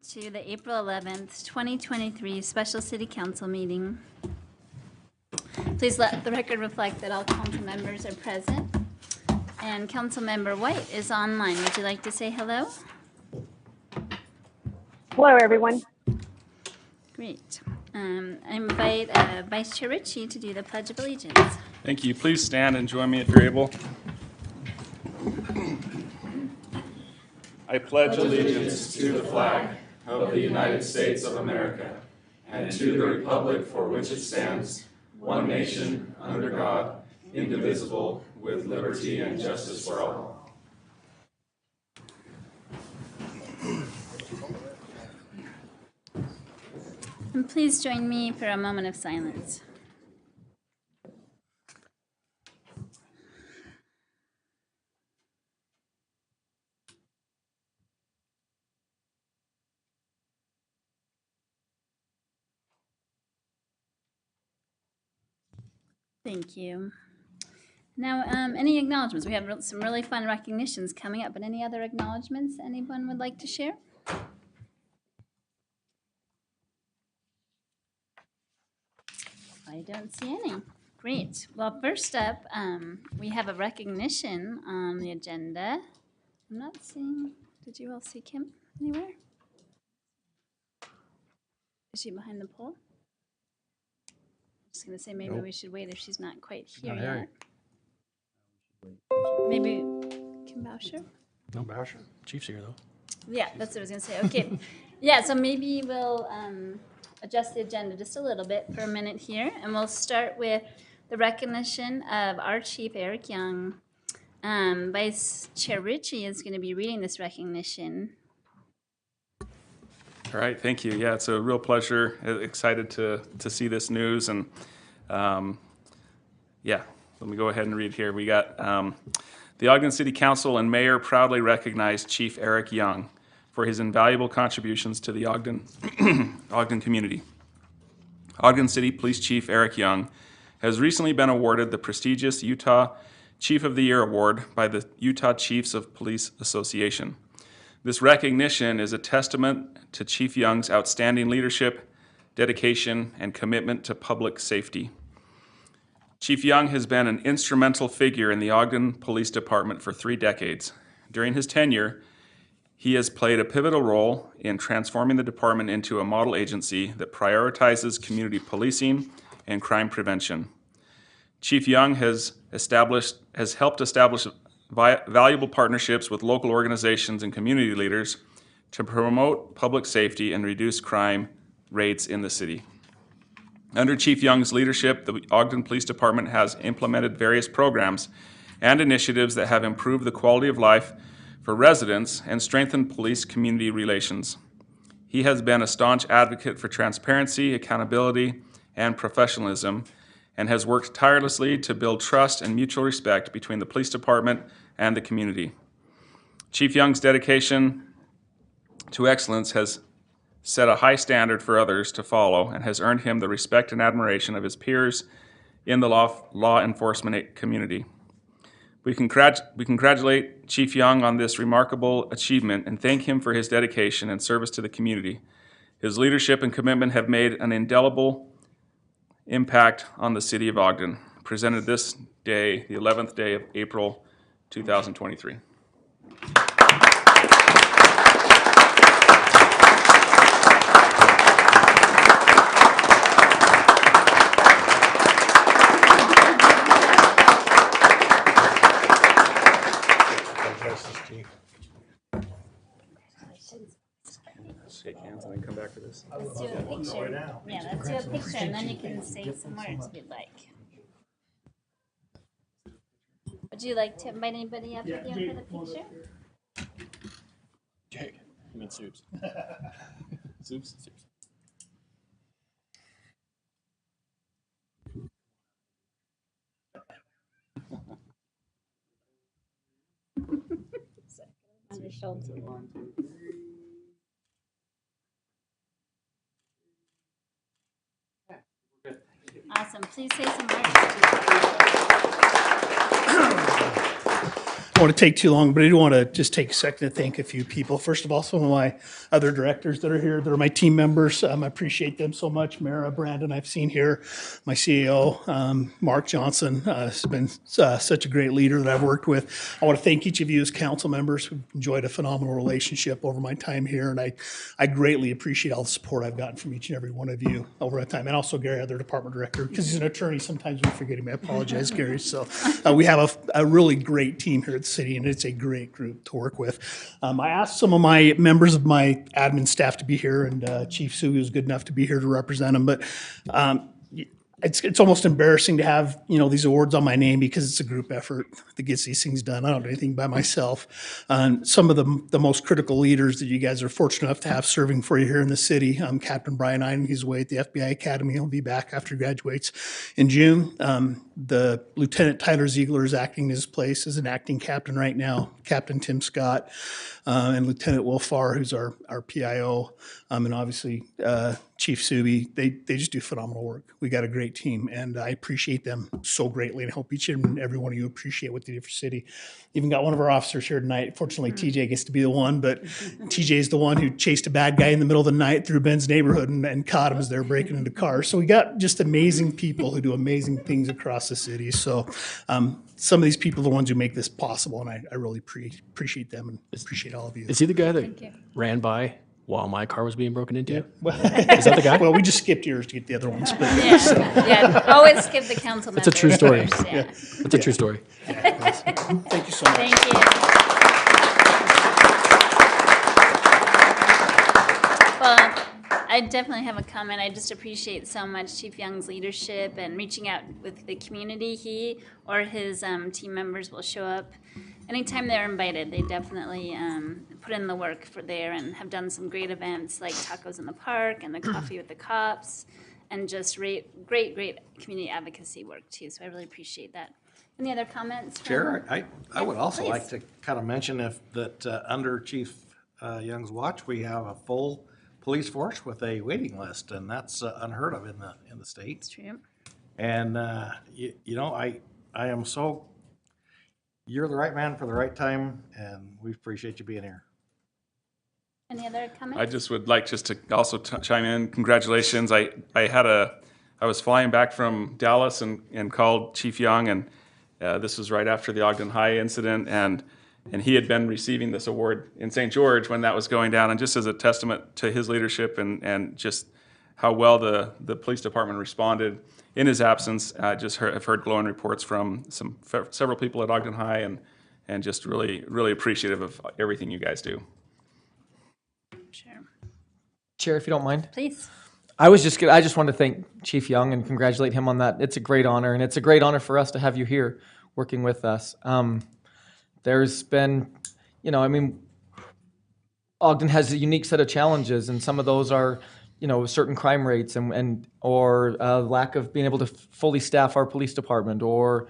To the April 11th, 2023 Special City Council meeting. Please let the record reflect that all council members are present. And Council Member White is online. Would you like to say hello? Hello, everyone. Great. I invite Vice Chair Ritchie to do the Pledge of Allegiance. Thank you. Please stand and join me if you're able. I pledge allegiance to the flag of the United States of America and to the republic for which it stands, one nation, under God, indivisible, with liberty and justice for all. And please join me for a moment of silence. Thank you. Now, any acknowledgements? We have some really fun recognitions coming up, but any other acknowledgements anyone would like to share? I don't see any. Great. Well, first up, we have a recognition on the agenda. I'm not seeing, did you all see Kim anywhere? Is she behind the pole? I'm just going to say maybe we should wait if she's not quite here yet. Maybe Kim Boucher? No, Boucher. Chief's here, though. Yeah, that's what I was going to say. Okay. Yeah, so maybe we'll adjust the agenda just a little bit for a minute here, and we'll start with the recognition of our chief, Eric Young. Vice Chair Ritchie is going to be reading this recognition. All right, thank you. Yeah, it's a real pleasure. Excited to see this news, and yeah, let me go ahead and read here. We got the Ogden City Council and Mayor proudly recognize Chief Eric Young for his invaluable contributions to the Ogden community. Ogden City Police Chief Eric Young has recently been awarded the prestigious Utah Chief of the Year Award by the Utah Chiefs of Police Association. This recognition is a testament to Chief Young's outstanding leadership, dedication, and commitment to public safety. Chief Young has been an instrumental figure in the Ogden Police Department for 3 decades. During his tenure, he has played a pivotal role in transforming the department into a model agency that prioritizes community policing and crime prevention. Chief Young has helped establish valuable partnerships with local organizations and community leaders to promote public safety and reduce crime rates in the city. Under Chief Young's leadership, the Ogden Police Department has implemented various programs and initiatives that have improved the quality of life for residents and strengthened police-community relations. He has been a staunch advocate for transparency, accountability, and professionalism, and has worked tirelessly to build trust and mutual respect between the police department and the community. Chief Young's dedication to excellence has set a high standard for others to follow and has earned him the respect and admiration of his peers in the law enforcement community. We congratulate Chief Young on this remarkable achievement and thank him for his dedication and service to the community. His leadership and commitment have made an indelible impact on the city of Ogden. Presented this day, the 11th day of April, 2023. Shake hands and then come back to this. Let's do a picture. Yeah, let's do a picture, and then you can say some words if you'd like. Would you like to invite anybody up with you for the picture? Jake. I mean, Soups. Soups? Soups. On your shoulder. Awesome. Please say some words. want to take too long, but I do want to just take a second to thank a few people. First of all, some of my other directors that are here, that are my team members. I appreciate them so much. Mara, Brandon, I've seen here. My CEO, Mark Johnson, has been such a great leader that I've worked with. I want to thank each of you as council members. We've enjoyed a phenomenal relationship over my time here, and I greatly appreciate all the support I've gotten from each and every one of you over that time. And also Gary, other department director, because he's an attorney. Sometimes we forget him. I apologize, Gary. So we have a really great team here at the city, and it's a great group to work with. I asked some of my members of my admin staff to be here, and Chief Sue was good enough to be here to represent them. But it's almost embarrassing to have, these awards on my name, because it's a group effort that gets these things done. I don't do anything by myself. Some of the most critical leaders that you guys are fortunate enough to have serving for you here in the city. Captain Brian Iden, he's away at the FBI Academy. He'll be back after he graduates in June. The Lieutenant Tyler Ziegler is acting in his place as an acting captain right now. Captain Tim Scott and Lieutenant Will Farr, who's our PIO, and obviously Chief Subi. They just do phenomenal work. We got a great team, and I appreciate them so greatly, and I hope each and every one of you appreciate what they do for city. Even got one of our officers here tonight. Fortunately, TJ gets to be the one, but TJ is the one who chased a bad guy in the middle of the night through Ben's neighborhood and caught him as they were breaking into cars. So we got just amazing people who do amazing things across the city. So some of these people are the ones who make this possible, and I really appreciate them and appreciate all of you. Is he the guy Thank you. that ran by while my car was being broken into? Yeah. Well, Is that the guy? well, we just skipped yours to get the other ones. But Yeah, always skip the council members. It's a true story. first, yeah. That's a true story. thank you so much. Thank you. Well, I definitely have a comment. I just appreciate so much Chief Young's leadership and reaching out with the community. He or his team members will show up anytime they're invited. They definitely put in the work for there and have done some great events like Tacos in the Park and the Coffee with the Cops, and just great community advocacy work too. So I really appreciate that. Any other comments? Chair, I would also please. like to kind of mention that under Chief Young's watch, we have a full police force with a waiting list, and that's unheard of in the state. It's true. And I am so, you're the right man for the right time, and we appreciate you being here. Any other comments? I just would like just to also chime in. Congratulations. I was flying back from Dallas and called Chief Young, and this was right after the Ogden High incident, and he had been receiving this award in St. George when that was going down, and just as a testament to his leadership and just how well the police department responded in his absence. I've heard glowing reports from several people at Ogden High, and just really appreciative of everything you guys do. Sure. Chair, if you don't mind. Please. I just want to thank Chief Young and congratulate him on that. It's a great honor, and it's a great honor for us to have you here working with us. There's been, Ogden has a unique set of challenges, and some of those are, certain crime rates or lack of being able to fully staff our police department, or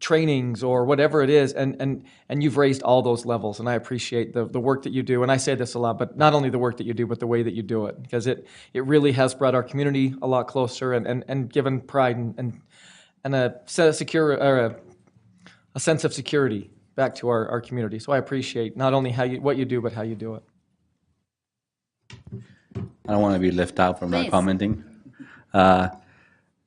trainings, or whatever it is, and you've raised all those levels, and I appreciate the work that you do. And I say this a lot, but not only the work that you do, but the way that you do it, because it really has brought our community a lot closer and given pride and a sense of security back to our community. So I appreciate not only what you do, but how you do it. I don't want to be left out from Please. not commenting.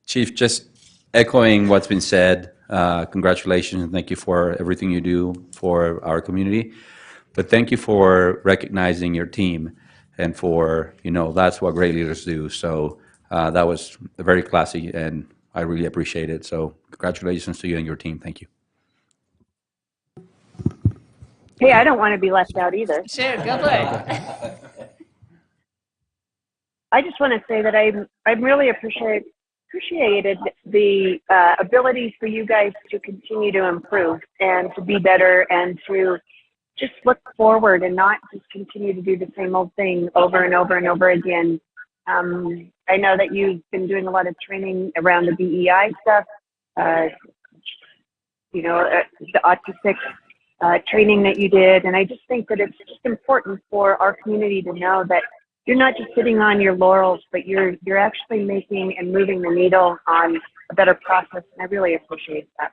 Chief, just echoing what's been said, congratulations and thank you for everything you do for our community. But thank you for recognizing your team, and for, that's what great leaders do. So that was very classy, and I really appreciate it. So congratulations to you and your team. Thank you. Hey, I don't want to be left out either. Sure, go for it. I just want to say that I really appreciated the ability for you guys to continue to improve and to be better, and to just look forward and not just continue to do the same old thing over and over and over again. I know that you've been doing a lot of training around the DEI stuff, the autistic training that you did. And I just think that it's just important for our community to know that you're not just sitting on your laurels, but you're actually making and moving the needle on a better process. And I really appreciate that.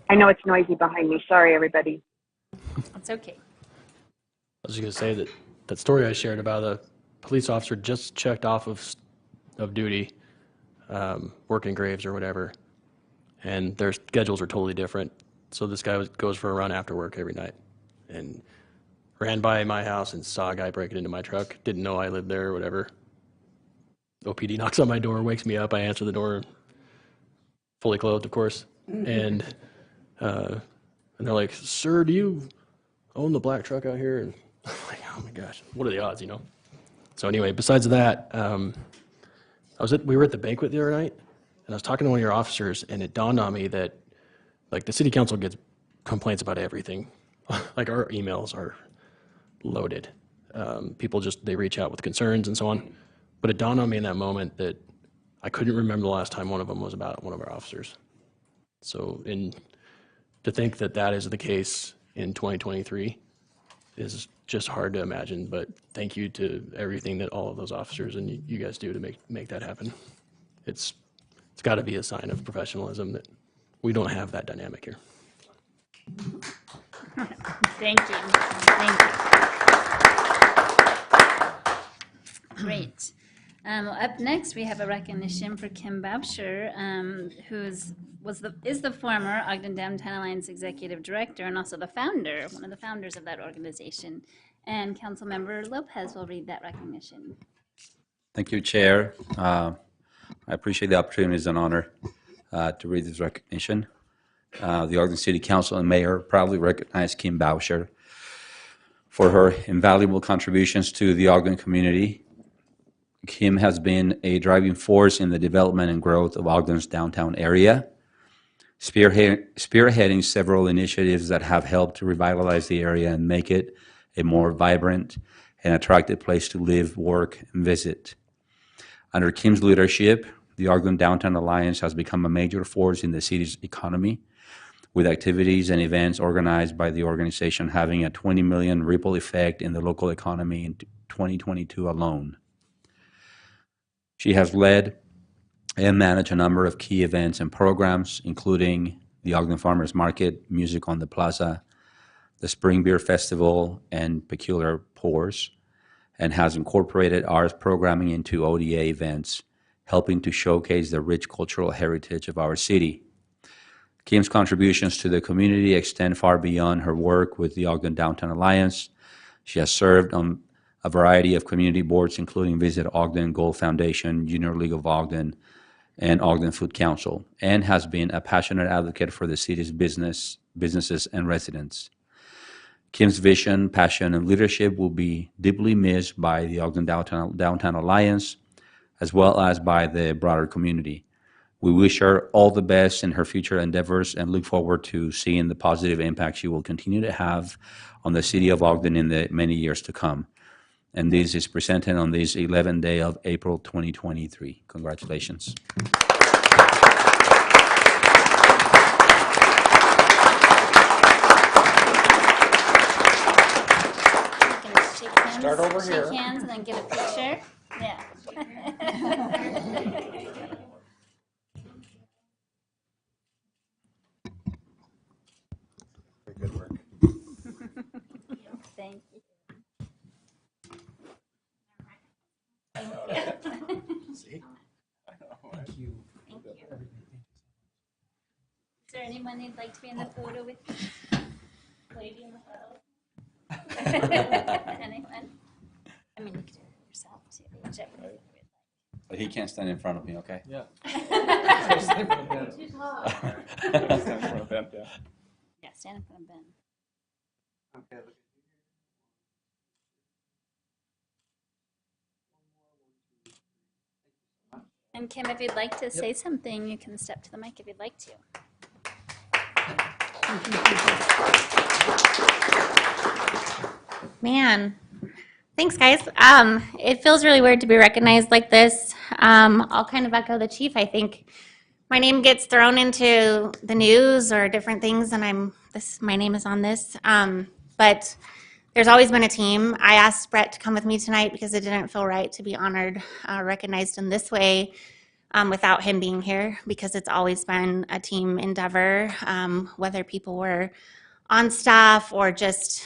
I know it's noisy behind me. Sorry, everybody. It's okay. I was just gonna say that that story I shared about a police officer just checked off of duty, working graves or whatever, and their schedules are totally different. So this guy goes for a run after work every night, and ran by my house and saw a guy breaking into my truck. Didn't know I lived there or whatever. OPD knocks on my door, wakes me up. I answer the door, fully clothed, of course, and they're like, "Sir, do you own the black truck out here?" And I'm like, "Oh my gosh, what are the odds, you know?" So anyway, besides that, we were at the banquet the other night, and I was talking to one of your officers, and it dawned on me that, like, the city council gets complaints about everything. Like, our emails are loaded. People they reach out with concerns and so on. But it dawned on me in that moment that I couldn't remember the last time one of them was about one of our officers. So, to think that that is the case in 2023 is just hard to imagine. But thank you to everything that all of those officers and you guys do to make that happen. It's got to be a sign of professionalism that we don't have that dynamic here. Thank you. Thank you. Great. Up next, we have a recognition for Kim Babsher, who is the former Ogden Downtown Alliance Executive Director and also one of the founders of that organization. And Councilmember Lopez will read that recognition. Thank you, Chair. I appreciate the opportunity. It's an honor to read this recognition. The Ogden City Council and Mayor proudly recognize Kim Babsher for her invaluable contributions to the Ogden community. Kim has been a driving force in the development and growth of Ogden's downtown area, spearheading several initiatives that have helped to revitalize the area and make it a more vibrant and attractive place to live, work, and visit. Under Kim's leadership, the Ogden Downtown Alliance has become a major force in the city's economy, with activities and events organized by the organization having a $20 million ripple effect in the local economy in 2022 alone. She has led and managed a number of key events and programs, including the Ogden Farmers Market, Music on the Plaza, the Spring Beer Festival, and Peculiar Pours, and has incorporated arts programming into ODA events, helping to showcase the rich cultural heritage of our city. Kim's contributions to the community extend far beyond her work with the Ogden Downtown Alliance. She has served on a variety of community boards, including Visit Ogden, Gold Foundation, Junior League of Ogden, and Ogden Food Council, and has been a passionate advocate for the city's businesses and residents. Kim's vision, passion, and leadership will be deeply missed by the Ogden Downtown Alliance, as well as by the broader community. We wish her all the best in her future endeavors and look forward to seeing the positive impact she will continue to have on the city of Ogden in the many years to come. And this is presented on this 11th day of April 2023. Congratulations. Start over here. Shake hands and then get a picture. Yeah. Very good work. Thank you. See? Thank you. Is there anyone who'd like to be in the photo with me? Lady in the photo? Anyone? I mean, you could do it yourself too, whichever you would like. But he can't stand in front of me, okay? Yeah. Too small. Stand in front of Ben, yeah. Yeah, stand in front of Ben. Okay. And Kim, if you'd like to say something, you can step to the mic if you'd like to. Man, thanks, guys. It feels really weird to be recognized like this. I'll kind of echo the chief. I think my name gets thrown into the news or different things, and my name is on this. But there's always been a team. I asked Brett to come with me tonight because it didn't feel right to be honored, recognized in this way. without him being here, because it's always been a team endeavor, whether people were on staff or just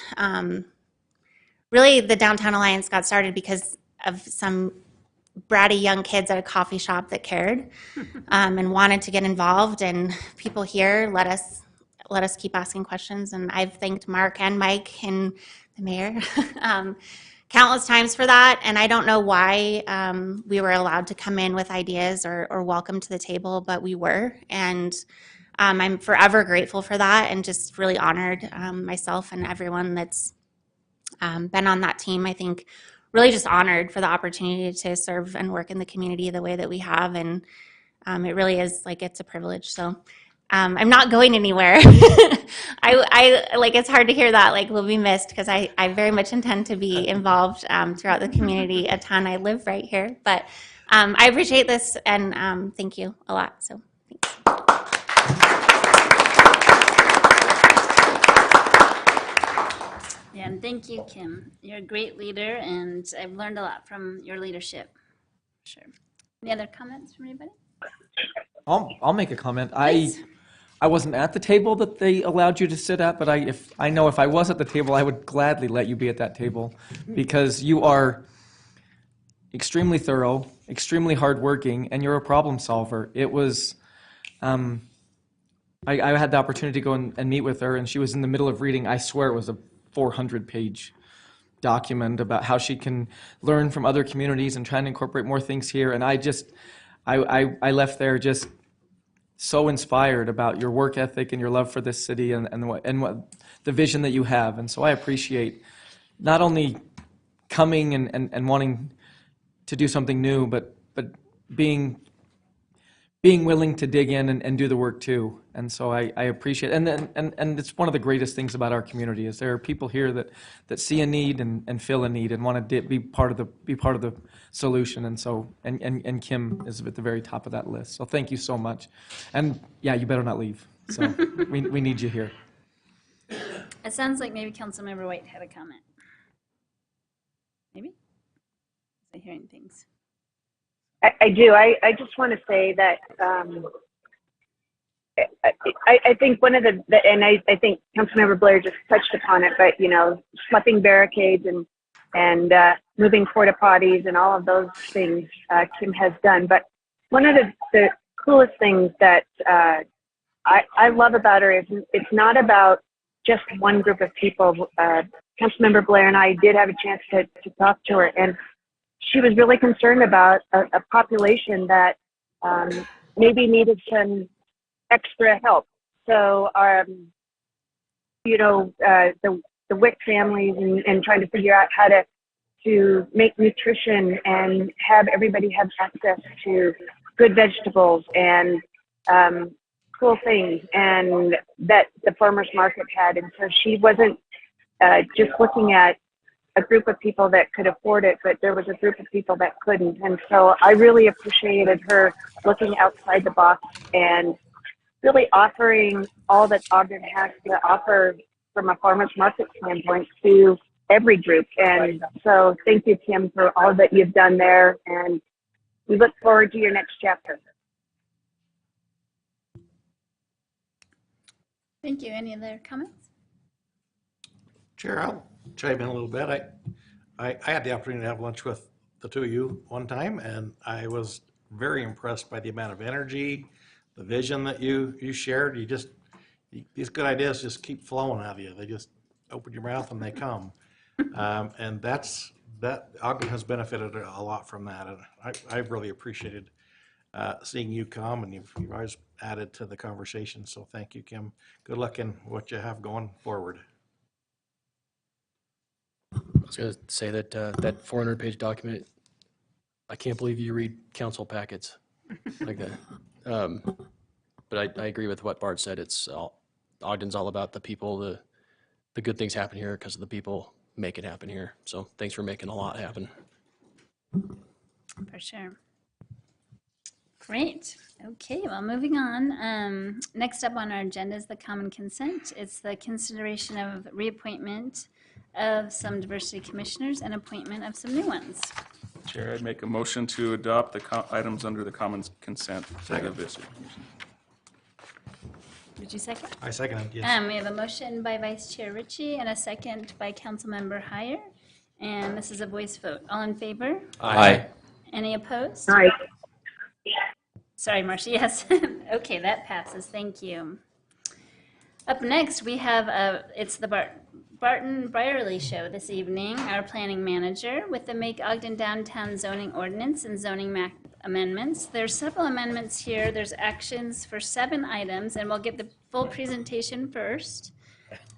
really the Downtown Alliance got started because of some bratty young kids at a coffee shop that cared and wanted to get involved, and people here let us keep asking questions. And I've thanked Mark and Mike and the mayor countless times for that. And I don't know why we were allowed to come in with ideas or welcome to the table, but we were. And I'm forever grateful for that, and just really honored myself and everyone that's been on that team. I think really just honored for the opportunity to serve and work in the community the way that we have. And it really is like, it's a privilege. So I'm not going anywhere. I like, it's hard to hear that, like, we'll be missed, because I very much intend to be involved throughout the community a ton. I live right here, but I appreciate this, and thank you a lot. So thanks. Yeah, and thank you, Kim. You're a great leader, and I've learned a lot from your leadership. Sure. Any other comments from anybody? I'll make a comment. Please. I wasn't at the table that they allowed you to sit at, but I know if I was at the table, I would gladly let you be at that table, because you are extremely thorough, extremely hardworking, and you're a problem solver. It was, I had the opportunity to go and meet with her, and she was in the middle of reading, I swear it was a 400-page document about how she can learn from other communities and try and incorporate more things here. And I left there just so inspired about your work ethic and your love for this city and what the vision that you have. And so I appreciate not only coming and wanting to do something new, but being willing to dig in and do the work too. And so I appreciate it. And it's one of the greatest things about our community is there are people here that see a need and feel a need and want to be part of the solution. And so and Kim is at the very top of that list. So thank you so much. And yeah, you better not leave. So we need you here. It sounds like maybe Councilmember White had a comment. Maybe? Is I hearing things? I do. I just want to say that I think one of and I think Councilmember Blair just touched upon it, but schlepping barricades and moving porta potties and all of those things Kim has done. But one of the coolest things that I love about her is it's not about just one group of people. Councilmember Blair and I did have a chance to talk to her, and she was really concerned about a population that maybe needed some extra help. So, the WIC families and trying to figure out how to make nutrition and have everybody have access to good vegetables and cool things, and that the farmers market had. And so she wasn't just looking at a group of people that could afford it, but there was a group of people that couldn't. And so I really appreciated her looking outside the box and really offering all that Ogden has to offer from a farmer's market standpoint to every group. And so thank you, Kim, for all that you've done there. And we look forward to your next chapter. Thank you. Any other comments? Chair, I'll chime in a little bit. I had the opportunity to have lunch with the two of you one time, and I was very impressed by the amount of energy, the vision that you shared. These good ideas just keep flowing out of you. They just open your mouth and they come. And that Ogden has benefited a lot from that. And I've really appreciated seeing you come, and you've always added to the conversation. So thank you, Kim. Good luck in what you have going forward. I was going to say that that 400-page document, I can't believe you read council packets like that. But I agree with what Bart said. Ogden's all about the people, the good things happen here because of the people make it happen here. So thanks for making a lot happen. For sure. Great. Okay, well, moving on. Next up on our agenda is the common consent. It's the consideration of reappointment of some diversity commissioners and appointment of some new ones. Chair, I'd make a motion to adopt the items under the common consent for the visit. Did you second? I second it, yes. We have a motion by Vice Chair Ritchie and a second by Councilmember Heyer. And this is a voice vote. All in favor? Aye. Any opposed? Aye. Sorry, Marcia, yes. Okay, that passes, thank you. Up next, we have, it's the Barton Brierly Show this evening, our planning manager, with the Make Ogden Downtown Zoning Ordinance and Zoning Map Amendments. There's several amendments here. There's actions for 7 items, and we'll get the full presentation first.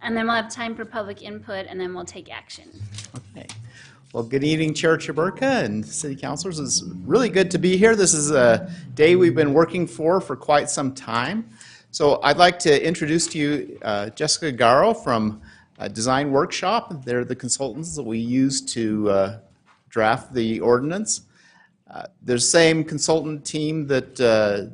And then we'll have time for public input, and then we'll take action. Okay. Well, good evening, Chair Chaburka and City Councilors. It's really good to be here. This is a day we've been working for quite some time. So I'd like to introduce to you Jessica Garrow from Design Workshop. They're the consultants that we use to draft the ordinance. They're the same consultant team that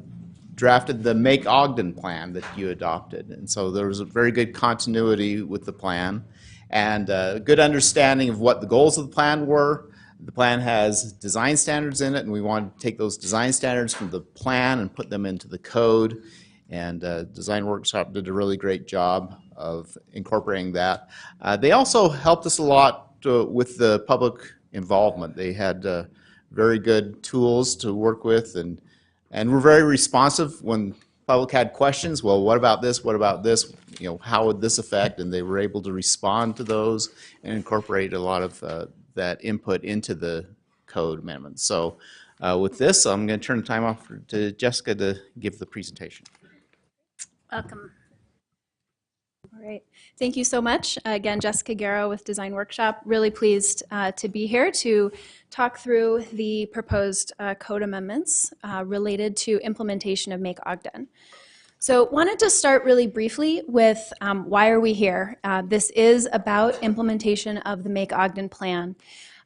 drafted the Make Ogden plan that you adopted. And so there was a very good continuity with the plan and a good understanding of what the goals of the plan were. The plan has design standards in it, and we want to take those design standards from the plan and put them into the code. And Design Workshop did a really great job of incorporating that. They also helped us a lot with the public involvement. They had very good tools to work with, and were very responsive when public had questions. Well, what about this? What about this? You know, how would this affect? And they were able to respond to those and incorporate a lot of that input into the code amendments. So with this, I'm going to turn the time off to Jessica to give the presentation. Welcome. All right. Thank you so much. Again, Jessica Garrow with Design Workshop. Really pleased to be here to talk through the proposed code amendments related to implementation of Make Ogden. So wanted to start really briefly with why are we here? This is about implementation of the Make Ogden plan.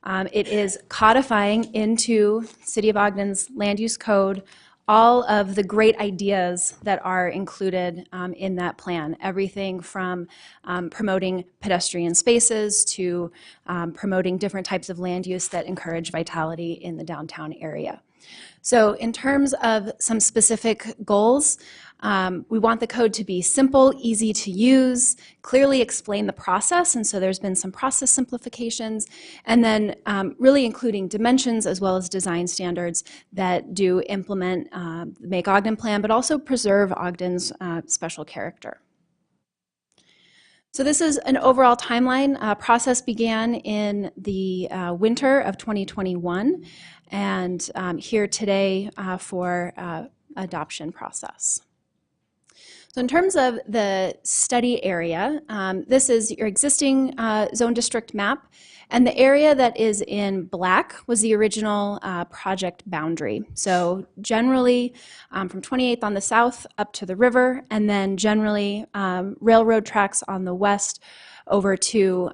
It is codifying into City of Ogden's land use code all of the great ideas that are included in that plan. Everything from promoting pedestrian spaces to promoting different types of land use that encourage vitality in the downtown area. So in terms of some specific goals, we want the code to be simple, easy to use, clearly explain the process, and so there's been some process simplifications, and then really including dimensions as well as design standards that do implement the Make Ogden plan, but also preserve Ogden's special character. So this is an overall timeline. Process began in the winter of 2021, and here today for adoption process. So in terms of the study area, this is your existing zone district map, and the area that is in black was the original project boundary. So generally from 28th on the south up to the river, and then generally railroad tracks on the west over to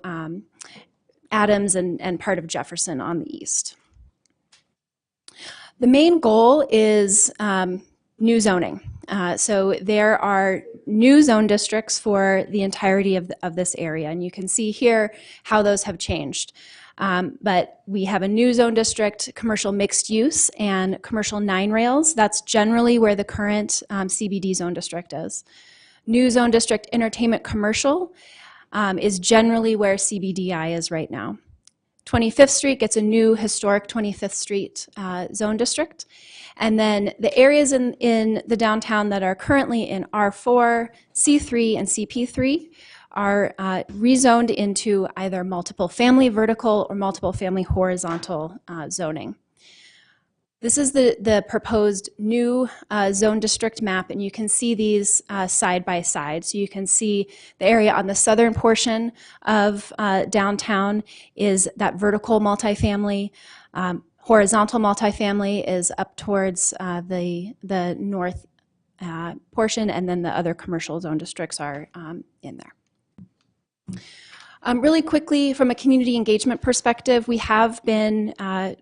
Adams and part of Jefferson on the east. The main goal is new zoning. So there are new zone districts for the entirety of this area, and you can see here how those have changed. But we have a new zone district, commercial mixed use, and commercial 9 rails. That's generally where the current CBD zone district is. New zone district entertainment commercial is generally where CBDI is right now. 25th Street gets a new historic 25th Street zone district. And then the areas in the downtown that are currently in R4, C3, and CP3 are rezoned into either multiple family vertical or multiple family horizontal zoning. This is the proposed new zone district map, and you can see these side by side. So you can see the area on the southern portion of downtown is that vertical multifamily. Horizontal multifamily is up towards the north portion, and then the other commercial zone districts are in there. Really quickly, from a community engagement perspective, we have been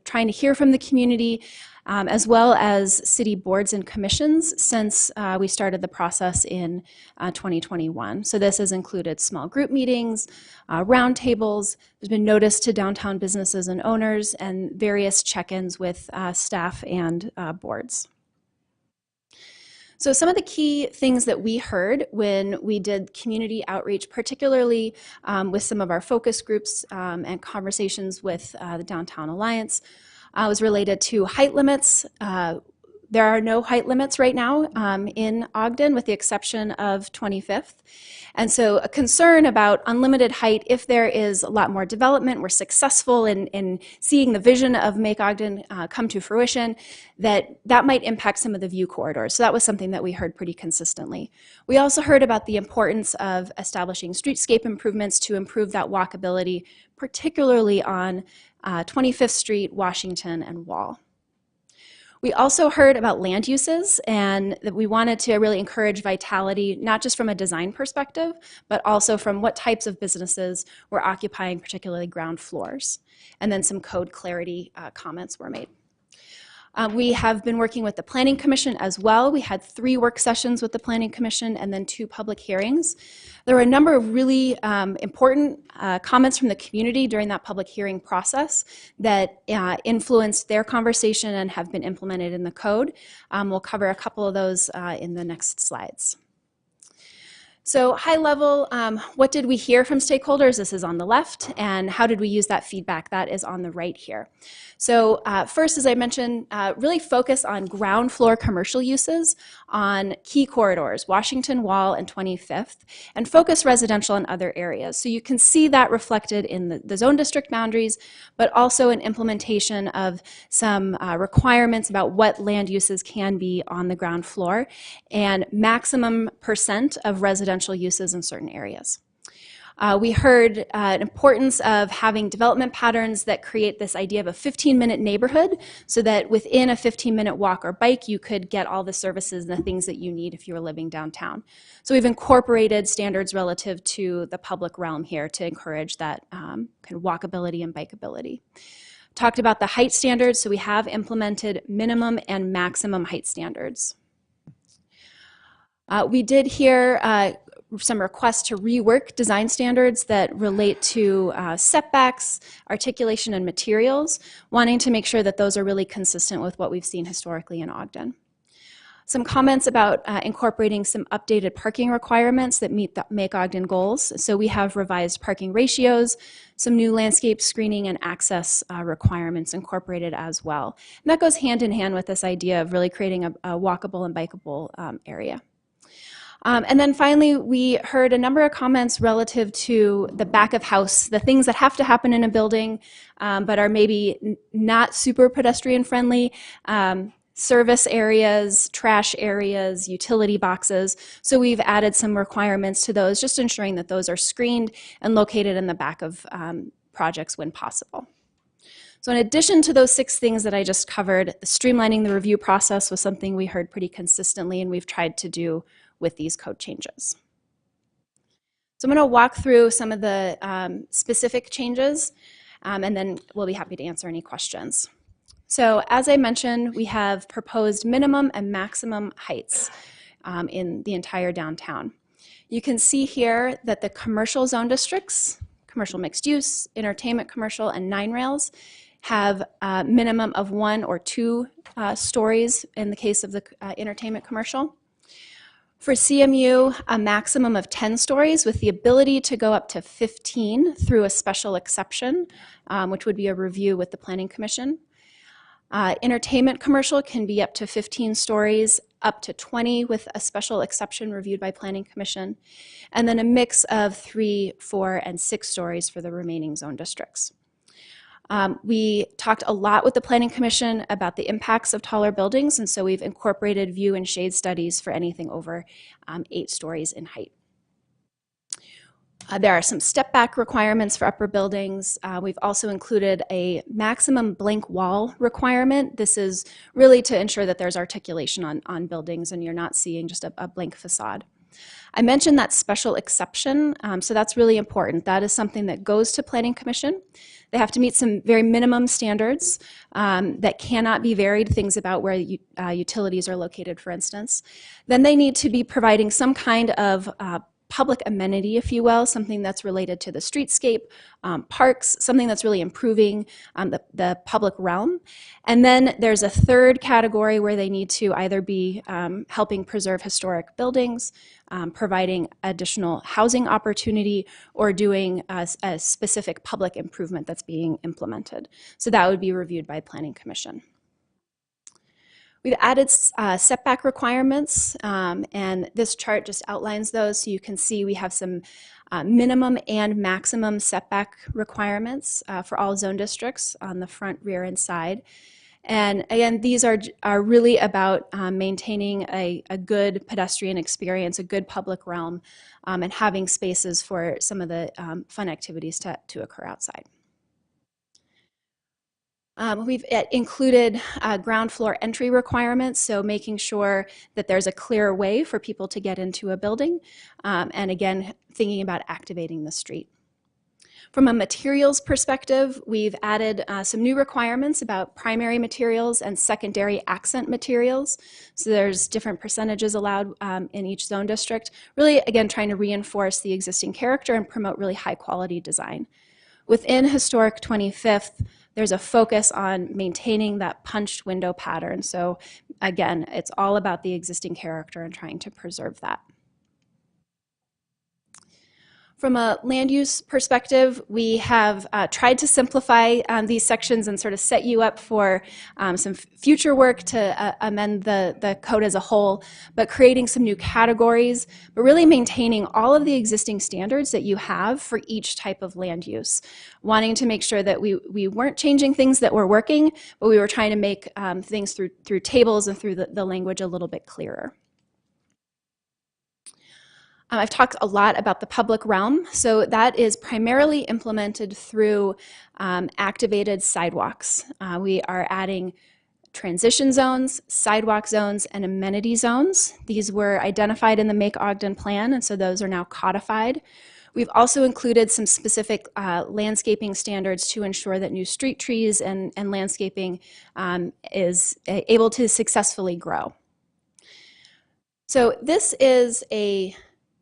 trying to hear from the community as well as city boards and commissions since we started the process in 2021. So this has included small group meetings, roundtables. There's been notice to downtown businesses and owners, and various check-ins with staff and boards. So some of the key things that we heard when we did community outreach, particularly with some of our focus groups and conversations with the Downtown Alliance, was related to height limits. There are no height limits right now in Ogden, with the exception of 25th. And so a concern about unlimited height, if there is a lot more development, we're successful in seeing the vision of Make Ogden come to fruition, that might impact some of the view corridors. So that was something that we heard pretty consistently. We also heard about the importance of establishing streetscape improvements to improve that walkability, particularly on 25th Street, Washington, and Wall. We also heard about land uses, and that we wanted to really encourage vitality, not just from a design perspective, but also from what types of businesses were occupying particularly ground floors. And then some code clarity comments were made. We have been working with the Planning Commission as well. We had 3 work sessions with the Planning Commission and then 2 public hearings. There were a number of really important comments from the community during that public hearing process that influenced their conversation and have been implemented in the code. We'll cover a couple of those in the next slides. So high level, what did we hear from stakeholders? This is on the left, and how did we use that feedback? That is on the right here. So first, as I mentioned, really focus on ground floor commercial uses on key corridors, Washington, Wall, and 25th, and focus residential in other areas. So you can see that reflected in the zone district boundaries, but also an implementation of some requirements about what land uses can be on the ground floor, and maximum % of residential uses in certain areas. We heard an importance of having development patterns that create this idea of a 15-minute neighborhood, so that within a 15-minute walk or bike, you could get all the services and the things that you need if you were living downtown. So we've incorporated standards relative to the public realm here to encourage that kind of walkability and bikeability. Talked about the height standards, so we have implemented minimum and maximum height standards. We did hear some requests to rework design standards that relate to setbacks, articulation, and materials, wanting to make sure that those are really consistent with what we've seen historically in Ogden. Some comments about incorporating some updated parking requirements that meet the Make Ogden goals. So we have revised parking ratios, some new landscape screening and access requirements incorporated as well. And that goes hand in hand with this idea of really creating a walkable and bikeable area. And then finally, we heard a number of comments relative to the back of house, the things that have to happen in a building, but are maybe not super pedestrian friendly, service areas, trash areas, utility boxes. So we've added some requirements to those, just ensuring that those are screened and located in the back of projects when possible. So in addition to those 6 things that I just covered, streamlining the review process was something we heard pretty consistently, and we've tried to do with these code changes. So I'm going to walk through some of the specific changes, and then we'll be happy to answer any questions. So as I mentioned, we have proposed minimum and maximum heights in the entire downtown. You can see here that the commercial zone districts, commercial mixed use, entertainment commercial, and 9 rails have a minimum of 1 or 2 stories in the case of the entertainment commercial. For CMU, a maximum of 10 stories with the ability to go up to 15 through a special exception, which would be a review with the Planning Commission. Entertainment commercial can be up to 15 stories, up to 20 with a special exception reviewed by Planning Commission, and then a mix of 3, 4, and 6 stories for the remaining zone districts. We talked a lot with the Planning Commission about the impacts of taller buildings, and so we've incorporated view and shade studies for anything over 8 stories in height. There are some step back requirements for upper buildings. We've also included a maximum blank wall requirement. This is really to ensure that there's articulation on buildings and you're not seeing just a blank facade. I mentioned that special exception, so that's really important. That is something that goes to Planning Commission. They have to meet some very minimum standards that cannot be varied, things about where utilities are located, for instance. Then they need to be providing some kind of public amenity, if you will, something that's related to the streetscape, parks, something that's really improving the public realm. And then there's a third category where they need to either be helping preserve historic buildings, providing additional housing opportunity, or doing a specific public improvement that's being implemented. So that would be reviewed by Planning Commission. We've added setback requirements, and this chart just outlines those. So you can see we have some minimum and maximum setback requirements for all zone districts on the front, rear, and side. And again, these are really about maintaining a good pedestrian experience, a good public realm, and having spaces for some of the fun activities to occur outside. We've included ground floor entry requirements, so making sure that there's a clear way for people to get into a building, and again, thinking about activating the street. From a materials perspective, we've added some new requirements about primary materials and secondary accent materials. So there's different percentages allowed in each zone district, really, again, trying to reinforce the existing character and promote really high quality design. Within Historic 25th, there's a focus on maintaining that punched window pattern. So again, it's all about the existing character and trying to preserve that. From a land use perspective, we have tried to simplify these sections and sort of set you up for some future work to amend the code as a whole, but creating some new categories, but really maintaining all of the existing standards that you have for each type of land use. Wanting to make sure that we weren't changing things that were working, but we were trying to make things through tables and through the language a little bit clearer. I've talked a lot about the public realm, so that is primarily implemented through activated sidewalks. We are adding transition zones, sidewalk zones, and amenity zones. These were identified in the Make Ogden plan, and so those are now codified. We've also included some specific landscaping standards to ensure that new street trees and landscaping is able to successfully grow. So this is a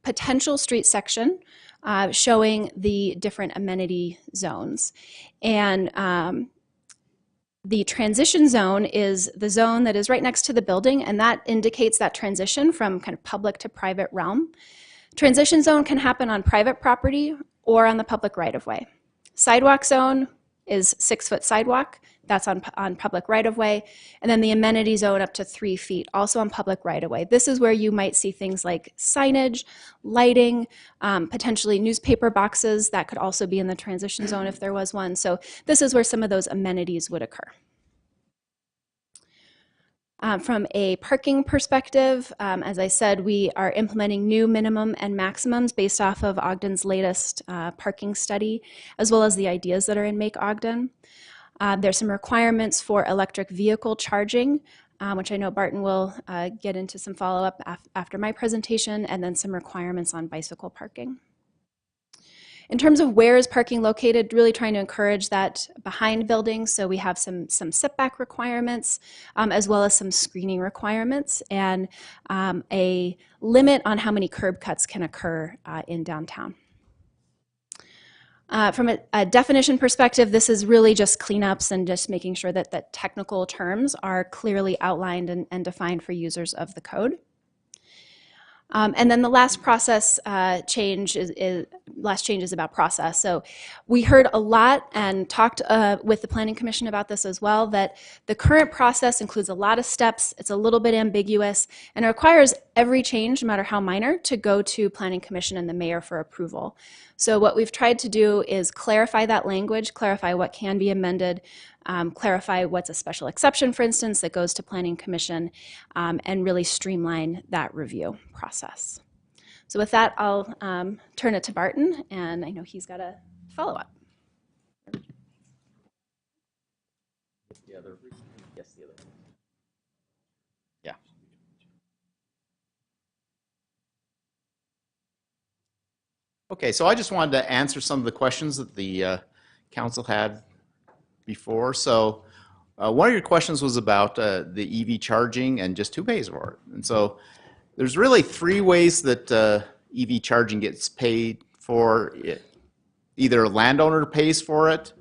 potential street section showing the different amenity zones. And the transition zone is the zone that is right next to the building, and that indicates that transition from kind of public to private realm. Transition zone can happen on private property or on the public right-of-way. Sidewalk zone is 6-foot sidewalk. That's on public right-of-way. And then the amenity zone up to 3 feet, also on public right-of-way. This is where you might see things like signage, lighting, potentially newspaper boxes. That could also be in the transition zone if there was one. So this is where some of those amenities would occur. From a parking perspective, as I said, we are implementing new minimum and maximums based off of Ogden's latest parking study, as well as the ideas that are in Make Ogden. There's some requirements for electric vehicle charging, which I know Barton will get into some follow-up after my presentation, and then some requirements on bicycle parking. In terms of where is parking located, really trying to encourage that behind buildings, so we have some setback requirements, as well as some screening requirements, and a limit on how many curb cuts can occur in downtown. From a definition perspective, this is really just cleanups and just making sure that the technical terms are clearly outlined and defined for users of the code. And then the last process change is about process. So we heard a lot and talked with the Planning Commission about this as well, that the current process includes a lot of steps, it's a little bit ambiguous, and it requires every change, no matter how minor, to go to Planning Commission and the mayor for approval. So what we've tried to do is clarify that language, clarify what can be amended, clarify what's a special exception, for instance, that goes to Planning Commission, and really streamline that review process. So with that, I'll turn it to Barton, and I know he's got a follow-up. Yeah. Okay, so I just wanted to answer some of the questions that the council had before. So one of your questions was about the EV charging and just who pays for it. And so there's really three ways that EV charging gets paid for. Either a landowner pays for it,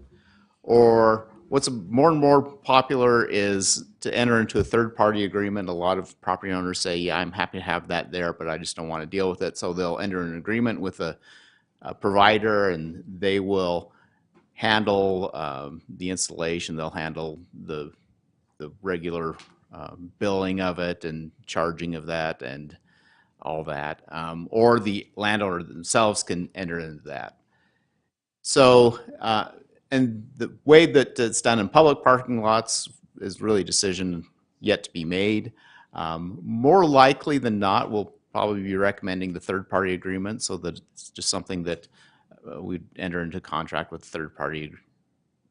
or what's more and more popular is to enter into a third-party agreement. A lot of property owners say, yeah, I'm happy to have that there, but I just don't want to deal with it. So they'll enter an agreement with a provider, and they will handle the installation. They'll handle the regular billing of it and charging of that and all that. Or the landowner themselves can enter into that. So, and the way that it's done in public parking lots is really a decision yet to be made. More likely than not, we'll probably be recommending the third-party agreement, so that it's just something that we'd enter into contract with a third-party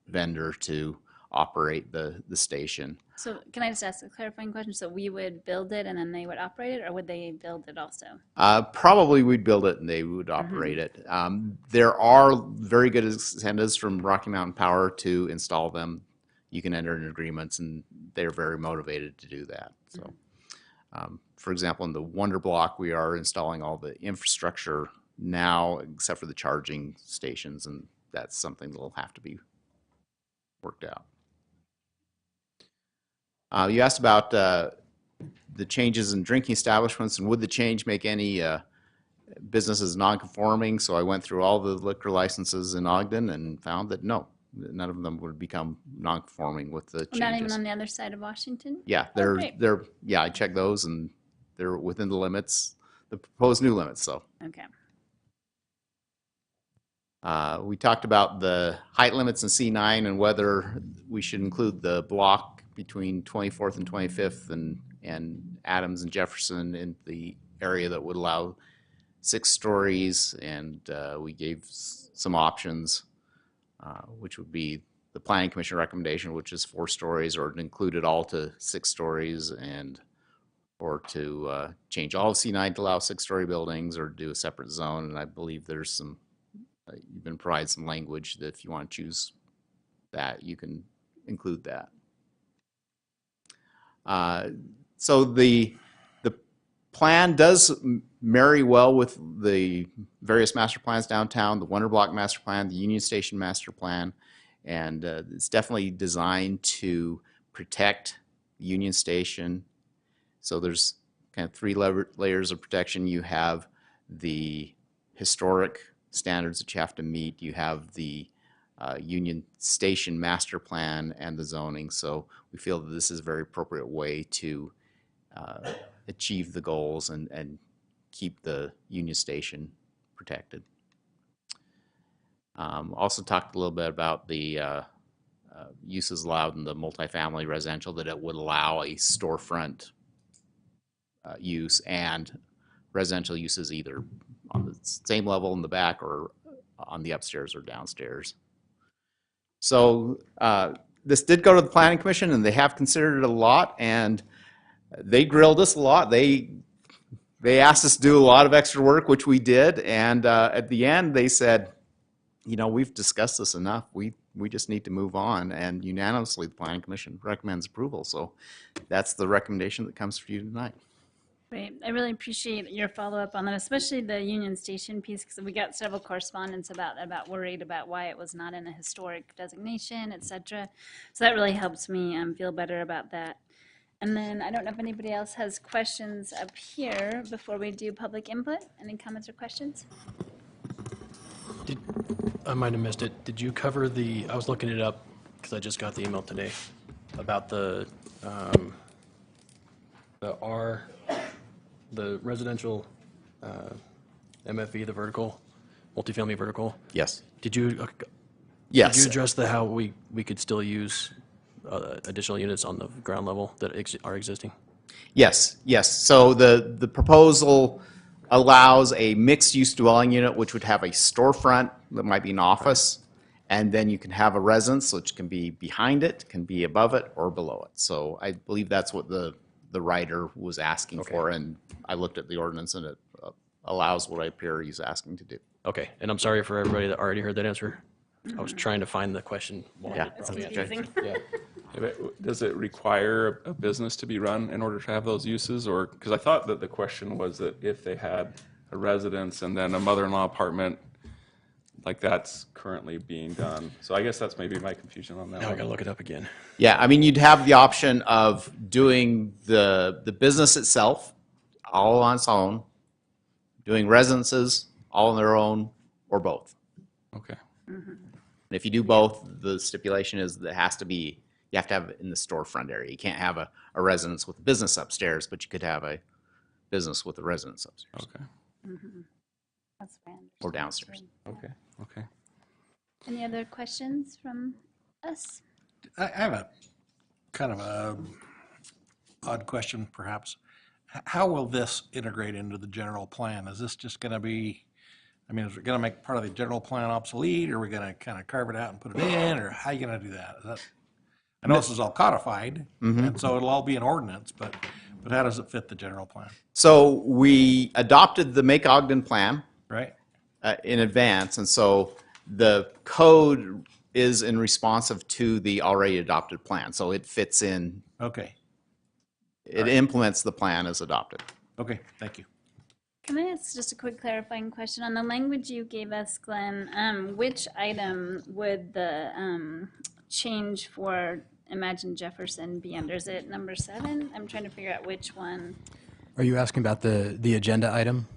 vendor to operate the station. So can I just ask a clarifying question? So we would build it and then they would operate it, or would they build it also? Probably we'd build it and they would operate it. There are very good incentives from Rocky Mountain Power to install them. You can enter in agreements, and they're very motivated to do that. So, for example, in the Wonder Block, we are installing all the infrastructure now, except for the charging stations, and that's something that will have to be worked out. You asked about the changes in drinking establishments, and would the change make any businesses non-conforming? So I went through all the liquor licenses in Ogden and found that no, none of them would become non-conforming with the changes. Not even on the other side of Washington? Yeah, I checked those, and they're within the limits, the proposed new limits. So Okay. we talked about the height limits in C9 and whether we should include the block between 24th and 25th and Adams and Jefferson in the area that would allow 6 stories, and we gave some options, which would be the Planning Commission recommendation, which is 4 stories, or to include it all to 6 stories, and or to change all of C9 to allow 6-story buildings, or do a separate zone. And I believe there's some, you've been provided some language that if you want to choose that, you can include that. So the plan does marry well with the various master plans downtown, the Wonder Block master plan, the Union Station master plan, and it's definitely designed to protect Union Station. So there's kind of 3 layers of protection. You have the historic standards that you have to meet. You have the Union Station master plan and the zoning. So we feel that this is a very appropriate way to achieve the goals and keep the Union Station protected. Also talked a little bit about the uses allowed in the multifamily residential, that it would allow a storefront use and residential uses either on the same level in the back or on the upstairs or downstairs. So this did go to the Planning Commission, and they have considered it a lot, and they grilled us a lot. They asked us to do a lot of extra work, which we did, and at the end they said, you know, we've discussed this enough. We just need to move on, and unanimously the Planning Commission recommends approval. So that's the recommendation that comes for you tonight. Great. I really appreciate your follow-up on that, especially the Union Station piece, because we got several correspondence about worried about why it was not in a historic designation, et cetera. So that really helps me feel better about that. And then I don't know if anybody else has questions up here before we do public input. Any comments or questions? I might have missed it. Did you cover the, I was looking it up because I just got the email today about the residential MFV, the vertical, multifamily vertical. Yes. Did you? Yes. Did you address how we could still use additional units on the ground level that are existing? Yes, yes. So the proposal allows a mixed-use dwelling unit, which would have a storefront that might be an office, and then you can have a residence, which can be behind it, can be above it, or below it. So I believe that's what the writer was asking for, and I looked at the ordinance, and it allows what I appear he's asking to do. Okay, and I'm sorry for everybody that already heard that answer. I was trying to find the question. Yeah, It's okay. confusing. Yeah. Does it require a business to be run in order to have those uses? Or, because I thought that the question was that if they had a residence and then a mother-in-law apartment, like that's currently being done. So I guess that's maybe my confusion on that Now I one. gotta look it up again. Yeah, I mean, you'd have the option of doing the business itself all on its own, doing residences all on their own, or both. Okay. And if you do both, the stipulation is that it has to be, you have to have it in the storefront area. You can't have a residence with a business upstairs, but you could have a business with a residence upstairs Okay. That's what I understood. or downstairs. Okay. Okay. Any other questions from us? I have a kind of a odd question, perhaps. How will this integrate into the general plan? Is this just going to be, I mean, is it going to make part of the general plan obsolete, or are we going to kind of carve it out and put it in, or how are you going to do that? I know this is all codified, and so it'll all be an ordinance, but how does it fit the general plan, So we adopted the Make Ogden plan right? in advance, and so the code is in responsive to the already adopted plan. So it fits in, Okay, it implements the plan as adopted. okay, thank you. Can I ask just a quick clarifying question? On the language you gave us, Glenn, which item would the change for Imagine Jefferson be under? Is it number 7? I'm trying to figure out which one. Are you asking about the agenda item?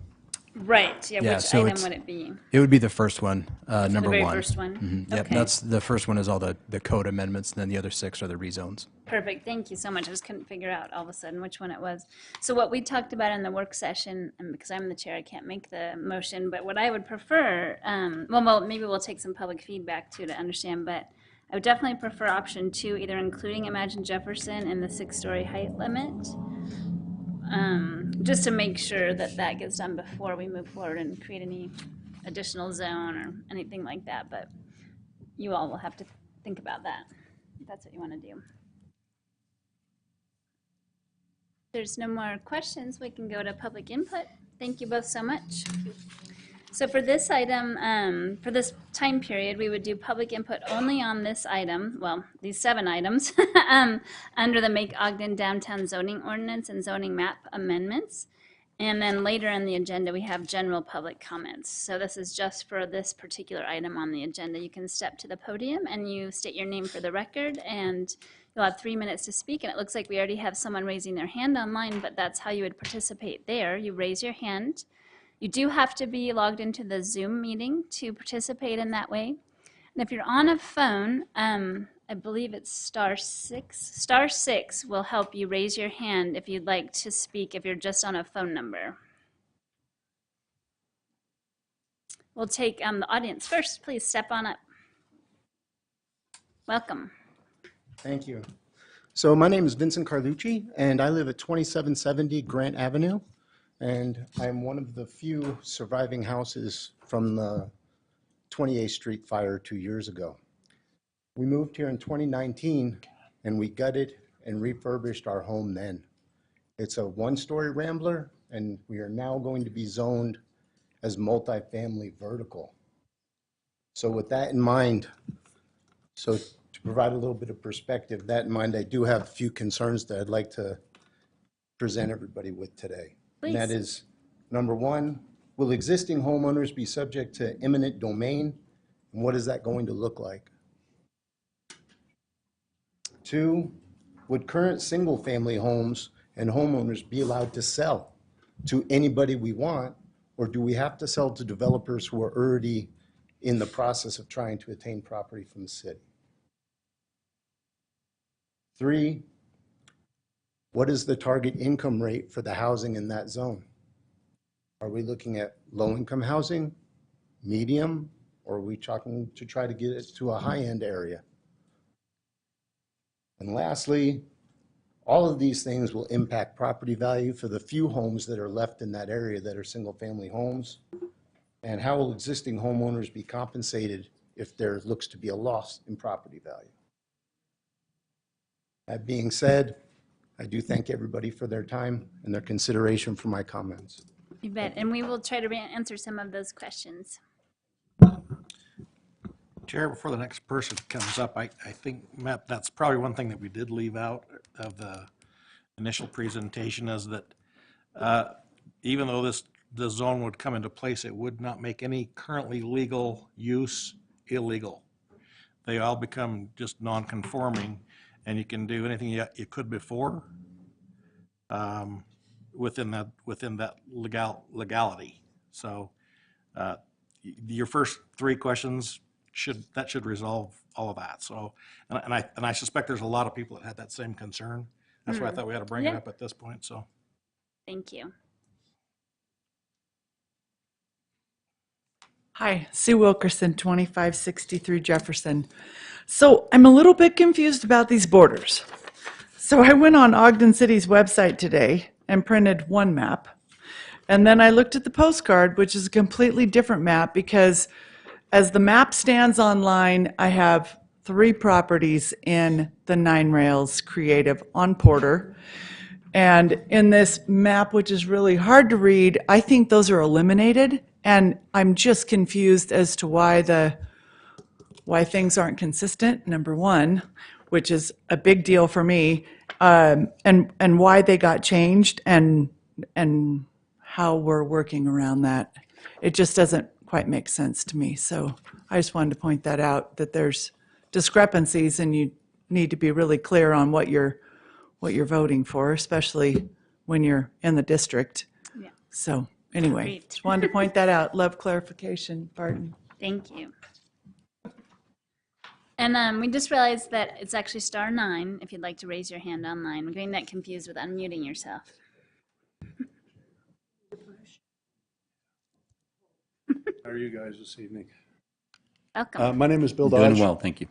Right, yeah, Yeah, which so item it's- would it be? It would be the first one, number The very one. first one? Yep, Okay. that's the first one is all the code amendments, and then the other 6 are the rezones. Perfect, thank you so much. I just couldn't figure out all of a sudden which one it was. So what we talked about in the work session, and because I'm the chair, I can't make the motion, but what I would prefer, well, maybe we'll take some public feedback too to understand, but I would definitely prefer option 2, either including Imagine Jefferson in the 6-story height limit, just to make sure that that gets done before we move forward and create any additional zone or anything like that, but you all will have to think about that, if that's what you want to do. If there's no more questions, we can go to public input. Thank you both so much. So for this item, for this time period, we would do public input only on this item, well, these 7 items, under the Make Ogden Downtown Zoning Ordinance and Zoning Map Amendments. And then later in the agenda, we have general public comments. So this is just for this particular item on the agenda. You can step to the podium and you state your name for the record, and you'll have 3 minutes to speak. And it looks like we already have someone raising their hand online, but that's how you would participate there. You raise your hand. You do have to be logged into the Zoom meeting to participate in that way. And if you're on a phone, I believe it's *6. *6 will help you raise your hand if you'd like to speak if you're just on a phone number. We'll take the audience first. Please step on up. Welcome. Thank you. So my name is Vincent Carlucci, and I live at 2770 Grant Avenue, and I'm one of the few surviving houses from the 28th Street fire 2 years ago. We moved here in 2019, and we gutted and refurbished our home then. It's a 1-story rambler, and we are now going to be zoned as multifamily vertical. So with that in mind, so to provide a little bit of perspective, that in mind, I do have a few concerns that I'd like to present everybody with today. Please. And that is, number 1, will existing homeowners be subject to eminent domain? And what is that going to look like? 2, would current single-family homes and homeowners be allowed to sell to anybody we want, or do we have to sell to developers who are already in the process of trying to attain property from the city? 3, what is the target income rate for the housing in that zone? Are we looking at low-income housing, medium, or are we talking to try to get it to a high-end area? And lastly, all of these things will impact property value for the few homes that are left in that area that are single-family homes. And how will existing homeowners be compensated if there looks to be a loss in property value? That being said, I do thank everybody for their time and their consideration for my comments. You bet. And we will try to answer some of those questions. Chair, before the next person comes up, I think, Matt, that's probably one thing that we did leave out of the initial presentation is that even though this zone would come into place, it would not make any currently legal use illegal. They all become just non-conforming, and you can do anything you could before within that legality. So your first three questions should resolve all of that. So, and I suspect there's a lot of people that had that same concern. That's why I thought we had to bring it up at this point. So, Thank you. Hi, Sue Wilkerson, 2563 Jefferson. So I'm a little bit confused about these borders. So I went on Ogden City's website today and printed one map. And then I looked at the postcard, which is a completely different map because as the map stands online, I have 3 properties in the Nine Rails Creative on Porter. And in this map, which is really hard to read, I think those are eliminated. And I'm just confused as to why things aren't consistent, number one, which is a big deal for me, and why they got changed and how we're working around that. It just doesn't quite make sense to me. So I just wanted to point that out, that there's discrepancies and you need to be really clear on what you're voting for, especially when you're in the district. Yeah. So anyway, Great. just wanted to point that out. Love clarification. Pardon. Thank you. And we just realized that it's actually *9 if you'd like to raise your hand online. We're getting that confused with unmuting yourself. How are you guys this evening? Welcome. My name is Bill Dodge. Doing well, thank you.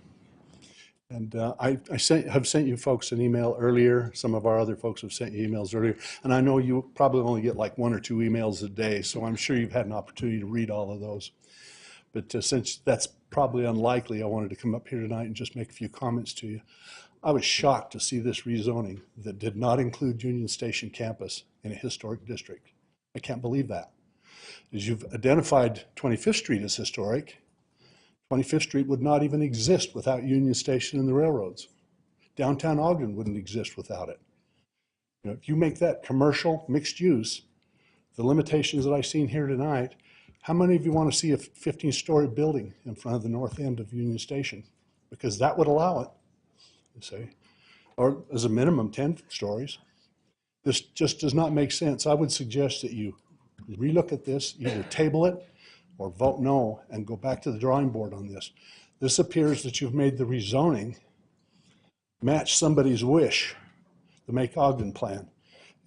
And I have sent you folks an email earlier. Some of our other folks have sent you emails earlier. And I know you probably only get like 1 or 2 emails a day, so I'm sure you've had an opportunity to read all of those. But since that's probably unlikely, I wanted to come up here tonight and just make a few comments to you. I was shocked to see this rezoning that did not include Union Station campus in a historic district. I can't believe that. As you've identified 25th Street as historic, 25th Street would not even exist without Union Station and the railroads. Downtown Ogden wouldn't exist without it. You know, if you make that commercial mixed use, the limitations that I've seen here tonight, how many of you want to see a 15-story building in front of the north end of Union Station? Because that would allow it, you see, or as a minimum 10 stories. This just does not make sense. I would suggest that you relook at this, either table it or vote no and go back to the drawing board on this. This appears that you've made the rezoning match somebody's wish, the Make Ogden plan.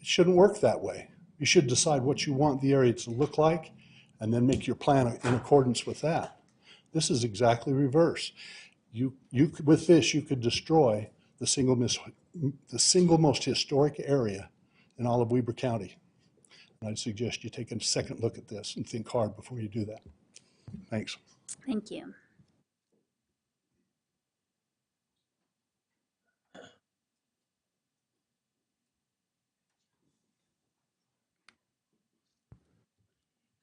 It shouldn't work that way. You should decide what you want the area to look like and then make your plan in accordance with that. This is exactly reverse. With this, you could destroy the single most historic area in all of Weber County. And I'd suggest you take a second look at this and think hard before you do that. Thanks. Thank you.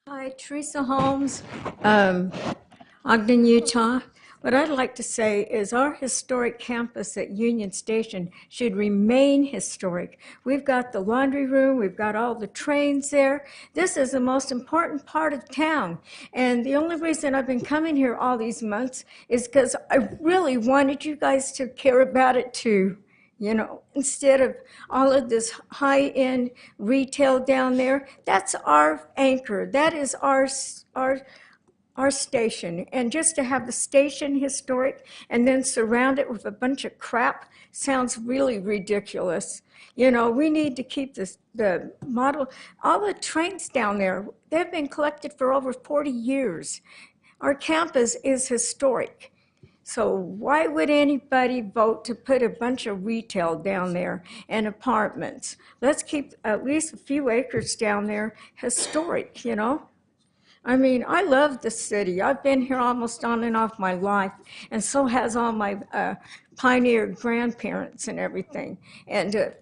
Hi, Teresa Holmes, Ogden, Utah. What I'd like to say is our historic campus at Union Station should remain historic. We've got the laundry room, we've got all the trains there. This is the most important part of town. And the only reason I've been coming here all these months is because I really wanted you guys to care about it too. You know, instead of all of this high-end retail down there, that's our anchor. That is our station. And just to have the station historic and then surround it with a bunch of crap sounds really ridiculous. You know, we need to keep the model. All the trains down there, they've been collected for over 40 years. Our campus is historic. So why would anybody vote to put a bunch of retail down there and apartments? Let's keep at least a few acres down there historic, you know? I mean, I love the city. I've been here almost on and off my life, and so has all my pioneer grandparents and everything. And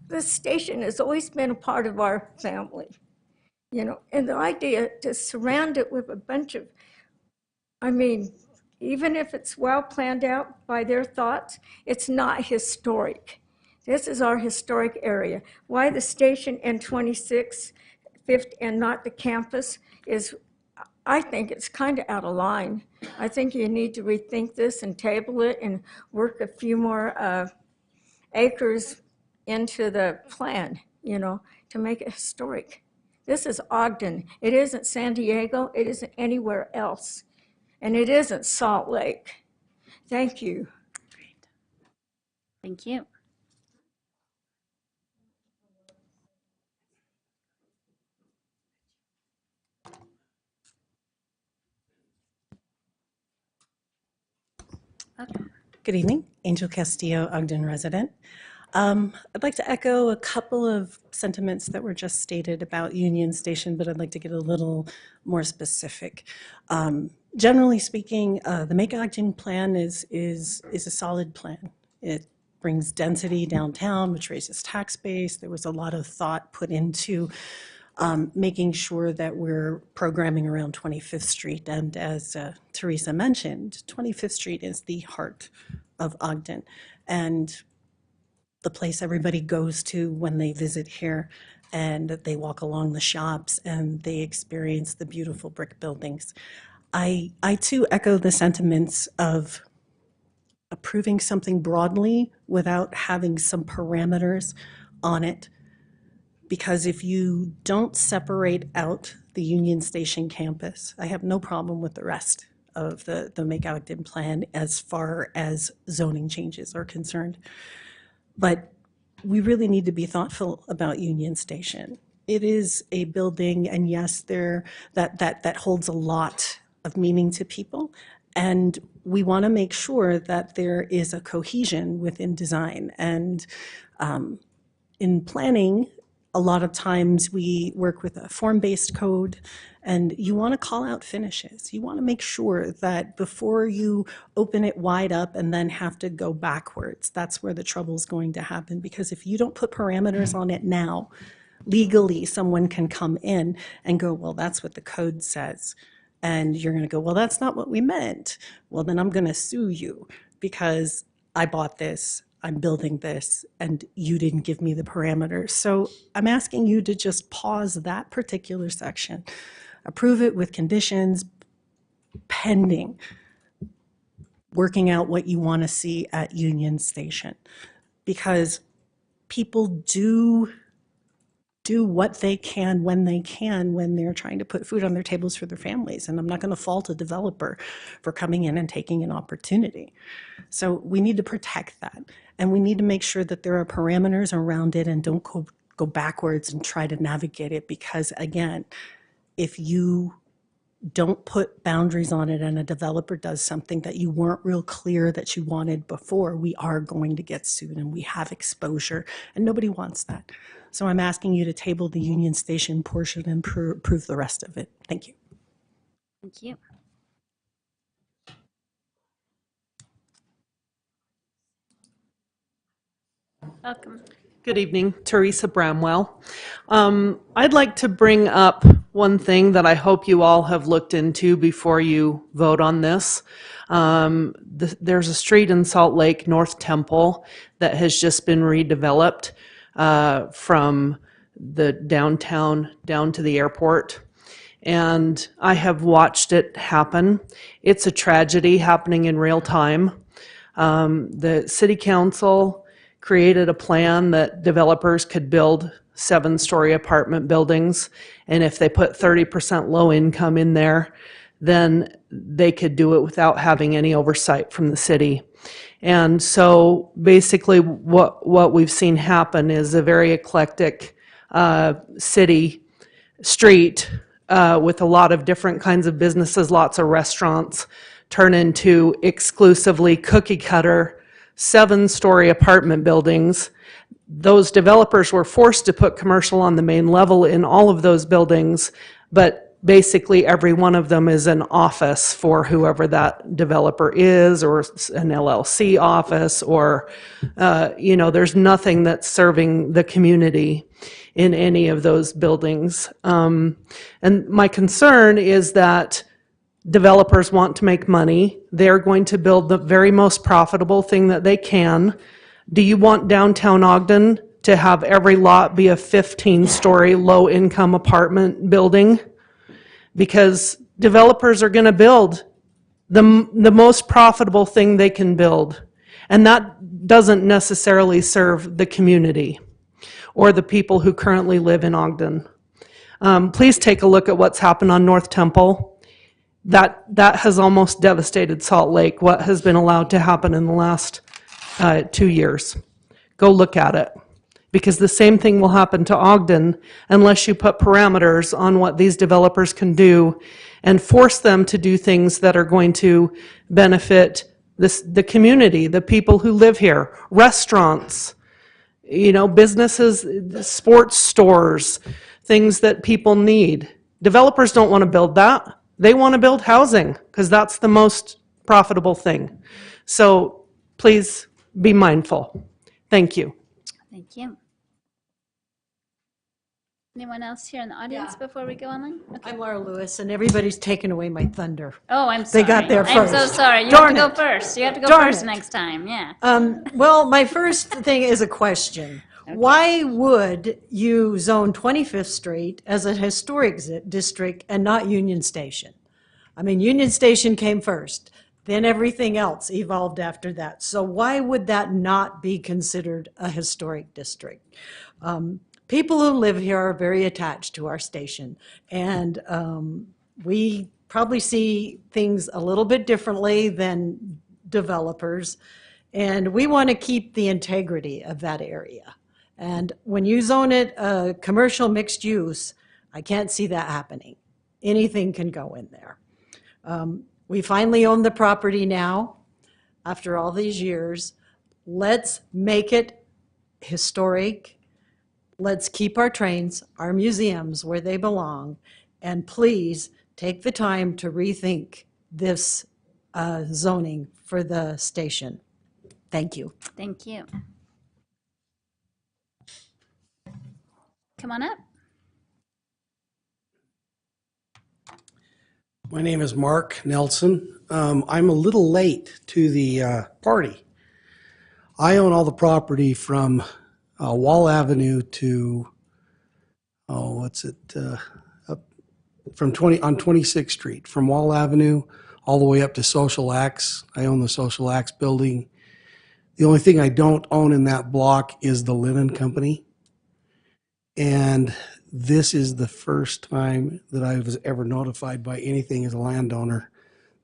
the station has always been a part of our family, you know? And the idea to surround it with a bunch of, I mean, even if it's well planned out by their thoughts, it's not historic. This is our historic area. Why the station and 26th, 5th, and not the campus is, I think it's kind of out of line. I think you need to rethink this and table it and work a few more acres into the plan, you know, to make it historic. This is Ogden. It isn't San Diego. It isn't anywhere else. And it isn't Salt Lake. Thank you. Great. Thank you. Okay. Good evening, Angel Castillo, Ogden resident. I'd like to echo a couple of sentiments that were just stated about Union Station, but I'd like to get a little more specific. Generally speaking, the Make Ogden plan is a solid plan. It brings density downtown, which raises tax base. There was a lot of thought put into making sure that we're programming around 25th Street. And as Teresa mentioned, 25th Street is the heart of Ogden and the place everybody goes to when they visit here, and they walk along the shops and they experience the beautiful brick buildings. I too echo the sentiments of approving something broadly without having some parameters on it. Because if you don't separate out the Union Station campus, I have no problem with the rest of the Make Ogden plan as far as zoning changes are concerned. But we really need to be thoughtful about Union Station. It is a building, and yes, that holds a lot of meaning to people. And we want to make sure that there is a cohesion within design. And in planning, a lot of times we work with a form-based code, and you want to call out finishes. You want to make sure that before you open it wide up and then have to go backwards, that's where the trouble is going to happen. Because if you don't put parameters on it now, legally someone can come in and go, well, that's what the code says. And you're going to go, well, that's not what we meant. Well, then I'm going to sue you because I bought this, I'm building this, and you didn't give me the parameters. So I'm asking you to just pause that particular section, approve it with conditions pending working out what you want to see at Union Station. Because people do what they can when they're trying to put food on their tables for their families. And I'm not going to fault a developer for coming in and taking an opportunity. So we need to protect that. And we need to make sure that there are parameters around it and don't go backwards and try to navigate it. Because again, if you don't put boundaries on it and a developer does something that you weren't real clear that you wanted before, we are going to get sued and we have exposure, and nobody wants that. So I'm asking you to table the Union Station portion and approve the rest of it. Thank you. Thank you. Welcome. Good evening, Teresa Bramwell. I'd like to bring up one thing that I hope you all have looked into before you vote on this. There's a street in Salt Lake, North Temple, that has just been redeveloped from the downtown down to the airport. And I have watched it happen. It's a tragedy happening in real time. The city council created a plan that developers could build 7-story apartment buildings, and if they put 30% low income in there, then they could do it without having any oversight from the city. And so basically what we've seen happen is a very eclectic city street with a lot of different kinds of businesses, lots of restaurants, turn into exclusively cookie cutter 7-story apartment buildings. Those developers were forced to put commercial on the main level in all of those buildings, but basically every one of them is an office for whoever that developer is, or an LLC office, or there's nothing that's serving the community in any of those buildings. And my concern is that developers want to make money. They're going to build the very most profitable thing that they can. Do you want downtown Ogden to have every lot be a 15-story low-income apartment building? Because developers are going to build the most profitable thing they can build. And that doesn't necessarily serve the community or the people who currently live in Ogden. Please take a look at what's happened on North Temple. That has almost devastated Salt Lake, what has been allowed to happen in the last 2 years. Go look at it. Because the same thing will happen to Ogden unless you put parameters on what these developers can do and force them to do things that are going to benefit the community, the people who live here, restaurants, businesses, sports stores, things that people need. Developers don't want to build that. They want to build housing because that's the most profitable thing. So please be mindful. Thank you. Thank you. Anyone else here in the audience before we go online? Okay. I'm Laura Lewis, and everybody's taken away my thunder. Oh, I'm sorry. They got there first. I'm so sorry. You Darn have to go it. first. You have to go Darn first it. next time. Yeah. Well, my first thing is a question. Okay. Why would you zone 25th Street as a historic district and not Union Station? I mean, Union Station came first, then everything else evolved after that. So why would that not be considered a historic district? People who live here are very attached to our station, and we probably see things a little bit differently than developers, and we want to keep the integrity of that area. And when you zone it commercial mixed use, I can't see that happening. Anything can go in there. We finally own the property now, after all these years. Let's make it historic. Let's keep our trains, our museums where they belong, and please take the time to rethink this zoning for the station. Thank you. Thank you. Come on up. My name is Mark Nelson. I'm a little late to the party. I own all the property from Wall Avenue to, up from on 26th Street, from Wall Avenue all the way up to Social Acts. I own the Social Acts building. The only thing I don't own in that block is the linen company. And this is the first time that I was ever notified by anything as a landowner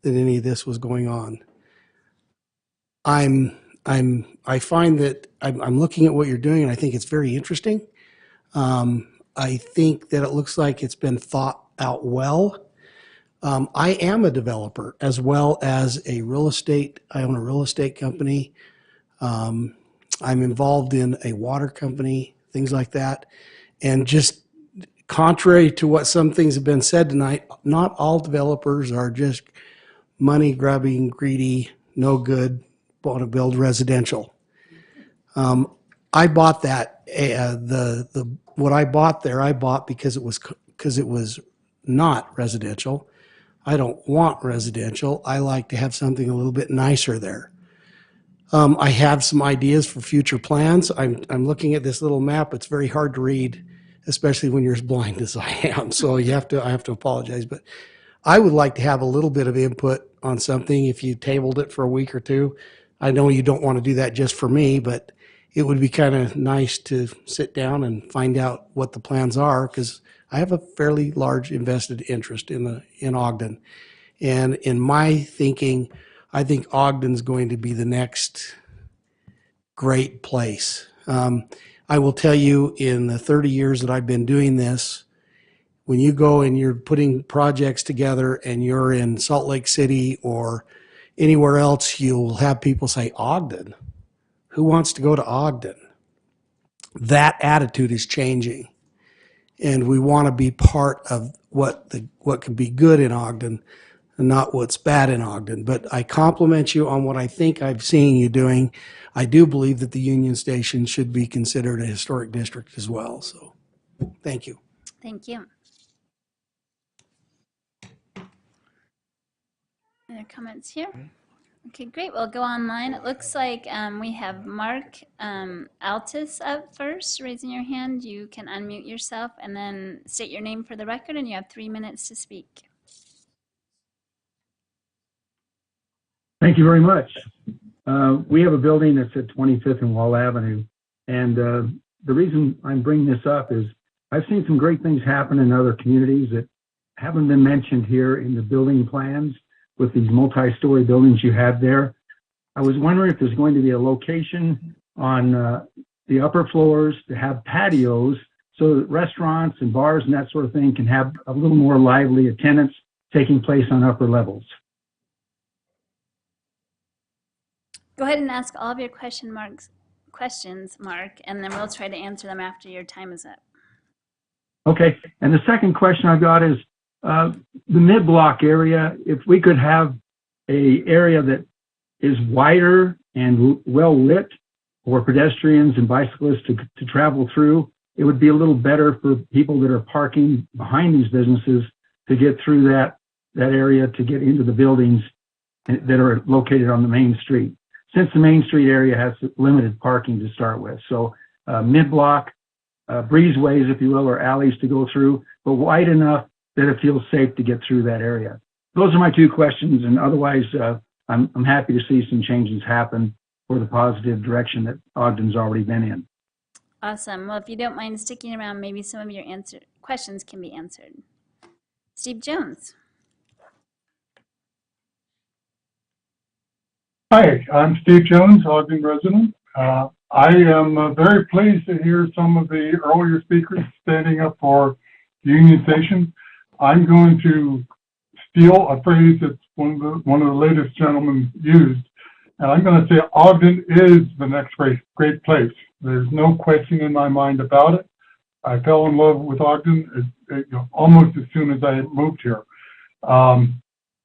that any of this was going on. I find that I'm looking at what you're doing, and I think it's very interesting. I think that it looks like it's been thought out well. I am a developer as well as a real estate. I own a real estate company. I'm involved in a water company, things like that. And just contrary to what some things have been said tonight, not all developers are just money grubbing, greedy, no good, want to build residential. I bought that. What I bought there, I bought because it was not residential. I don't want residential. I like to have something a little bit nicer there. I have some ideas for future plans. I'm looking at this little map. It's very hard to read, especially when you're as blind as I am. So I have to apologize. But I would like to have a little bit of input on something if you tabled it for a week or two. I know you don't want to do that just for me, but it would be kind of nice to sit down and find out what the plans are, because I have a fairly large invested interest in Ogden. And in my thinking, I think Ogden's going to be the next great place. I will tell you, in the 30 years that I've been doing this, when you go and you're putting projects together and you're in Salt Lake City or anywhere else, you'll have people say, Ogden? Who wants to go to Ogden? That attitude is changing. And we want to be part of what can be good in Ogden and not what's bad in Ogden. But I compliment you on what I think I've seen you doing. I do believe that the Union Station should be considered a historic district as well. So thank you. Thank you. Other comments here? Okay, great. We'll go online. It looks like we have Mark Altus up first, raising your hand. You can unmute yourself and then state your name for the record, and you have 3 minutes to speak. Thank you very much. We have a building that's at 25th and Wall Avenue, and the reason I'm bringing this up is I've seen some great things happen in other communities that haven't been mentioned here in the building plans with these multi-story buildings you have there. I was wondering if there's going to be a location on the upper floors to have patios so that restaurants and bars and that sort of thing can have a little more lively attendance taking place on upper levels. Go ahead and ask all of your questions, Mark, and then we'll try to answer them after your time is up. Okay, and the second question I've got is the mid-block area, if we could have a area that is wider and well lit for pedestrians and bicyclists to travel through, it would be a little better for people that are parking behind these businesses to get through that area to get into the buildings that are located on the main street. Since the main street area has limited parking to start with. So mid-block, breezeways, if you will, or alleys to go through, but wide enough that it feels safe to get through that area. Those are my two questions, and otherwise I'm happy to see some changes happen for the positive direction that Ogden's already been in. Awesome. Well, if you don't mind sticking around, maybe some of your questions can be answered. Steve Jones. Hi, I'm Steve Jones, Ogden resident. I am very pleased to hear some of the earlier speakers standing up for Union Station. I'm going to steal a phrase that one of the latest gentlemen used, and I'm going to say Ogden is the next great place. There's no question in my mind about it. I fell in love with Ogden almost as soon as I moved here.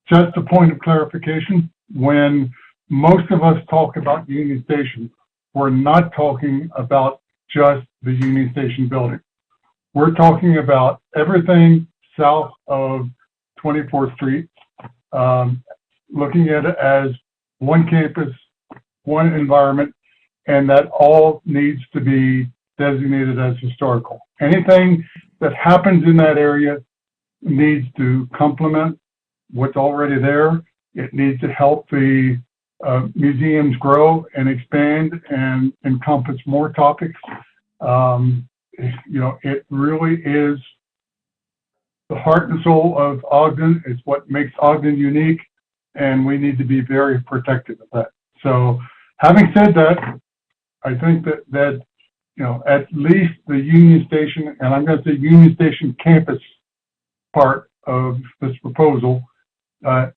Just a point of clarification, when most of us talk about Union Station, we're not talking about just the Union Station building. We're talking about everything south of 24th Street, looking at it as one campus, one environment, and that all needs to be designated as historical. Anything that happens in that area needs to complement what's already there. It needs to help the museums grow and expand and encompass more topics. It really is the heart and soul of Ogden. It's what makes Ogden unique, and we need to be very protective of that. So, having said that, I think that at least the Union Station, and I'm going to say Union Station campus part of this proposal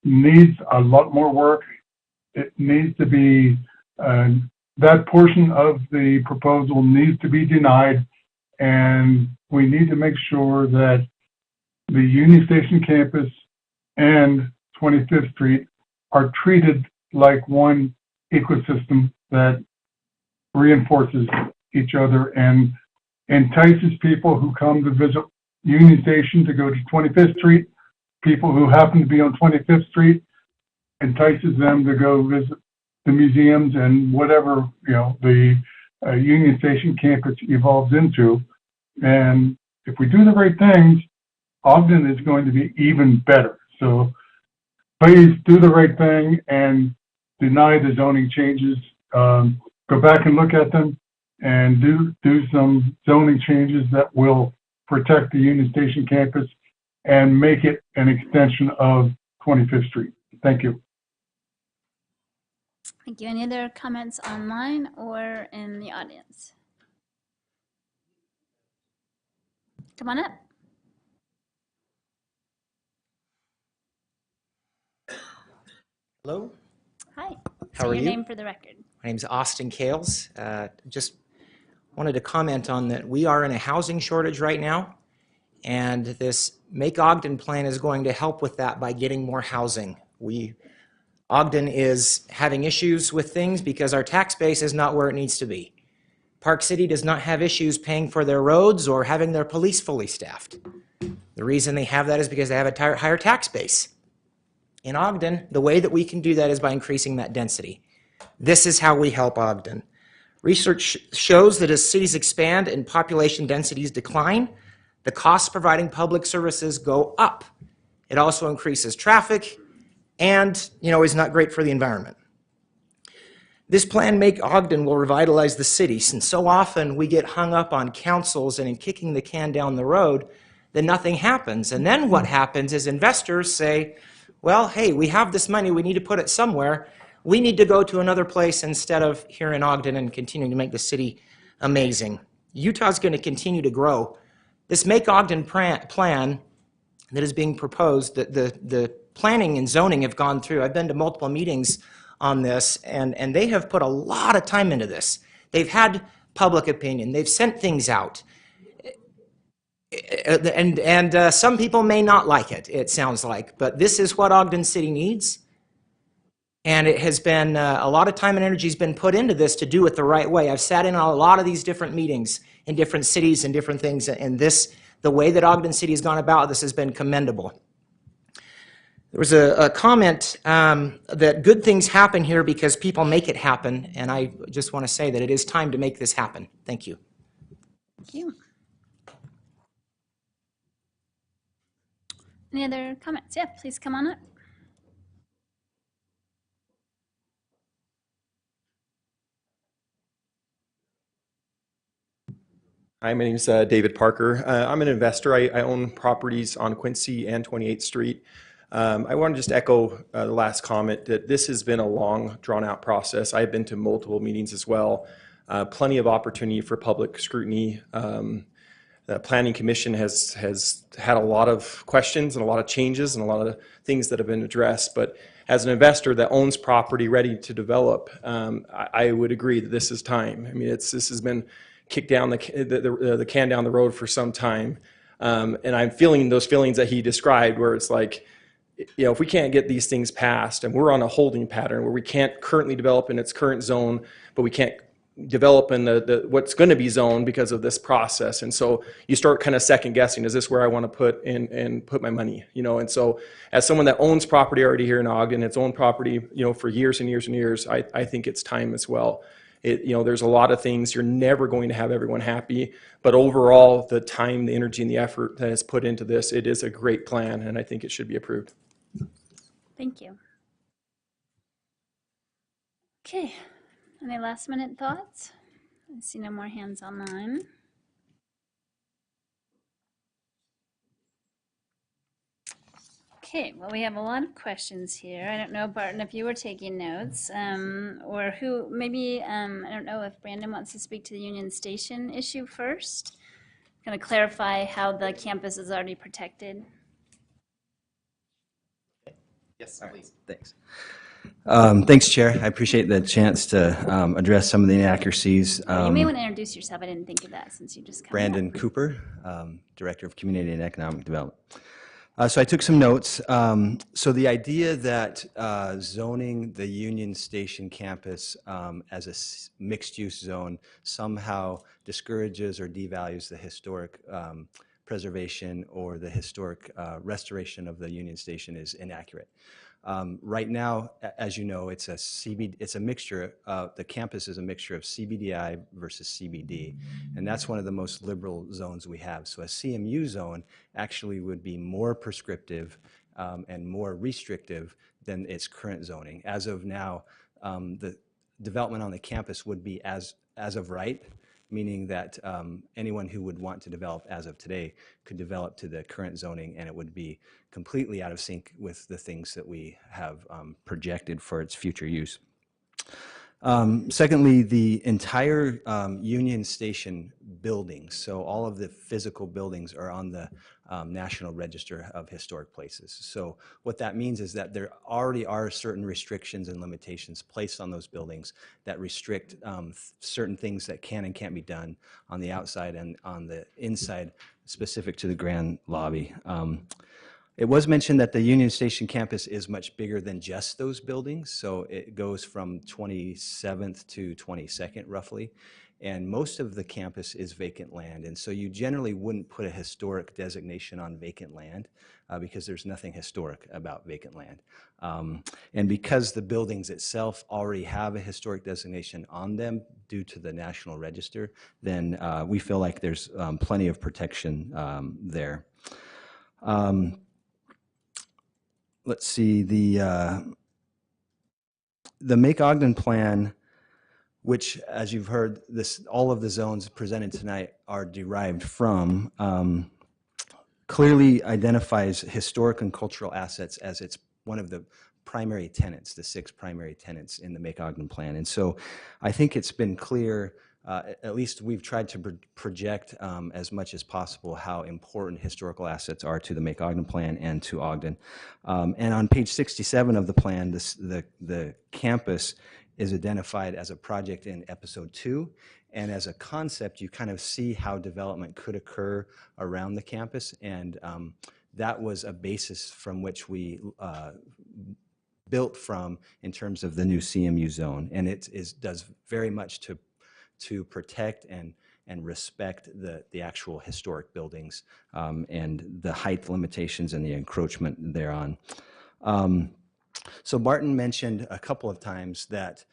needs a lot more work. It needs to be, that portion of the proposal needs to be denied, and we need to make sure that the Union Station campus and 25th Street are treated like one ecosystem that reinforces each other and entices people who come to visit Union Station to go to 25th Street, people who happen to be on 25th Street, entices them to go visit the museums and whatever the Union Station campus evolves into. And if we do the right things, Ogden is going to be even better. So please do the right thing and deny the zoning changes. Go back and look at them and do some zoning changes that will protect the Union Station campus and make it an extension of 25th Street. Thank you. Thank you. Any other comments online or in the audience? Come on up. Hello. Hi. How Say are your you? name for the record. My name is Austin Kales. Just wanted to comment on that we are in a housing shortage right now, and this Make Ogden plan is going to help with that by getting more housing. Ogden is having issues with things because our tax base is not where it needs to be. Park City does not have issues paying for their roads or having their police fully staffed. The reason they have that is because they have a higher tax base. In Ogden, the way that we can do that is by increasing that density. This is how we help Ogden. Research shows that as cities expand and population densities decline, the costs providing public services go up. It also increases traffic and, is not great for the environment. This plan, Make Ogden, will revitalize the city, since so often we get hung up on councils and in kicking the can down the road, then nothing happens. And then what happens is investors say, well, hey, we have this money, we need to put it somewhere. We need to go to another place instead of here in Ogden and continuing to make the city amazing. Utah's going to continue to grow. This Make Ogden plan that is being proposed, the planning and zoning have gone through. I've been to multiple meetings on this, and they have put a lot of time into this. They've had public opinion. They've sent things out. And some people may not like it, it sounds like, but this is what Ogden City needs. And it has been, a lot of time and energy has been put into this to do it the right way. I've sat in on a lot of these different meetings in different cities and different things, and the way that Ogden City has gone about this has been commendable. There was a comment that good things happen here because people make it happen, and I just want to say that it is time to make this happen. Thank you. Thank you. Any other comments? Yeah, please come on up. Hi, my name is David Parker. I'm an investor. I own properties on Quincy and 28th Street. I want to just echo the last comment that this has been a long, drawn-out process. I've been to multiple meetings as well. Plenty of opportunity for public scrutiny. The Planning Commission has had a lot of questions and a lot of changes and a lot of things that have been addressed. But as an investor that owns property ready to develop, I would agree that this is time. I mean, this has been kicked down the can down the road for some time. And I'm feeling those feelings that he described where it's like, if we can't get these things passed and we're on a holding pattern where we can't currently develop in its current zone, but we can't develop in what's going to be zoned because of this process. And so you start kind of second guessing, is this where I want to put in and put my money? And so as someone that owns property already here in Ogden, its own property, for years and years and years, I think it's time as well. There's a lot of things. You're never going to have everyone happy, but overall, the time, the energy, and the effort that is put into this, it is a great plan, and I think it should be approved. Thank you. Okay, any last minute thoughts? I see no more hands online. Okay, well, we have a lot of questions here. I don't know, Barton, if you were taking notes, or who, maybe, I don't know if Brandon wants to speak to the Union Station issue first. Kind of clarify how the campus is already protected. Yes, please. Thanks. Thanks, Chair. I appreciate the chance to address some of the inaccuracies. You may want to introduce yourself. I didn't think of that since you just come Brandon up. Cooper, Director of Community and Economic Development. So I took some notes. So the idea that zoning the Union Station campus as a mixed-use zone somehow discourages or devalues the historic preservation or the historic restoration of the Union Station is inaccurate. Right now, as you know, it's a mixture. The campus is a mixture of CBDI versus CBD, and that's one of the most liberal zones we have. So a CMU zone actually would be more prescriptive and more restrictive than its current zoning. As of now, the development on the campus would be as of right, meaning that anyone who would want to develop as of today could develop to the current zoning, and it would be completely out of sync with the things that we have projected for its future use. Secondly, the entire Union Station buildings, so all of the physical buildings are on the National Register of Historic Places. So what that means is that there already are certain restrictions and limitations placed on those buildings that restrict certain things that can and can't be done on the outside and on the inside specific to the grand lobby. It was mentioned that the Union Station campus is much bigger than just those buildings, so it goes from 27th to 22nd roughly, and most of the campus is vacant land. And so you generally wouldn't put a historic designation on vacant land because there's nothing historic about vacant land. And because the buildings itself already have a historic designation on them due to the National Register, then we feel like there's plenty of protection there. Let's see, the Make Ogden plan, which, as you've heard, all of the zones presented tonight are derived from, clearly identifies historic and cultural assets as its one of the primary tenets, the 6 primary tenets in the Make Ogden plan. And so I think it's been clear, at least we've tried to project as much as possible how important historical assets are to the Make Ogden plan and to Ogden. And on page 67 of the plan, the campus is identified as a project in episode 2. And as a concept, you kind of see how development could occur around the campus. And that was a basis from which we built from in terms of the new CMU zone. And it does very much to protect and respect the actual historic buildings and the height limitations and the encroachment thereon. So Barton mentioned a couple of times that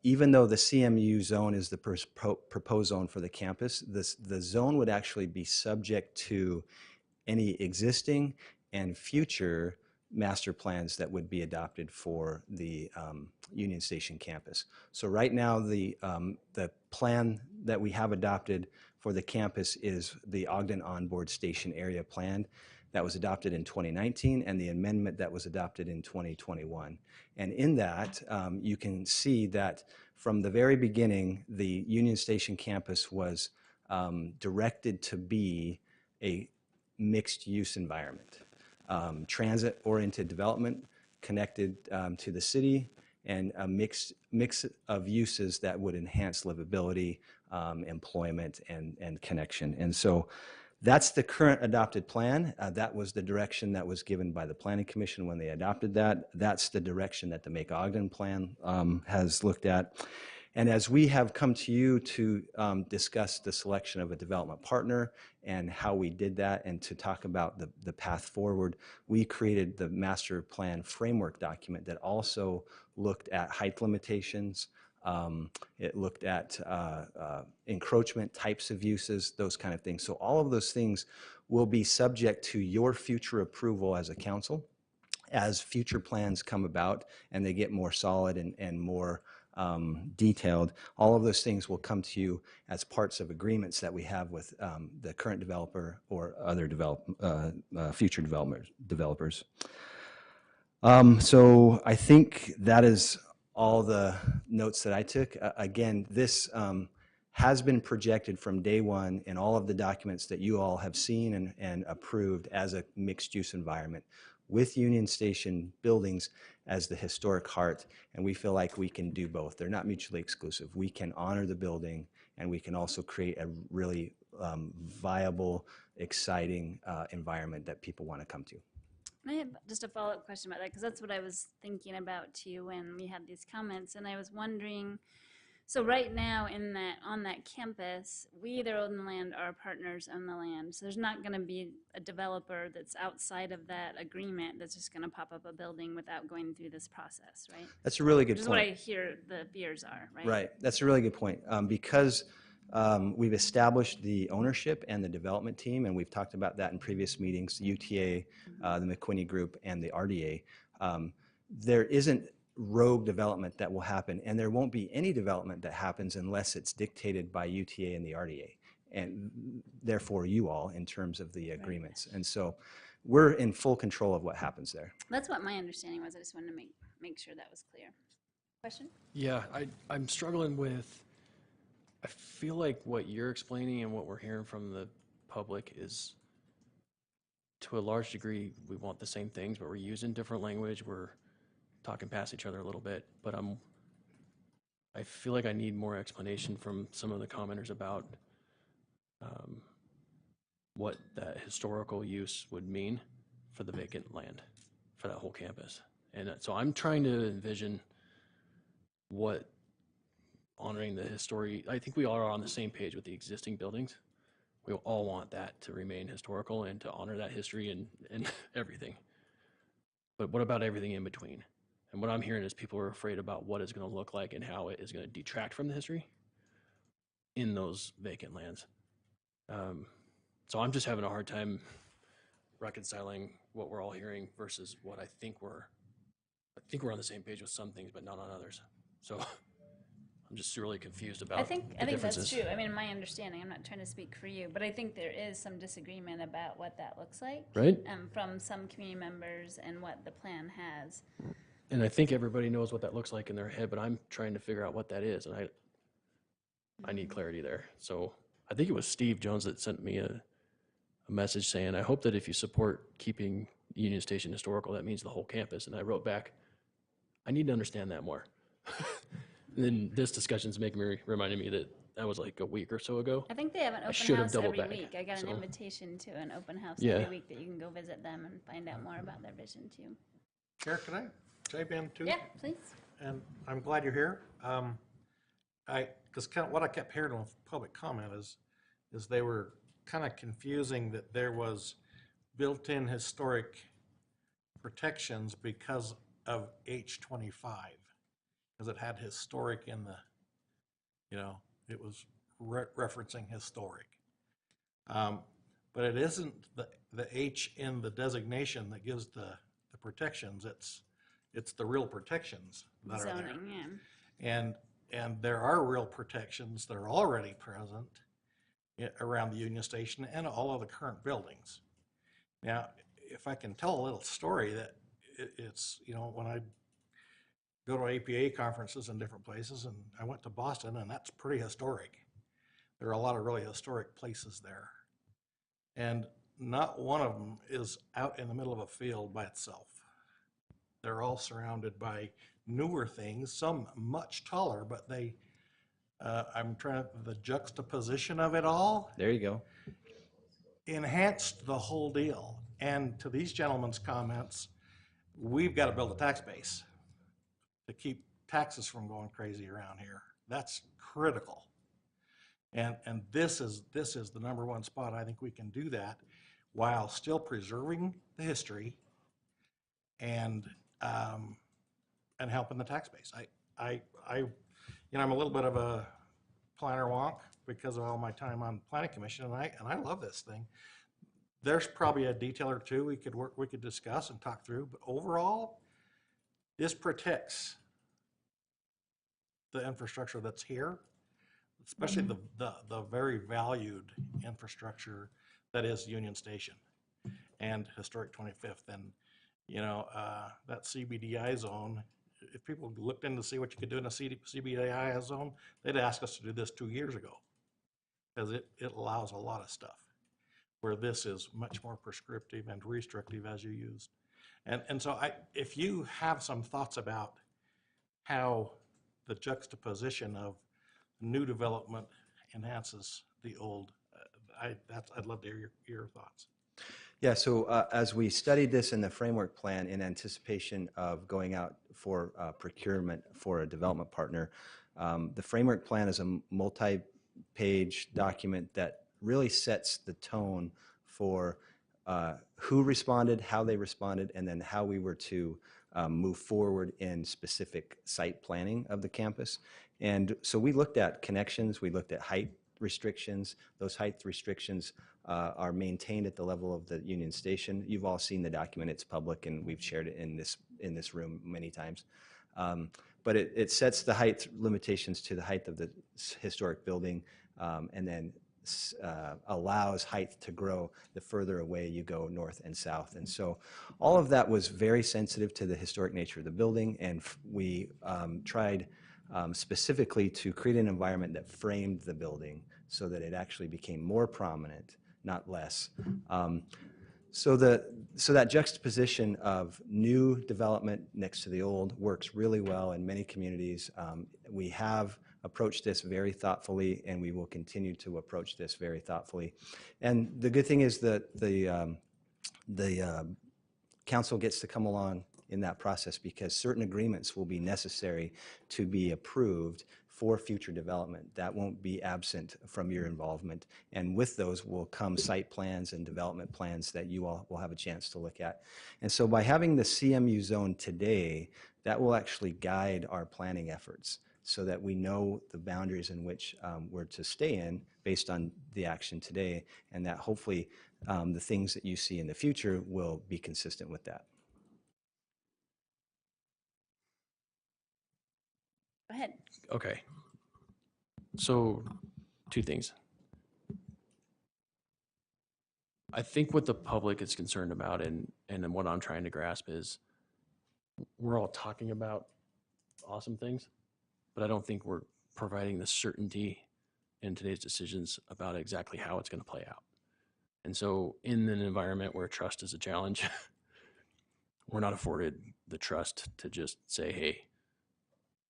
even though the CMU zone is the proposed zone for the campus, the zone would actually be subject to any existing and future master plans that would be adopted for the Union Station campus. So right now, the plan that we have adopted for the campus is the Ogden Onboard Station Area Plan that was adopted in 2019 and the amendment that was adopted in 2021. And in that, you can see that from the very beginning, the Union Station campus was directed to be a mixed-use environment. Transit-oriented development connected to the city, and a mix of uses that would enhance livability, employment, and connection. And so that's the current adopted plan. That was the direction that was given by the Planning Commission when they adopted that. That's the direction that the Make Ogden plan has looked at. And as we have come to you to discuss the selection of a development partner and how we did that and to talk about the path forward, we created the master plan framework document that also looked at height limitations. It looked at encroachment, types of uses, those kind of things. So all of those things will be subject to your future approval as a council as future plans come about and they get more solid and more detailed. All of those things will come to you as parts of agreements that we have with the current developer or other future developers. So I think that is all the notes that I took. Again, this has been projected from day one in all of the documents that you all have seen and approved as a mixed-use environment with Union Station buildings as the historic heart, and we feel like we can do both. They're not mutually exclusive. We can honor the building, and we can also create a really viable, exciting environment that people want to come to. I have just a follow-up question about that, because that's what I was thinking about too when we had these comments, and I was wondering, so right now on that campus, we either own the land or our partners own the land. So there's not going to be a developer that's outside of that agreement that's just going to pop up a building without going through this process, right? That's a really good Which point. is what I hear the fears are, right? Right. That's a really good point. Because we've established the ownership and the development team, and we've talked about that in previous meetings, the UTA, the McQuinney Group, and the RDA. There isn't rogue development that will happen, and there won't be any development that happens unless it's dictated by UTA and the RDA, and therefore you all in terms of the agreements. And so we're in full control of what happens there. That's what my understanding was. I just wanted to make sure that was clear. Question? Yeah, I'm struggling with, I feel like what you're explaining and what we're hearing from the public is, to a large degree, we want the same things, but we're using different language. We're talking past each other a little bit, but I feel like I need more explanation from some of the commenters about what that historical use would mean for the vacant land for that whole campus. And so I'm trying to envision what honoring the history. I think we all are on the same page with the existing buildings. We all want that to remain historical and to honor that history and everything. But what about everything in between? And what I'm hearing is people are afraid about what it's going to look like and how it is going to detract from the history in those vacant lands. So I'm just having a hard time reconciling what we're all hearing versus what I think we're on the same page with some things, but not on others. So I'm just really confused about I think the that's differences. true. I mean, my understanding, I'm not trying to speak for you, but I think there is some disagreement about what that looks like. Right. From some community members and what the plan has. And I think everybody knows what that looks like in their head, but I'm trying to figure out what that is, and I need clarity there. So I think it was Steve Jones that sent me a message saying, I hope that if you support keeping Union Station historical, that means the whole campus. And I wrote back, I need to understand that more. Then this discussion's reminding me that was like a week or so ago. I think they have an I open should have house doubled every back. week. I got an So, invitation to an open house Yeah. every week that you can go visit them and find out more about their vision too. Chair, can I chime in too? Yeah, please. And I'm glad you're here. Because kind of what I kept hearing with public comment is they were kind of confusing that there was built-in historic protections because of H25, because it had historic in the, it was referencing historic. But it isn't the H in the designation that gives the protections. It's the real protections that are there. Zoning, yeah. And there are real protections that are already present around the Union Station and all of the current buildings. Now, if I can tell a little story that it's, when I go to APA conferences in different places, and I went to Boston, and that's pretty historic. There are a lot of really historic places there. And not one of them is out in the middle of a field by itself. They're all surrounded by newer things, some much taller, but the juxtaposition of it all. There you go. Enhanced the whole deal. And to these gentlemen's comments, we've got to build a tax base to keep taxes from going crazy around here. That's critical. And this is the number one spot. I think we can do that while still preserving the history and helping the tax base. I'm a little bit of a planner wonk because of all my time on planning commission, and I love this thing. There's probably a detail or two we could discuss and talk through, but overall, this protects the infrastructure that's here, especially the very valued infrastructure that is Union Station and historic 25th. And that CBDI zone, if people looked in to see what you could do in a CBDI zone, they'd ask us to do this 2 years ago, because it allows a lot of stuff, where this is much more prescriptive and restrictive as you used. And so if you have some thoughts about how the juxtaposition of new development enhances the old, I'd love to hear your thoughts. Yeah, so as we studied this in the framework plan in anticipation of going out for procurement for a development partner, the framework plan is a multi-page document that really sets the tone for who responded, how they responded, and then how we were to move forward in specific site planning of the campus. And so we looked at connections, we looked at height restrictions. Those height restrictions are maintained at the level of the Union Station. You've all seen the document, it's public, and we've shared it in this room many times. But it sets the height limitations to the height of the historic building, and then allows height to grow the further away you go north and south. And so all of that was very sensitive to the historic nature of the building, and we tried specifically to create an environment that framed the building so that it actually became more prominent, not less. So that juxtaposition of new development next to the old works really well in many communities. We have approached this very thoughtfully, and we will continue to approach this very thoughtfully. And the good thing is that the council gets to come along in that process, because certain agreements will be necessary to be approved for future development. That won't be absent from your involvement. And with those will come site plans and development plans that you all will have a chance to look at. And so by having the CMU zone today, that will actually guide our planning efforts so that we know the boundaries in which we're to stay in based on the action today, and that hopefully the things that you see in the future will be consistent with that. Go ahead. Okay. So, two things. I think what the public is concerned about, and what I'm trying to grasp is, we're all talking about awesome things, but I don't think we're providing the certainty in today's decisions about exactly how it's going to play out. And so in an environment where trust is a challenge, we're not afforded the trust to just say, hey,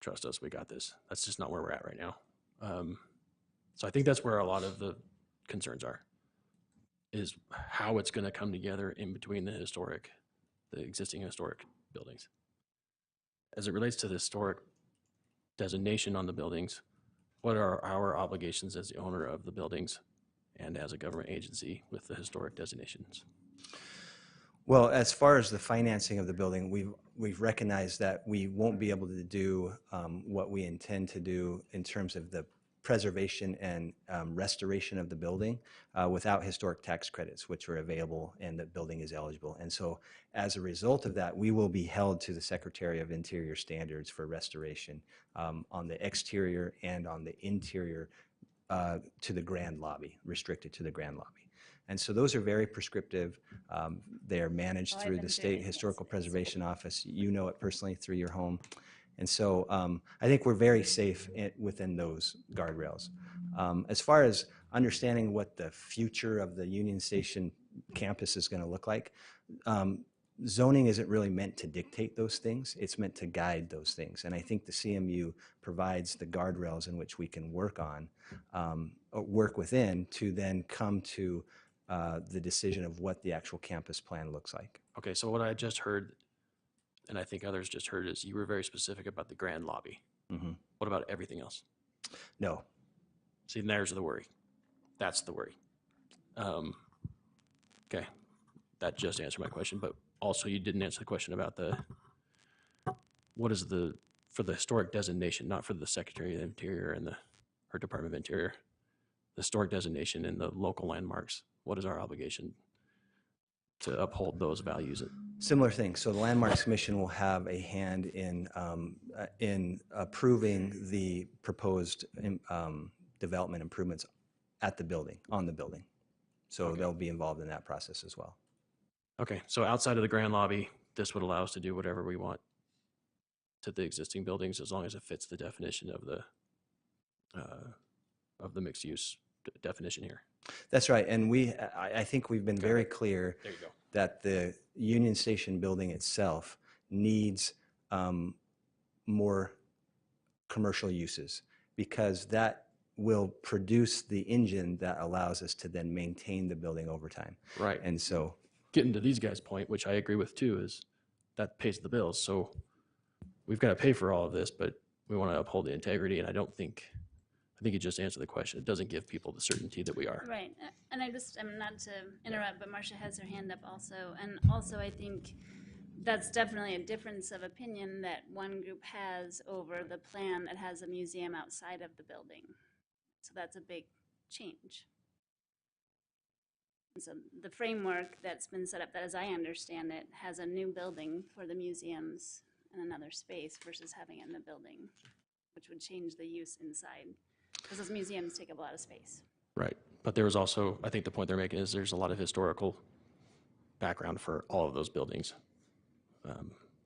trust us, we got this. That's just not where we're at right now. So I think that's where a lot of the concerns are, is how it's going to come together in between the existing historic buildings. As it relates to the historic designation on the buildings, what are our obligations as the owner of the buildings and as a government agency with the historic designations? Well, as far as the financing of the building, we've recognized that we won't be able to do what we intend to do in terms of the preservation and restoration of the building without historic tax credits, which are available and the building is eligible. And so as a result of that, we will be held to the Secretary of Interior standards for restoration on the exterior and on the interior to the grand lobby, restricted to the grand lobby. And so those are very prescriptive. They are managed through the State Historical Preservation Office. You know it personally through your home. And so I think we're very safe within those guardrails. As far as understanding what the future of the Union Station campus is going to look like, zoning isn't really meant to dictate those things. It's meant to guide those things. And I think the CMU provides the guardrails in which we can work on, or work within, to then come to the decision of what the actual campus plan looks like. Okay, so what I just heard, and I think others just heard, is you were very specific about the grand lobby. Mm-hmm. What about everything else? No. See, there's the worry. That's the worry. Okay, that just answered my question, but also you didn't answer the question about what is for the historic designation, not for the Secretary of the Interior and her Department of Interior, the historic designation and the local landmarks. What is our obligation to uphold those values? Similar thing. So the Landmarks Commission will have a hand in approving the proposed development improvements at the building, on the building. So Okay. They'll be involved in that process as well. Okay, so outside of the grand lobby, this would allow us to do whatever we want to the existing buildings as long as it fits the definition of the mixed use definition here. That's right. And I think we've been very clear There you go. that the Union Station building itself needs more commercial uses, because that will produce the engine that allows us to then maintain the building over time. Right. And so Getting to these guys' point, which I agree with too, is that pays the bills. So we've got to pay for all of this, but we want to uphold the integrity. And I think you just answered the question. It doesn't give people the certainty that we are. Right, and I'm not to interrupt, but Marcia has her hand up also. And also I think that's definitely a difference of opinion that one group has over the plan that has a museum outside of the building. So that's a big change. And so the framework that's been set up, that as I understand it, has a new building for the museums and another space versus having it in the building, which would change the use inside, because those museums take up a lot of space. Right. But there was also, I think the point they're making is there's a lot of historical background for all of those buildings.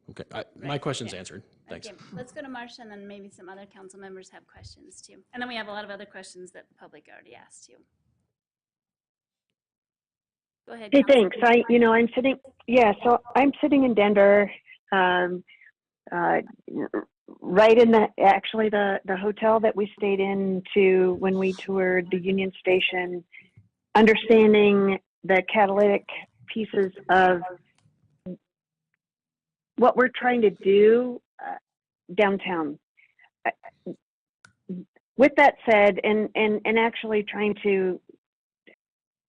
Okay, my question's answered. Thanks. Okay, let's go to Marcia, and then maybe some other council members have questions too. And then we have a lot of other questions that the public already asked you. Go ahead. Hey, Council. thanks. So I'm sitting in Denver, right in the hotel that we stayed in when we toured the Union Station, understanding the catalytic pieces of what we're trying to do downtown. With that said, and actually trying to,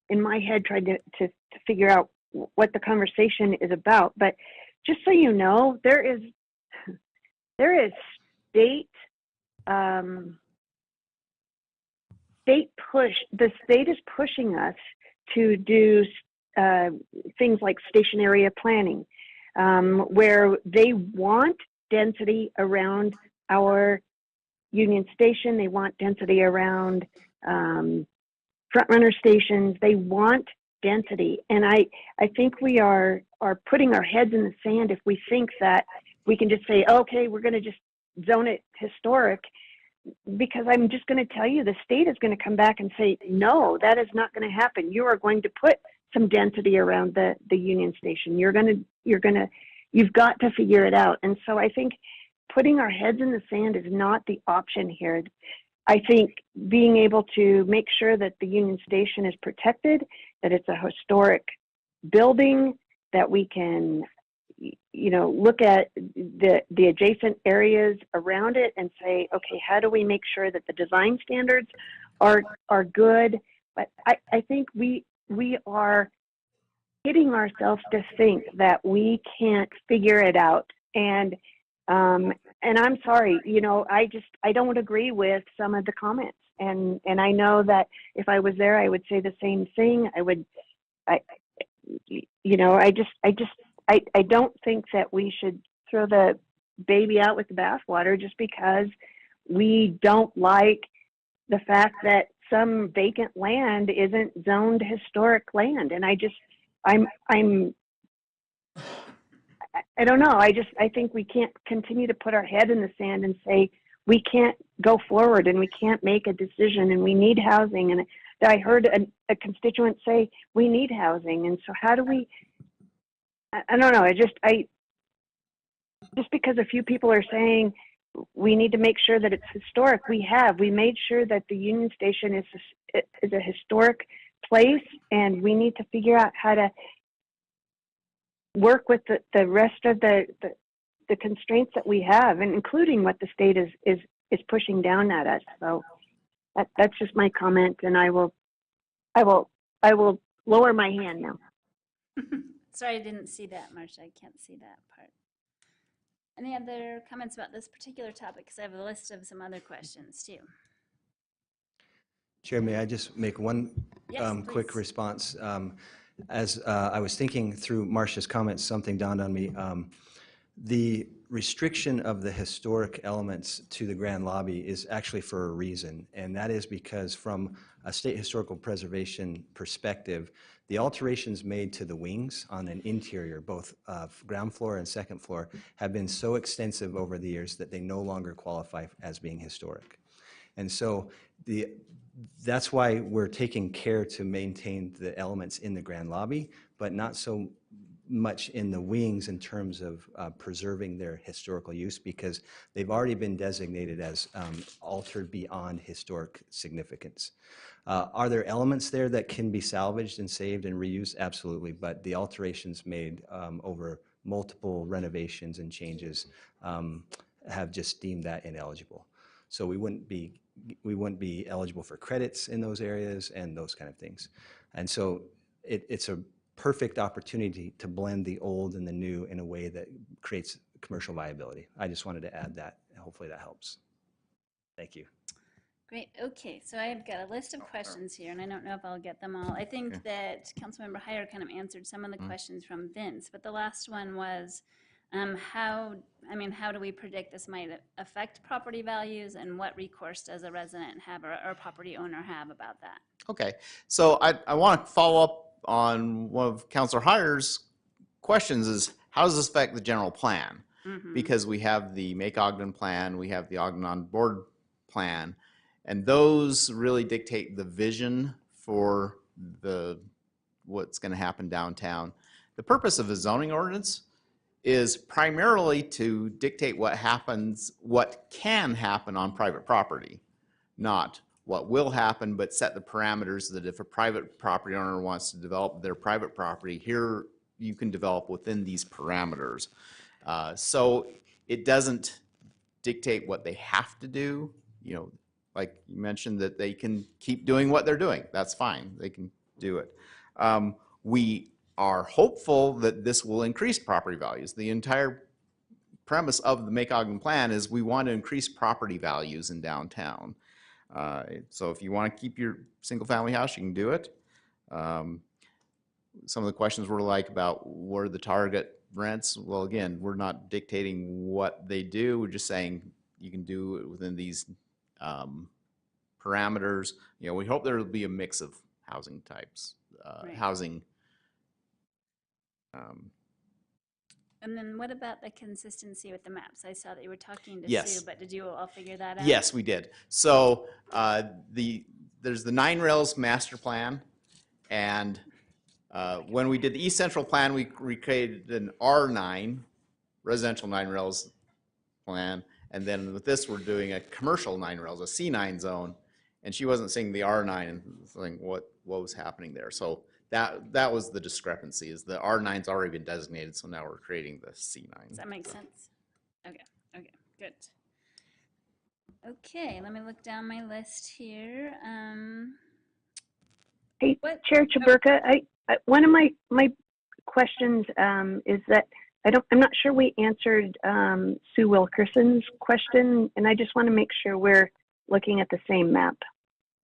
in my head, trying to figure out what the conversation is about. But just so you know, there is state push. The state is pushing us to do things like station area planning, where they want density around our Union Station. They want density around front runner stations. They want density. And I think we are putting our heads in the sand if we think that we can just say, okay, we're going to just zone it historic, because I'm just going to tell you, the state is going to come back and say, no, that is not going to happen. You are going to put some density around the Union Station. You've got to figure it out. And so I think putting our heads in the sand is not the option here. I think being able to make sure that the Union Station is protected, that it's a historic building, that we can, look at the adjacent areas around it and say, okay, how do we make sure that the design standards are good? But I think we are hitting ourselves to think that we can't figure it out. And I'm sorry, I don't agree with some of the comments. And I know that if I was there, I would say the same thing. I don't think that we should throw the baby out with the bathwater just because we don't like the fact that some vacant land isn't zoned historic land. And I don't know. I think we can't continue to put our head in the sand and say we can't go forward and we can't make a decision and we need housing. And I heard a constituent say we need housing. And so how do we? I don't know. Just because a few people are saying we need to make sure that it's historic, we made sure that the Union Station is a historic place, and we need to figure out how to work with the rest of the constraints that we have, and including what the state is pushing down at us. So that's just my comment, and I will lower my hand now. Sorry, I didn't see that, Marcia. I can't see that part. Any other comments about this particular topic? Because I have a list of some other questions too. Chair, may I just make one quick response? As I was thinking through Marcia's comments, something dawned on me. The restriction of the historic elements to the Grand Lobby is actually for a reason, and that is because from a state historical preservation perspective, the alterations made to the wings on an interior, both ground floor and second floor, have been so extensive over the years that they no longer qualify as being historic. And so that's why we're taking care to maintain the elements in the Grand Lobby, but not so much in the wings in terms of preserving their historical use, because they've already been designated as altered beyond historic significance. Are there elements there that can be salvaged and saved and reused? Absolutely, but the alterations made over multiple renovations and changes have just deemed that ineligible. So we wouldn't be eligible for credits in those areas and those kind of things. And so it's a perfect opportunity to blend the old and the new in a way that creates commercial viability. I just wanted to add that, and hopefully that helps. Thank you. Great. Okay, so I've got a list of questions here, and I don't know if I'll get them all. I think that Councilmember Heyer kind of answered some of the questions from Vince, but the last one was how do we predict this might affect property values, and what recourse does a resident have or property owner have about that? Okay, so I want to follow up on one of Councilor Heyer's questions is, how does this affect the general plan? Mm-hmm. Because we have the Make Ogden plan, we have the Ogden on Board plan, and those really dictate the vision for what's going to happen downtown. The purpose of a zoning ordinance is primarily to dictate what can happen on private property, not what will happen, but set the parameters that if a private property owner wants to develop their private property, here you can develop within these parameters. So it doesn't dictate what they have to do. You know, like you mentioned, that they can keep doing what they're doing. That's fine. They can do it. We are hopeful that this will increase property values. The entire premise of the Make Ogden plan is we want to increase property values in downtown. So if you want to keep your single family house, you can do it. Some of the questions were like about where the target rents. Well, again, we're not dictating what they do. We're just saying you can do it within these parameters. You know, we hope there will be a mix of housing types, Right. housing. And then what about the consistency with the maps? I saw that you were talking to Yes. Sue, but did you all figure that out? Yes, we did. So there's the 9 Rails master plan, and when we did the East Central plan, we created an R9, residential 9 Rails plan, and then with this, we're doing a commercial 9 Rails, a C9 zone, and she wasn't seeing the R9 and saying what was happening there. So that was the discrepancy, is the R9's already been designated, so now we're creating the C9. Does that make sense? Okay, good. Okay, let me look down my list here. Hey, What? Chair Chaburka, one of my questions is that I'm not sure we answered Sue Wilkerson's question, and I just want to make sure we're looking at the same map.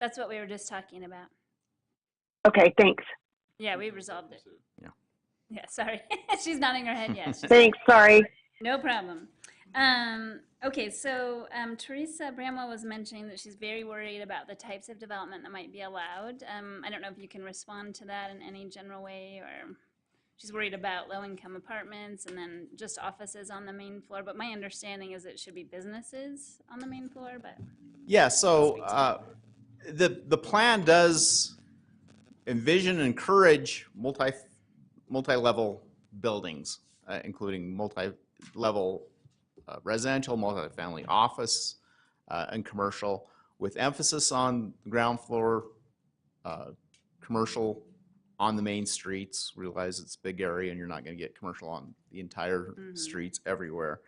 That's what we were just talking about. Okay, thanks. Yeah, we resolved it. Yeah. Yeah, sorry. She's nodding her head yes. Thanks, sorry. No problem. Okay, so Teresa Bramwell was mentioning that she's very worried about the types of development that might be allowed. I don't know if you can respond to that in any general way, or she's worried about low-income apartments and then just offices on the main floor. But my understanding is it should be businesses on the main floor. But yeah, so the plan does envision and encourage multi-level buildings, including multi-level residential, multi-family office, and commercial, with emphasis on ground floor commercial on the main streets. Realize it's a big area and you're not going to get commercial on the entire streets everywhere.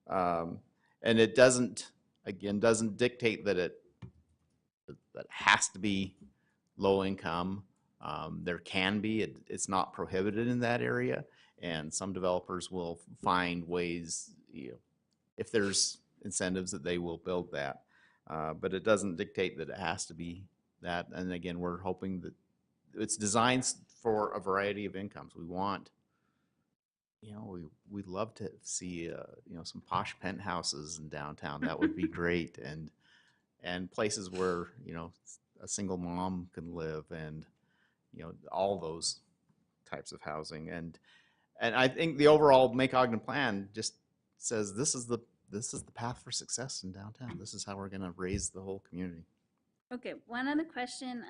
And it doesn't dictate that it has to be low income. There can be, it's not prohibited in that area, and some developers will find ways, if there's incentives, that they will build that. But it doesn't dictate that it has to be that. And again, we're hoping that it's designed for a variety of incomes. We want, we'd love to see, some posh penthouses in downtown. That would be great. And places where, a single mom can live, and, all those types of housing. And I think the overall Make Ogden plan just says this is the path for success in downtown. This is how we're going to raise the whole community. okay, one other question.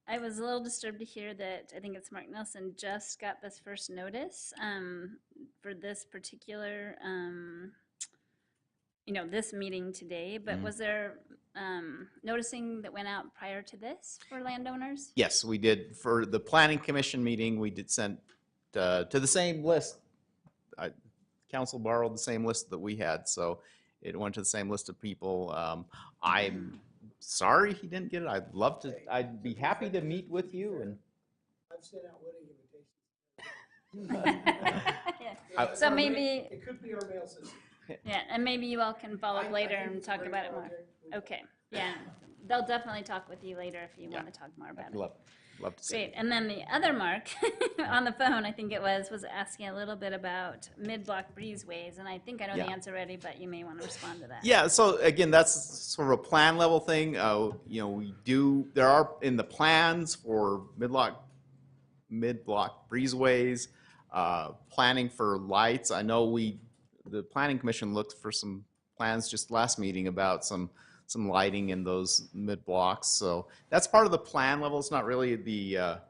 I was a little disturbed to hear that I think it's Mark Nelson just got this first notice for this particular, this meeting today. But was there noticing that went out prior to this for landowners? Yes, we did. For the Planning Commission meeting, we did send to the same list. Council borrowed the same list that we had, so it went to the same list of people. I'm sorry he didn't get it. I'd be happy to meet with you. And I've sent out wedding invitations. So maybe It could be our mail system. yeah, and maybe you all can follow up later and talk about it more. Okay, yeah, they'll definitely talk with you later if you want to talk more about it. Love to see Great. And then the other Mark on the phone, I think it was asking a little bit about mid-block breezeways, and I think I know the answer already, but you may want to respond to that. Yeah, so again, that's sort of a plan level thing. There are in the plans for mid-block breezeways, planning for lights. I know the Planning Commission looked for some plans just last meeting about some lighting in those mid-blocks. So that's part of the plan level. It's not really the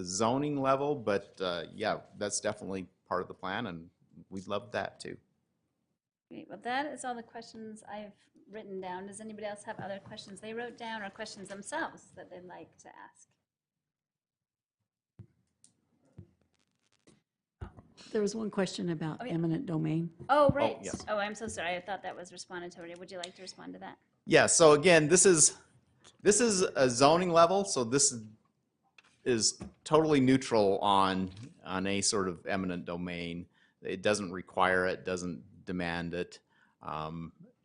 zoning level, but yeah, that's definitely part of the plan, and we'd love that too. Great. Well, that is all the questions I've written down. Does anybody else have other questions they wrote down or questions themselves that they'd like to ask? There was one question about eminent domain. Oh, right. yes. Oh, I'm so sorry. I thought that was responded to already. Would you like to respond to that? Yeah, so again, this is a zoning level, so this is totally neutral on any sort of eminent domain. It doesn't require it, doesn't demand it.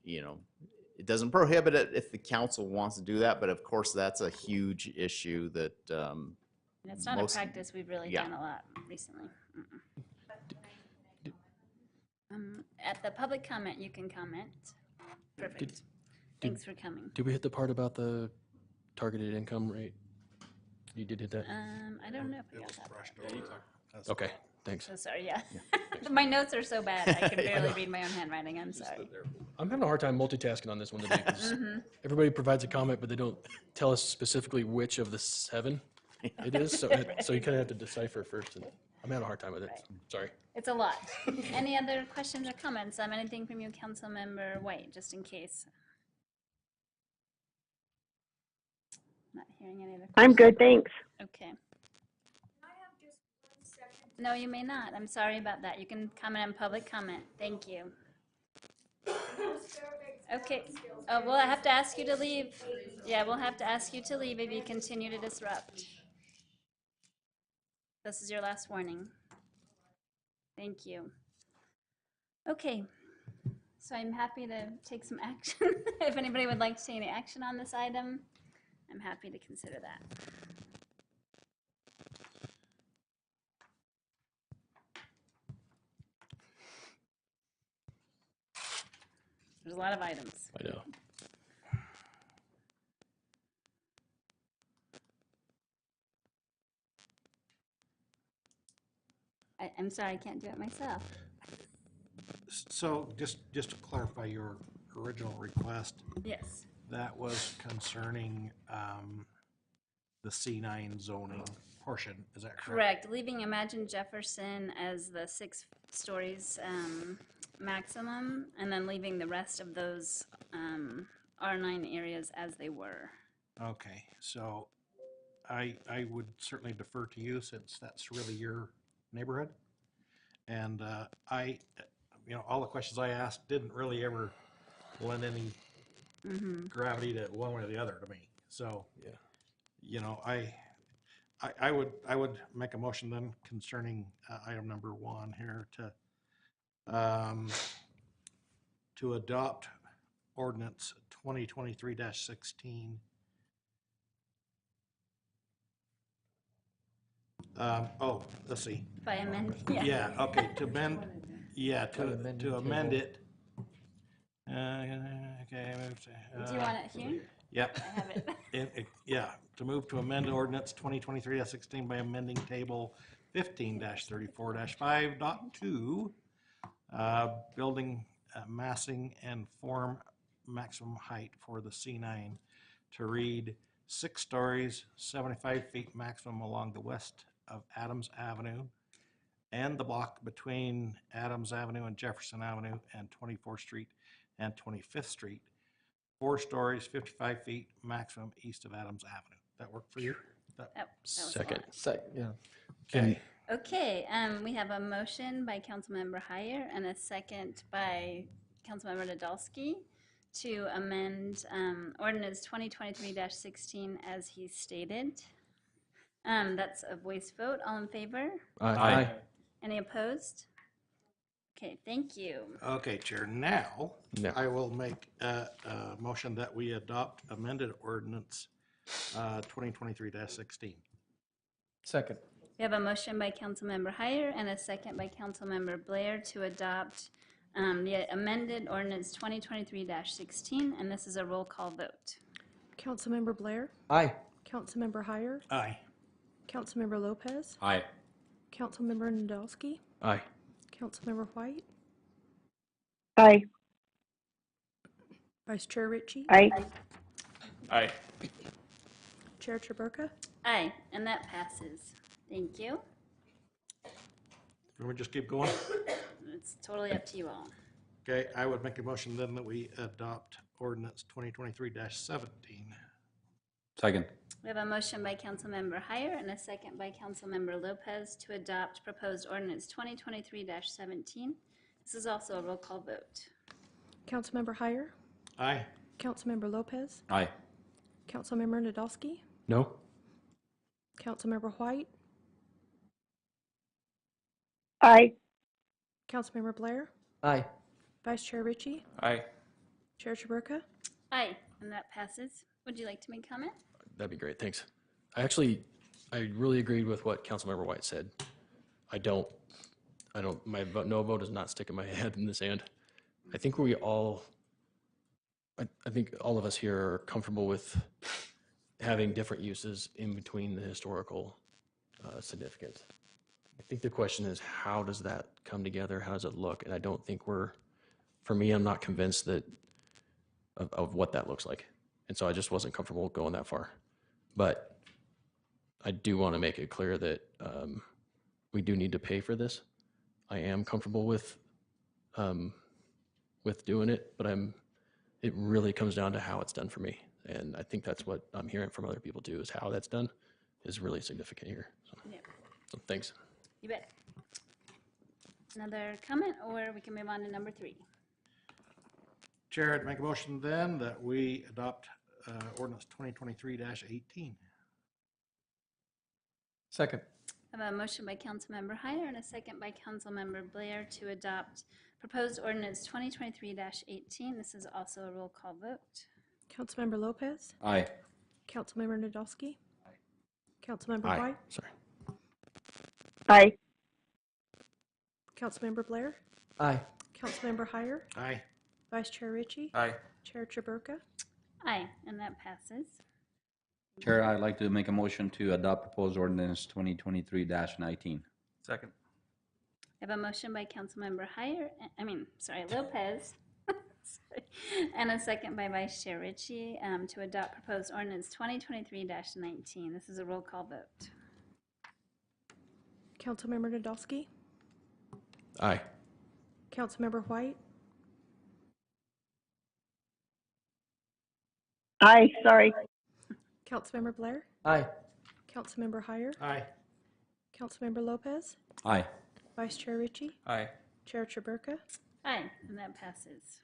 It doesn't prohibit it if the council wants to do that, but of course that's a huge issue that And it's not a practice we've really done a lot recently. At the public comment, you can comment. Perfect. Thanks for coming. Did we hit the part about the targeted income rate? You did hit that? I don't know if I got that. Okay, thanks. So sorry, yeah. My notes are so bad, I can barely read my own handwriting. I'm sorry. I'm having a hard time multitasking on this one today because everybody provides a comment, but they don't tell us specifically which of the 7 it is. So you kind of have to decipher first. And I'm having a hard time with it. Sorry. It's a lot. Any other questions or comments? Anything from you, Councilmember White, just in case? Not hearing any other questions. I'm good, thanks. Okay. No, you may not. I'm sorry about that. You can comment on public comment. Thank you. Okay. Oh, we'll have to ask you to leave. Yeah, we'll have to ask you to leave if you continue to disrupt. This is your last warning. Thank you. Okay. So I'm happy to take some action. If anybody would like to take any action on this item, I'm happy to consider that. There's a lot of items. I know. I'm sorry, I can't do it myself. So just to clarify your original request. Yes. That was concerning the C9 zoning portion, is that correct? Correct. Leaving Imagine Jefferson as the 6 stories maximum, and then leaving the rest of those R9 areas as they were. Okay, so I would certainly defer to you since that's really your neighborhood. And all the questions I asked didn't really ever lend any gravity to one way or the other to me. So, I would make a motion then concerning item number 1 here to adopt ordinance 2023-16. Let's see. By amending. Yeah, okay, to amend, to amend it. Okay. Do you want it here? Yep. I have it. To move to amend ordinance 2023-16 by amending table 15-34-5.2, building massing and form maximum height for the C9 to read 6 stories, 75 feet maximum along the west of Adams Avenue and the block between Adams Avenue and Jefferson Avenue and 24th Street and 25th Street. 4 stories, 55 feet maximum east of Adams Avenue. That work for you? That was Second. a lot. Okay. Okay, we have a motion by Councilmember Heyer and a second by Councilmember Nadolski to amend ordinance 2023-16 as he stated. That's a voice vote. All in favor? Aye. Any opposed? Okay, thank you. Okay, Chair. Now, I will make a motion that we adopt amended ordinance 2023-16. Second. We have a motion by Councilmember Heyer and a second by Councilmember Blair to adopt the amended ordinance 2023-16, and this is a roll call vote. Councilmember Blair? Aye. Councilmember Heyer? Aye. Councilmember Lopez? Aye. Councilmember Nadolski? Aye. Councilmember White? Aye. Vice Chair Ritchie? Aye. Aye. Chair Chaburka? Aye, and that passes. Thank you. Can we just keep going? It's totally up to you all. Okay, I would make a motion then that we adopt ordinance 2023-17. Second. We have a motion by Councilmember Heyer and a second by Councilmember Lopez to adopt proposed ordinance 2023-17. This is also a roll call vote. Councilmember Heyer, Aye. Councilmember Lopez, Aye. Councilmember Nadolski, No? Councilmember White, Aye. Councilmember Blair, Aye. Vice Chair Ritchie, Aye. Chair Chaburka. Aye, and that passes. Would you like to make comment? That'd be great, thanks. I really agreed with what Councilmember White said. My no vote does not stick in my head in the sand. I think I think all of us here are comfortable with having different uses in between the historical significance. I think the question is, how does that come together? How does it look? And I don't think for me, I'm not convinced of what that looks like. And so I just wasn't comfortable going that far. But I do want to make it clear that we do need to pay for this. I am comfortable with doing it, but it really comes down to how it's done for me. And I think that's what I'm hearing from other people too, is how that's done is really significant here. So thanks. You bet. Another comment, or we can move on to number 3. Chair, I'd make a motion then that we adopt ordinance 2023-18. Second. I have a motion by Councilmember Heyer and a second by Councilmember Blair to adopt proposed ordinance 2023-18. This is also a roll call vote. Councilmember Lopez, Aye. Councilmember Nadolski, Councilmember Aye. White, Sorry. Aye. Councilmember Blair, Aye. Councilmember Heyer, Aye. Vice Chair Ritchie, Aye. Chair Chaburka. Aye, and that passes. Chair, I'd like to make a motion to adopt proposed ordinance 2023-19. Second. I have a motion by Councilmember Lopez, sorry, and a second by Vice Chair Ritchie to adopt proposed ordinance 2023-19. This is a roll call vote. Councilmember Nadolski, Aye. Councilmember White, Aye, sorry. Councilmember Blair, Aye. Councilmember Heyer, Aye. Councilmember Lopez, Aye. Vice Chair Ritchie, Aye. Chair Chaburka. Aye, and that passes.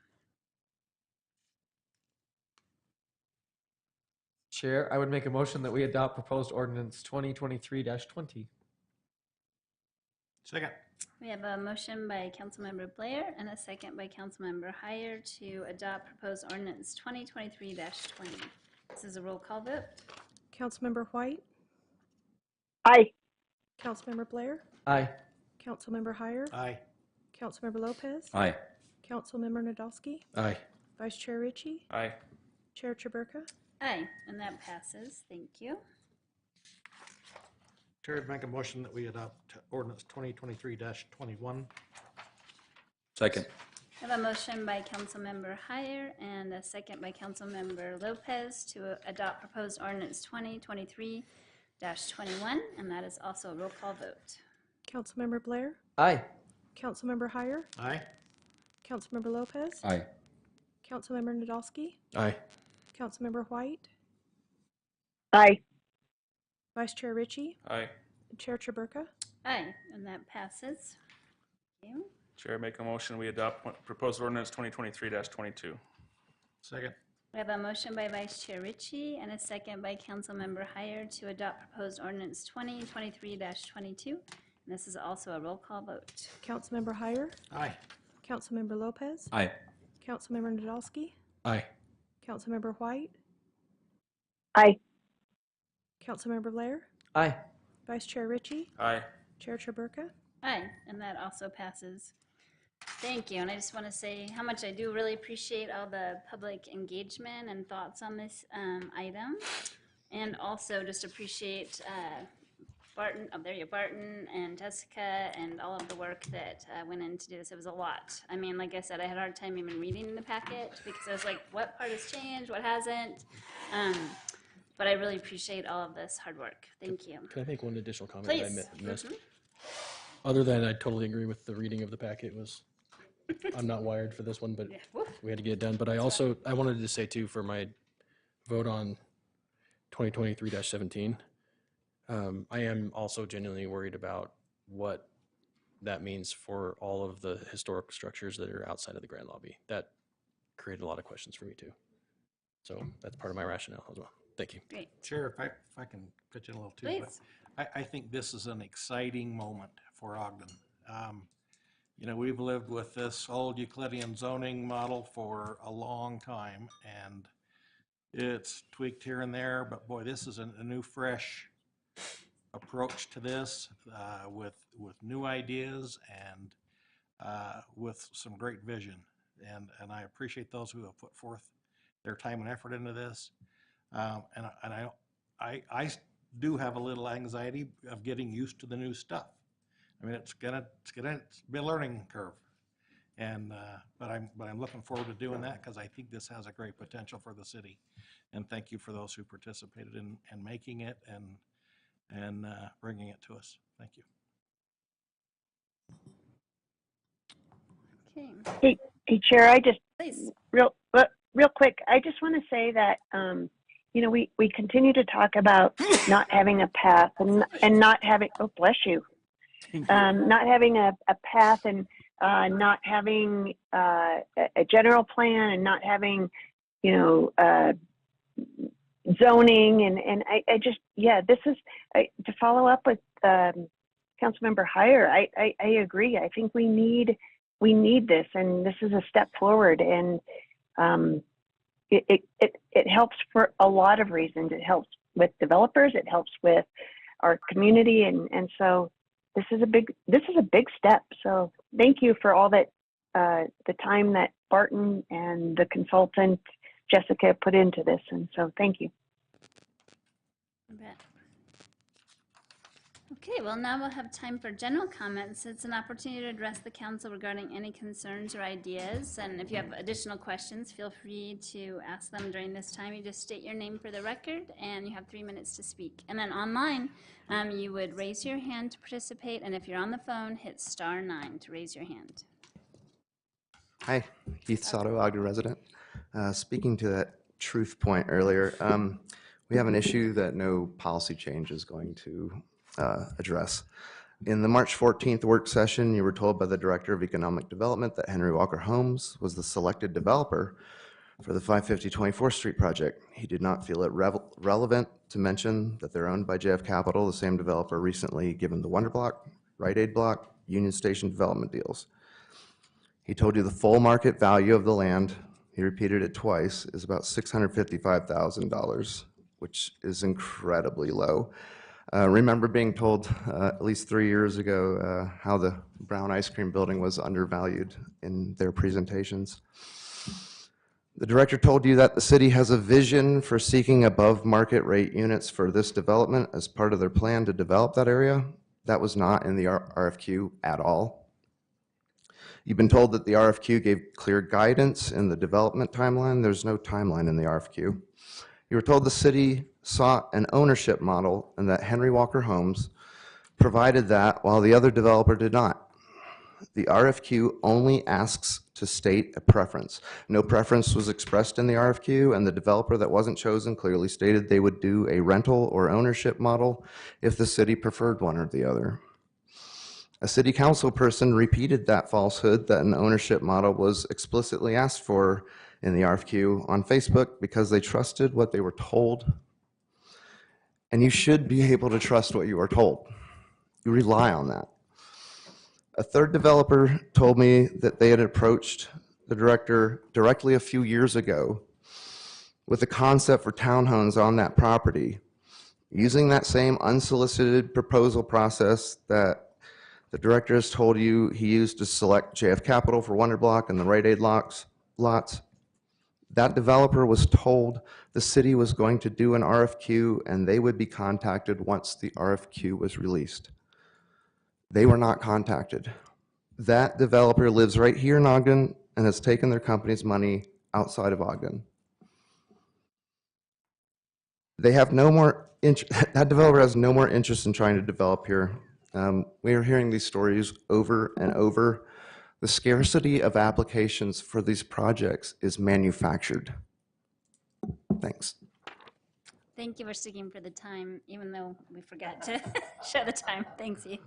Chair, I would make a motion that we adopt proposed ordinance 2023-20. Second. We have a motion by Councilmember Blair and a second by Councilmember Heyer to adopt proposed ordinance 2023-20. This is a roll call vote. Councilmember White, Aye. Councilmember Blair, Aye. Councilmember Heyer, Aye. Councilmember Lopez, Aye. Councilmember Nadolski, Aye. Vice Chair Ritchie, Aye. Chair Chaburka. Aye, and that passes. Thank you. Chair, I'd make a motion that we adopt ordinance 2023-21. Second. I have a motion by Councilmember Heyer and a second by Councilmember Lopez to adopt proposed ordinance 2023-21, and that is also a roll call vote. Councilmember Blair, Aye. Councilmember Heyer, Aye. Councilmember Lopez, Aye. Councilmember Nadolski, Aye. Councilmember White, Aye. Vice Chair Ritchie, Aye. Chair Chaburka. Aye, and that passes. Thank you. Chair, make a motion, we adopt proposed ordinance 2023-22. Second. We have a motion by Vice Chair Ritchie and a second by Councilmember Heyer to adopt proposed ordinance 2023-22, and this is also a roll call vote. Councilmember Heyer, Aye. Councilmember Lopez, Aye. Councilmember Nadolski, Aye. Councilmember White, Aye. Councilmember Blair, Aye. Vice Chair Ritchie, Aye. Chair Chaburka. Aye, and that also passes. Thank you, and I just want to say how much I do really appreciate all the public engagement and thoughts on this item, and also just appreciate Barton, Barton and Jessica and all of the work that went in to do this. It was a lot. I mean, like I said, I had a hard time even reading the packet because I was like, what part has changed, what hasn't? But I really appreciate all of this hard work. Thank you. Can I make one additional comment Please. that I missed? Mhm. Other than I totally agree with the reading of the packet I'm not wired for this one, but Yeah. Woof. we had to get it done. But I wanted to say too, for my vote on 2023-17. I am also genuinely worried about what that means for all of the historic structures that are outside of the grand lobby. That created a lot of questions for me too. So that's part of my rationale as well. Thank you. Great. Chair, if I can pitch in a little too. Please. I think this is an exciting moment for Ogden. You know, we've lived with this old Euclidean zoning model for a long time, and it's tweaked here and there, but boy, this is a new, fresh approach to this with new ideas and with some great vision. And I appreciate those who have put forth their time and effort into this. And I do have a little anxiety of getting used to the new stuff. I mean, it's gonna be a learning curve, and but I'm looking forward to doing that because I think this has a great potential for the city. And thank you for those who participated in making it and bringing it to us. Thank you. Okay. Hey, Chair, I just Please. real quick. I just want to say that you know, we continue to talk about not having a path and not having. Oh, bless you. Not having a path and not having a general plan and not having, you know, zoning and I just, yeah, this is to follow up with Councilmember Heyer. I agree. I think we need this, and this is a step forward, and it helps for a lot of reasons. It helps with developers. It helps with our community, and so. This is a big step. So thank you for all that the time that Barton and the consultant Jessica put into this, and so thank you. I bet. Okay, well now we'll have time for general comments. It's an opportunity to address the council regarding any concerns or ideas. And if you have additional questions, feel free to ask them during this time. You just state your name for the record and you have 3 minutes to speak. And then online, you would raise your hand to participate. And if you're on the phone, hit *9 to raise your hand. Hi, Keith Sato, Ogden resident. Speaking to that truth point earlier, we have an issue that no policy change is going to address. In the March 14th work session, you were told by the Director of Economic Development that Henry Walker Homes was the selected developer for the 550 24th Street project. He did not feel it relevant to mention that they're owned by JF Capital, the same developer recently given the Wonder Block, Rite Aid Block, Union Station development deals. He told you the full market value of the land, he repeated it twice, is about $655,000, which is incredibly low. Remember being told at least 3 years ago how the Brown Ice Cream building was undervalued in their presentations. The director told you that the city has a vision for seeking above market rate units for this development as part of their plan to develop that area. That was not in the RFQ at all. You've been told that the RFQ gave clear guidance in the development timeline. There's no timeline in the RFQ. You were told the city sought an ownership model and that Henry Walker Homes provided that while the other developer did not. The RFQ only asks to state a preference. No preference was expressed in the RFQ, and the developer that wasn't chosen clearly stated they would do a rental or ownership model if the city preferred one or the other. A city council person repeated that falsehood that an ownership model was explicitly asked for in the RFQ on Facebook because they trusted what they were told. And you should be able to trust what you are told. You rely on that. A third developer told me that they had approached the director directly a few years ago with a concept for townhomes on that property, using that same unsolicited proposal process that the director has told you he used to select JF Capital for Wonder Block and the Rite Aid lots. That developer was told the city was going to do an RFQ and they would be contacted once the RFQ was released. They were not contacted. That developer lives right here in Ogden and has taken their company's money outside of Ogden. They have no more that developer has no more interest in trying to develop here. We are hearing these stories over and over. The scarcity of applications for these projects is manufactured. Thanks. Thank you for sticking for the time, even though we forgot to show the time. Thanks, you.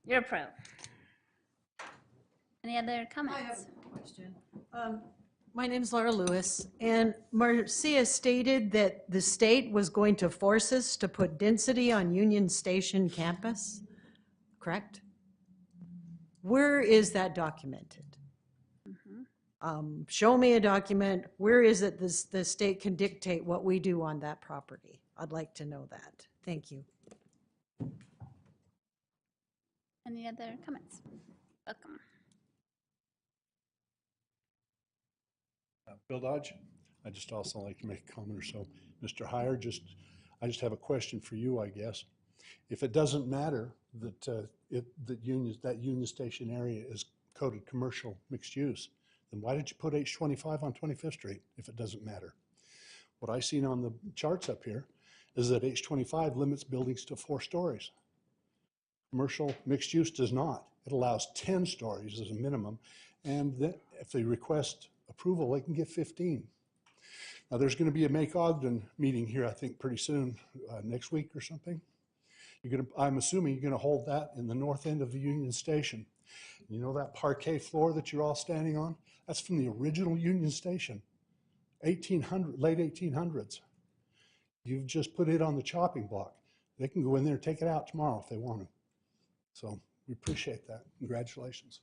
You're a pro. Any other comments? I have a question. My name's Laura Lewis, and Marcia stated that the state was going to force us to put density on Union Station campus, correct? Where is that documented? Show me a document. Where is it the state can dictate what we do on that property? I'd like to know that. Thank you. Any other comments? Welcome. Bill Dodge. I just also like to make a comment or so. Mr. Heyer, I just have a question for you, I guess. If it doesn't matter that that Union Station area is coded commercial mixed use, then why did you put H25 on 25th Street if it doesn't matter? What I seen on the charts up here is that H25 limits buildings to 4 stories. Commercial mixed use does not. It allows 10 stories as a minimum, and then if they request approval, they can get 15. Now, there's going to be a Make Ogden meeting here, I think, pretty soon, next week or something. I'm assuming you're going to hold that in the north end of the Union Station. You know that parquet floor that you're all standing on? That's from the original Union Station, late 1800s. You've just put it on the chopping block. They can go in there and take it out tomorrow if they want to. So we appreciate that. Congratulations.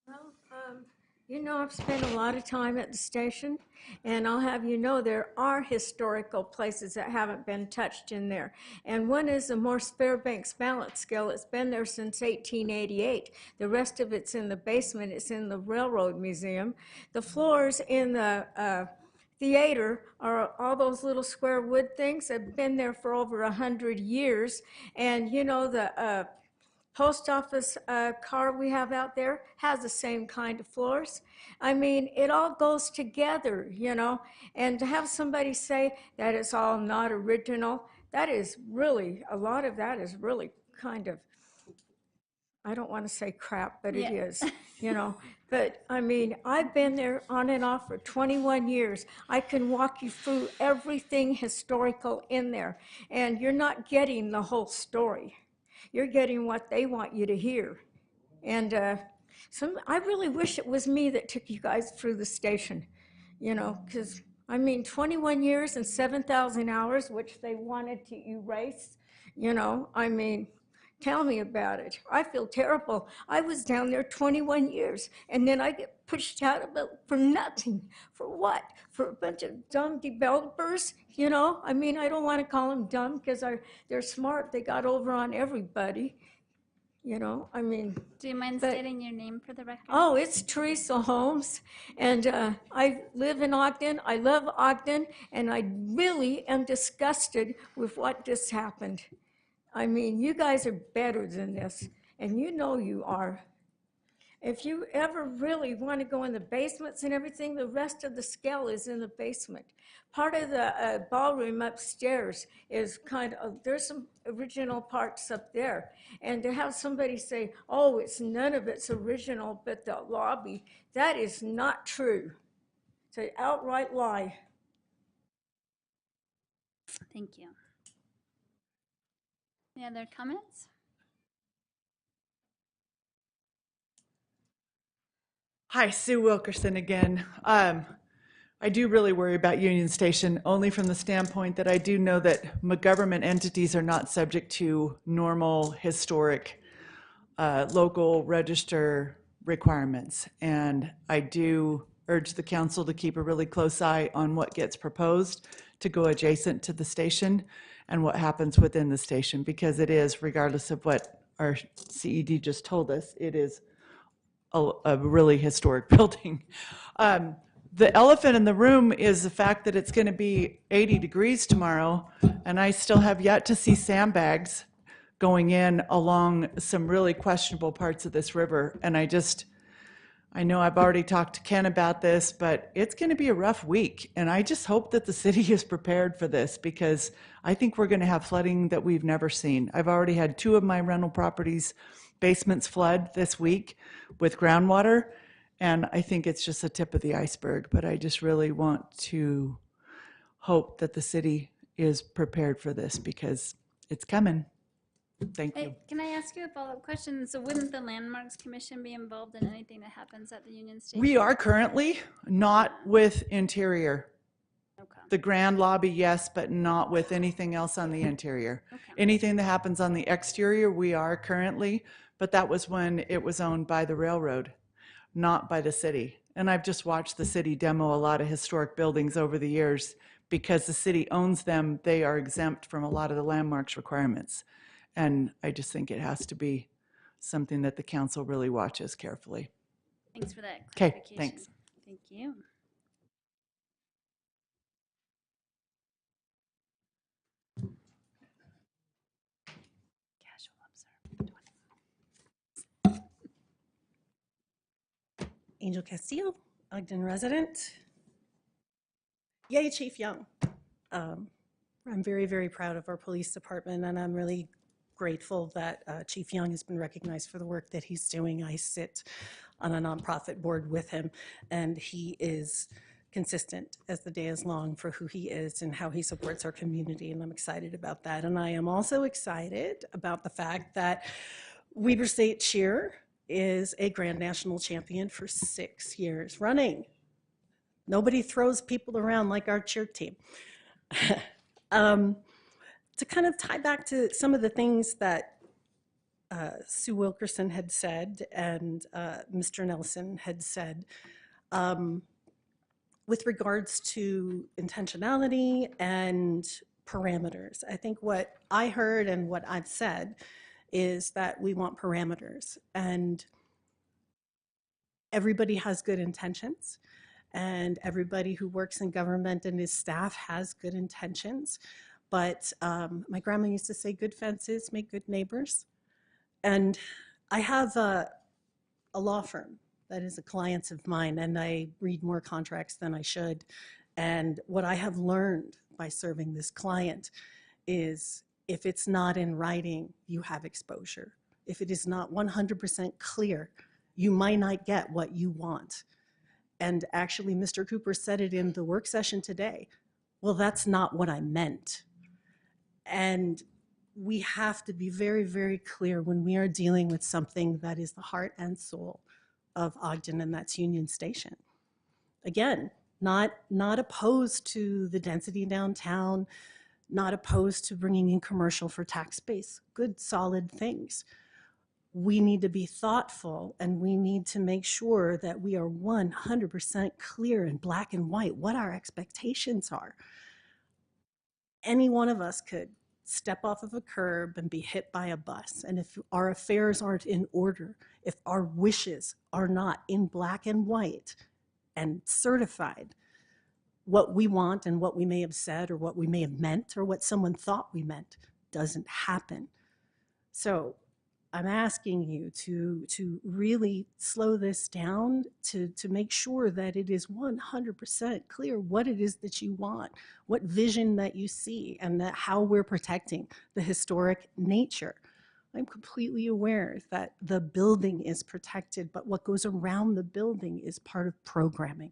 Well, you know, I've spent a lot of time at the station, and I'll have you know there are historical places that haven't been touched in there. And one is the Morse Fairbanks balance scale. It's been there since 1888. The rest of it's in the basement. It's in the Railroad Museum. The floors in the theater are all those little square wood things that have been there for over 100 years. And, you know, the post office car we have out there has the same kind of floors. I mean, it all goes together, you know, and to have somebody say that it's all not original, that is really, a lot of that is really kind of, I don't want to say crap, but it is, you know. But I mean, I've been there on and off for 21 years. I can walk you through everything historical in there, and you're not getting the whole story. You're getting what they want you to hear. And I really wish it was me that took you guys through the station, you know, because, I mean, 21 years and 7,000 hours, which they wanted to erase, you know, I mean, tell me about it. I feel terrible. I was down there 21 years, and then I get pushed out of it for nothing. For what? For a bunch of dumb developers, you know? I mean, I don't want to call them dumb because they're smart. They got over on everybody, you know? I mean... Do you mind stating your name for the record? Oh, it's Teresa Holmes, and I live in Ogden. I love Ogden, and I really am disgusted with what just happened. I mean, you guys are better than this, and you know you are. If you ever really want to go in the basements and everything, the rest of the scale is in the basement. Part of the ballroom upstairs is kind of, there's some original parts up there. And to have somebody say, oh, none of it's original, but the lobby, that is not true. It's an outright lie. Thank you. Any other comments? Hi, Sue Wilkerson again. I do really worry about Union Station, only from the standpoint that I do know that government entities are not subject to normal historic local register requirements. And I do urge the council to keep a really close eye on what gets proposed to go adjacent to the station and what happens within the station, because it is, regardless of what our CED just told us, it is a really historic building. The elephant in the room is the fact that it's going to be 80 degrees tomorrow, and I still have yet to see sandbags going in along some really questionable parts of this river. And I know I've already talked to Ken about this, but it's going to be a rough week. And I just hope that the city is prepared for this, because I think we're going to have flooding that we've never seen. I've already had 2 of my rental properties basements flood this week with groundwater. And I think it's just the tip of the iceberg, but I just really want to hope that the city is prepared for this because it's coming. Thank you. Hey, can I ask you a follow-up question? So wouldn't the Landmarks Commission be involved in anything that happens at the Union Station? We are currently not with interior. Okay. The grand lobby, yes, but not with anything else on the interior. Okay. Anything that happens on the exterior, we are currently, but that was when it was owned by the railroad, not by the city. And I've just watched the city demo a lot of historic buildings over the years. Because the city owns them, they are exempt from a lot of the landmarks requirements. And I just think it has to be something that the council really watches carefully. Thanks for that Okay, clarification. thanks. Thank you. Casual observer. Angel Castillo, Ogden resident. Yay, Chief Young. I'm very, very proud of our police department, and I'm really grateful that Chief Young has been recognized for the work that he's doing. I sit on a nonprofit board with him, and he is consistent as the day is long for who he is and how he supports our community, and I'm excited about that. And I am also excited about the fact that Weber State Cheer is a Grand National Champion for 6 years running. Nobody throws people around like our cheer team. To kind of tie back to some of the things that Sue Wilkerson had said and Mr. Nelson had said with regards to intentionality and parameters. I think what I heard and what I've said is that we want parameters, and everybody has good intentions. And everybody who works in government and his staff has good intentions. But my grandma used to say, good fences make good neighbors. And I have a law firm that is a client of mine, and I read more contracts than I should. And what I have learned by serving this client is if it's not in writing, you have exposure. If it is not 100% clear, you might not get what you want. And actually, Mr. Cooper said it in the work session today. Well, that's not what I meant. And we have to be very, very clear when we are dealing with something that is the heart and soul of Ogden, and that's Union Station. Again, not opposed to the density downtown, not opposed to bringing in commercial for tax base. Good, solid things. We need to be thoughtful, and we need to make sure that we are 100% clear in black and white what our expectations are. Any one of us could step off of a curb and be hit by a bus. And if our affairs aren't in order, if our wishes are not in black and white and certified, what we want and what we may have said or what we may have meant or what someone thought we meant doesn't happen. So I'm asking you to really slow this down, to make sure that it is 100% clear what it is that you want, what vision that you see, and that how we're protecting the historic nature. I'm completely aware that the building is protected, but what goes around the building is part of programming.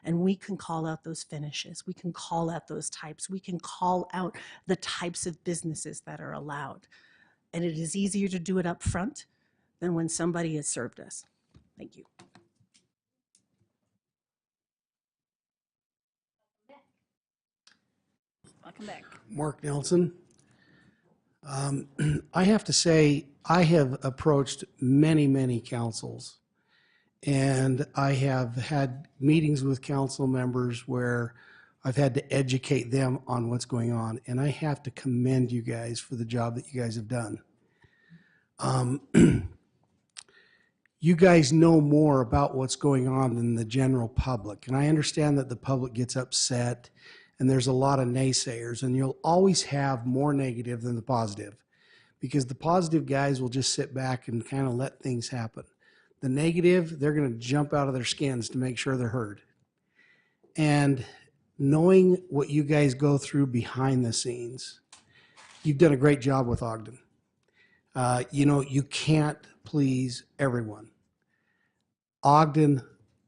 And we can call out those finishes. We can call out those types. We can call out the types of businesses that are allowed. And it is easier to do it up front than when somebody has served us. Thank you. Welcome back. Mark Nelson. I have to say, I have approached many, many councils, and I have had meetings with council members where I've had to educate them on what's going on, and I have to commend you guys for the job that you guys have done. You guys know more about what's going on than the general public, and I understand that the public gets upset, and there's a lot of naysayers, and you'll always have more negative than the positive, because the positive guys will just sit back and kind of let things happen. The negative, they're going to jump out of their skins to make sure they're heard. And knowing what you guys go through behind the scenes, you've done a great job with Ogden. You can't please everyone. Ogden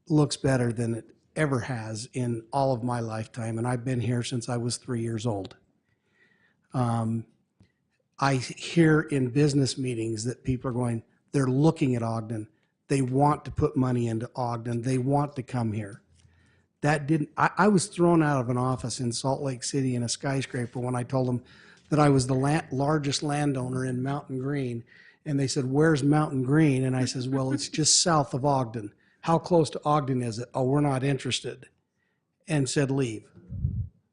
looks better than it ever has in all of my lifetime, and I've been here since I was 3 years old. I hear in business meetings that people are going, they're looking at Ogden. They want to put money into Ogden. They want to come here. I was thrown out of an office in Salt Lake City in a skyscraper when I told them that I was the largest landowner in Mountain Green. And they said, "Where's Mountain Green?" And I says, "Well, it's just south of Ogden." "How close to Ogden is it?" "Oh, we're not interested." And said, "Leave."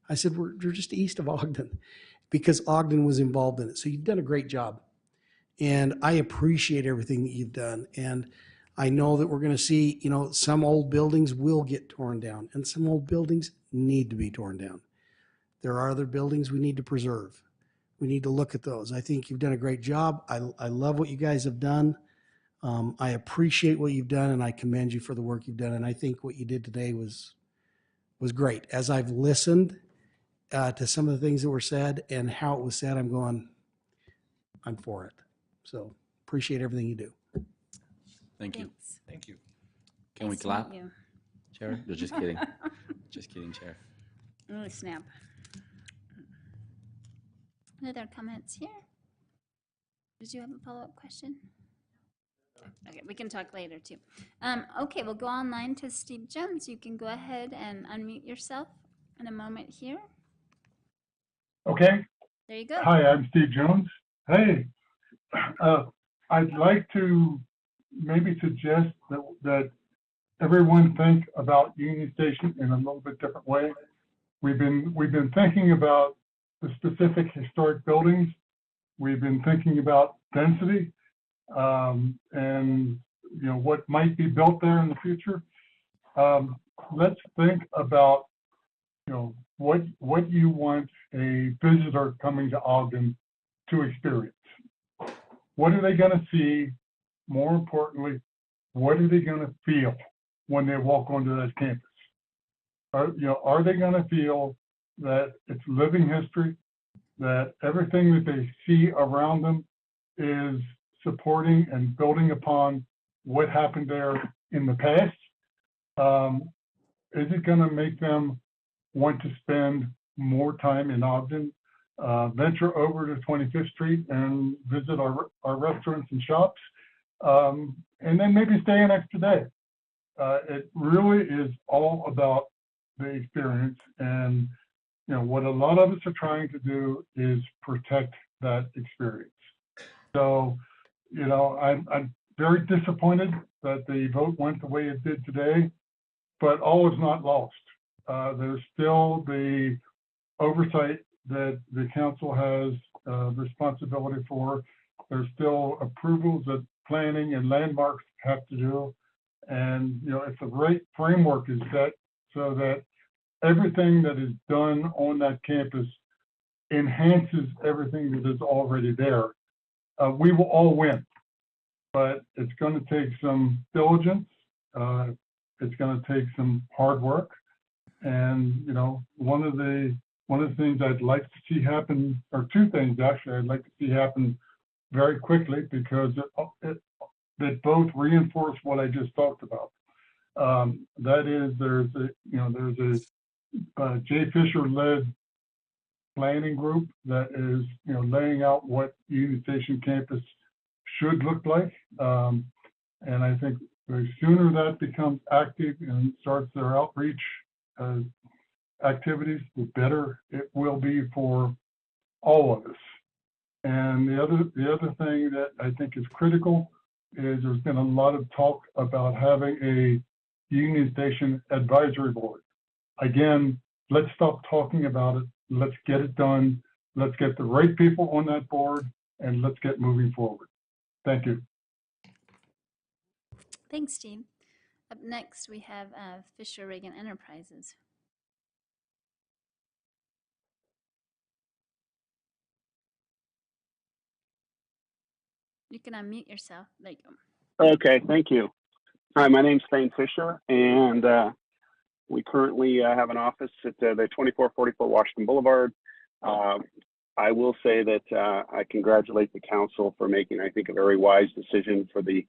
I said, "We're just east of Ogden," because Ogden was involved in it. So you've done a great job. And I appreciate everything that you've done. And I know that we're going to see, some old buildings will get torn down, and some old buildings need to be torn down. There are other buildings we need to preserve. We need to look at those. I think you've done a great job. I love what you guys have done. I appreciate what you've done, and I commend you for the work you've done. And I think what you did today was great. As I've listened to some of the things that were said and how it was said, I'm for it. So appreciate everything you do. Thank you. Thanks. Thank you. Can we Nice to clap, meet you. Chair? No, just kidding. Just kidding, Chair. Oh, snap. Any other comments here? Did you have a follow-up question? Okay, we can talk later too. Okay, we'll go online to Steve Jones. You can go ahead and unmute yourself in a moment here. Okay. There you go. Hi, I'm Steve Jones. Hey, I'd like to maybe suggest that everyone think about Union Station in a little bit different way. We've been thinking about the specific historic buildings. We've been thinking about density, and what might be built there in the future. Let's think about what you want a visitor coming to Ogden to experience. What are they going to see? More importantly, what are they going to feel when they walk onto that campus? Are they going to feel that it's living history, that everything that they see around them is supporting and building upon what happened there in the past? Is it going to make them want to spend more time in Ogden, venture over to 25th Street and visit our restaurants and shops, and then maybe stay an extra day? It really is all about the experience. And what a lot of us are trying to do is protect that experience. So, I'm very disappointed that the vote went the way it did today, but all is not lost. There's still the oversight that the council has responsibility for. There's still approvals that planning and landmarks have to do. And, if the right framework is set so that everything that is done on that campus enhances everything that is already there, we will all win. But it's going to take some diligence. It's going to take some hard work. And, one of the things I'd like to see happen, or two things actually I'd like to see happen very quickly, because they both reinforce what I just talked about. That is, there's a Jay Fisher-led planning group that is, laying out what Union Station campus should look like. And I think the sooner that becomes active and starts their outreach activities, the better it will be for all of us. And the other thing that I think is critical is there's been a lot of talk about having a Union Station advisory board. Again, let's stop talking about it. Let's get it done. Let's get the right people on that board, and let's get moving forward. Thank you. Thanks, Steve. Up next, we have Fisher Reagan Enterprises. You can unmute yourself. There you go. Okay, thank you. Hi, my name's Thane Fisher, and we currently have an office at the 2444 Washington Boulevard. I will say that I congratulate the council for making, I think, a very wise decision for the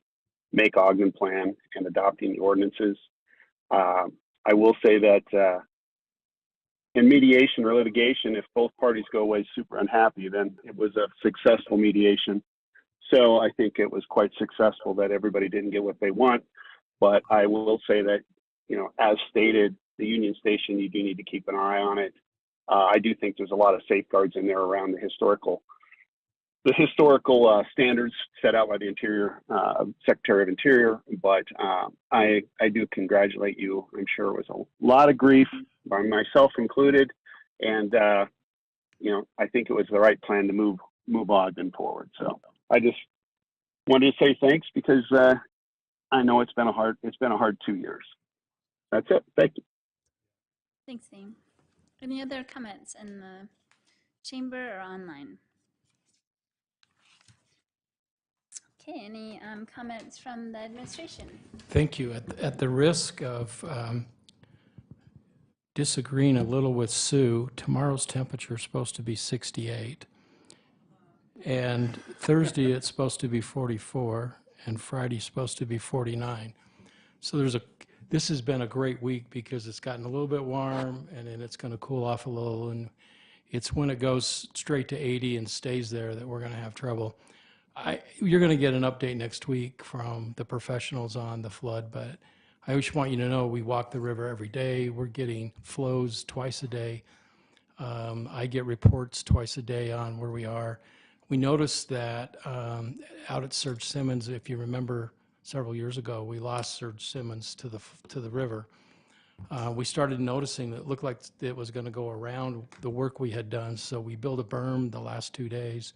Make Ogden plan and adopting the ordinances. I will say that in mediation or litigation, if both parties go away super unhappy, then it was a successful mediation. So I think it was quite successful that everybody didn't get what they want. But I will say that, you know, as stated, the Union Station, you do need to keep an eye on it. I do think there's a lot of safeguards in there around the historical standards set out by the Secretary of Interior. But I do congratulate you. I'm sure it was a lot of grief, by myself included, and you know, I think it was the right plan to move Ogden forward. So I just wanted to say thanks, because I know it's been a hard 2 years. That's it. Thank you. Thanks, Dean. Any other comments in the chamber or online? Okay, any comments from the administration? Thank you. At the risk of disagreeing a little with Sue, tomorrow's temperature is supposed to be 68. And Thursday it's supposed to be 44, and Friday's supposed to be 49. So this has been a great week because it's gotten a little bit warm, and then it's going to cool off a little, and it's when it goes straight to 80 and stays there that we're going to have trouble. You're going to get an update next week from the professionals on the flood, but I just want you to know we walk the river every day. We're getting flows twice a day. I get reports twice a day on where we are. We noticed that out at Serge Simmons, if you remember several years ago, we lost Serge Simmons to the river. We started noticing that it looked like it was going to go around the work we had done, so we built a berm the last 2 days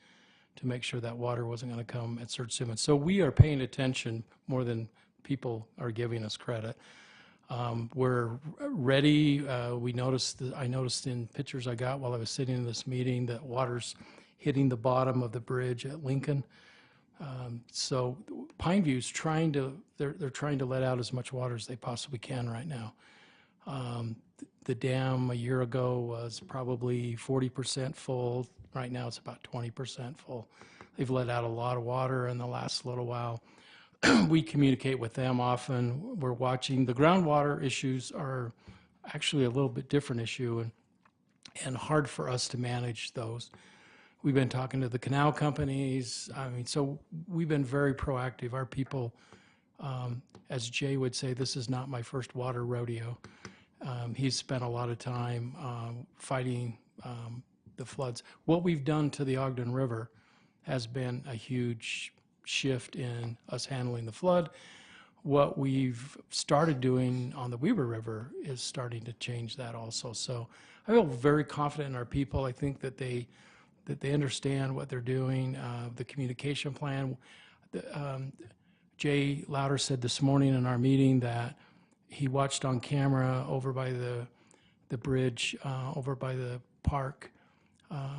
to make sure that water wasn't going to come at Serge Simmons. So we are paying attention more than people are giving us credit. We're ready. I noticed in pictures I got while I was sitting in this meeting that water's hitting the bottom of the bridge at Lincoln. So Pineview's they're trying to let out as much water as they possibly can right now. The dam a year ago was probably 40% full. Right now it's about 20% full. They've let out a lot of water in the last little while. We communicate with them often. We're watching. The groundwater issues are actually a little bit different issue and hard for us to manage those. We've been talking to the canal companies. So we've been very proactive. Our people, as Jay would say, this is not my first water rodeo. He's spent a lot of time fighting the floods. What we've done to the Ogden River has been a huge shift in us handling the flood. What we've started doing on the Weber River is starting to change that also. So I feel very confident in our people. I think that they understand what they're doing. The communication plan. Jay Louder said this morning in our meeting that he watched on camera over by the bridge, over by the park,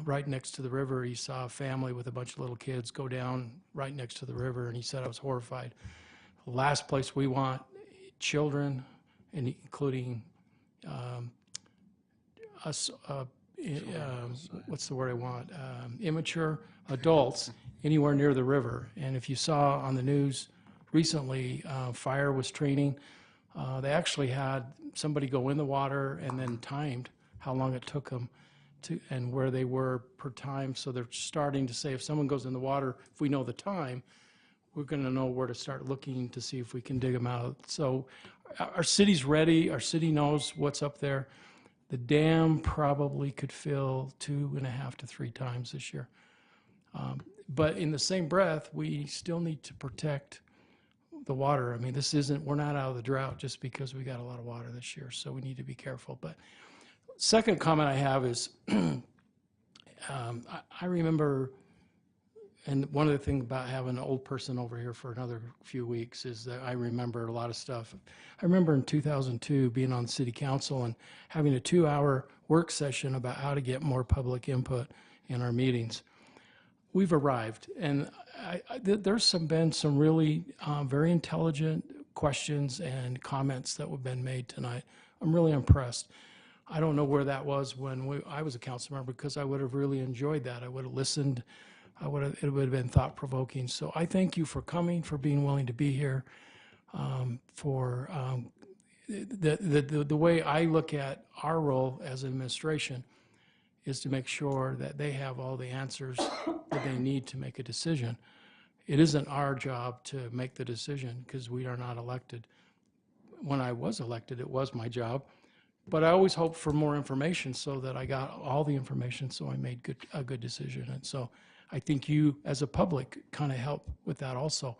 right next to the river. He saw a family with a bunch of little kids go down right next to the river, and he said, I was horrified. The last place we want children, and including us, what's the word I want? Immature adults anywhere near the river. And if you saw on the news recently, fire was training. They actually had somebody go in the water and then timed how long it took them and where they were per time. So they're starting to say if someone goes in the water, if we know the time, we're going to know where to start looking to see if we can dig them out. So our city's ready. Our city knows what's up there. The dam probably could fill 2.5 to 3 times this year. But in the same breath, we still need to protect the water. I mean, we're not out of the drought just because we got a lot of water this year, so we need to be careful. But second comment I have is, I remember, and one of the things about having an old person over here for another few weeks is that I remember a lot of stuff. I remember in 2002 being on city council and having a 2-hour work session about how to get more public input in our meetings. We've arrived, and there's been some really very intelligent questions and comments that have been made tonight. I'm really impressed. I don't know where that was when I was a council member, because I would have really enjoyed that. I would have listened. It would have been thought-provoking. So I thank you for coming, for being willing to be here, for the way I look at our role as administration is to make sure that they have all the answers that they need to make a decision. It isn't our job to make the decision because we are not elected. When I was elected, it was my job, but I always hoped for more information so that I got all the information so I made a good decision. And so I think you, as a public, kind of help with that also.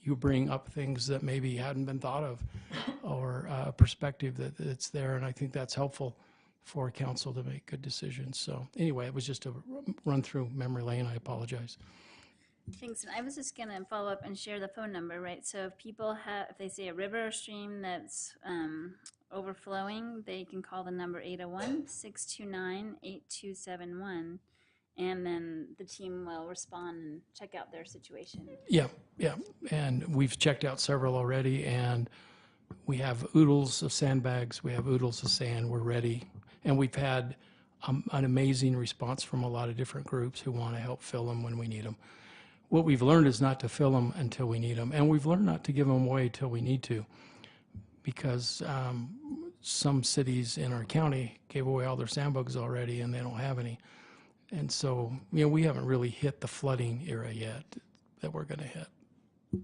You bring up things that maybe hadn't been thought of or a perspective that's there, and I think that's helpful for council to make good decisions. So anyway, it was just a run through memory lane. I apologize. Thanks. And I was just going to follow up and share the phone number, right? So if people have, if they see a river or stream that's overflowing, they can call the number 801-629-8271. And then the team will respond and check out their situation. Yeah. And we've checked out several already, and we have oodles of sandbags. We have oodles of sand. We're ready. And we've had an amazing response from a lot of different groups who want to help fill them when we need them. What we've learned is not to fill them until we need them. And we've learned not to give them away till we need to, because some cities in our county gave away all their sandbags already and they don't have any. And so, we haven't really hit the flooding era yet that we're going to hit. I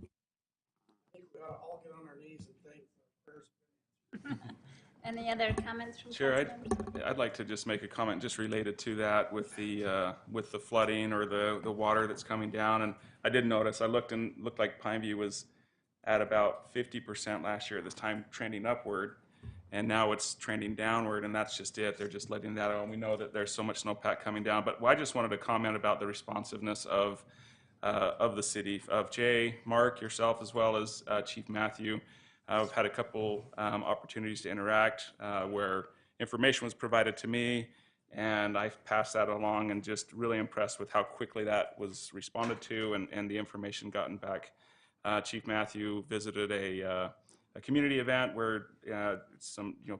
think we ought to all get on our knees and thank the prayers. Any other comments from Chair, council members? I'd like to just make a comment just related to that with the flooding or the water that's coming down. And I did notice, I looked and looked like Pineview was at about 50% last year at this time, trending upward. And now it's trending downward, and that's just it. They're just letting that out, and we know that there's so much snowpack coming down. But I just wanted to comment about the responsiveness of the city, of Jay, Mark, yourself, as well as Chief Matthew. I've had a couple opportunities to interact where information was provided to me, and I've passed that along, and just really impressed with how quickly that was responded to and the information gotten back. Chief Matthew visited a community event where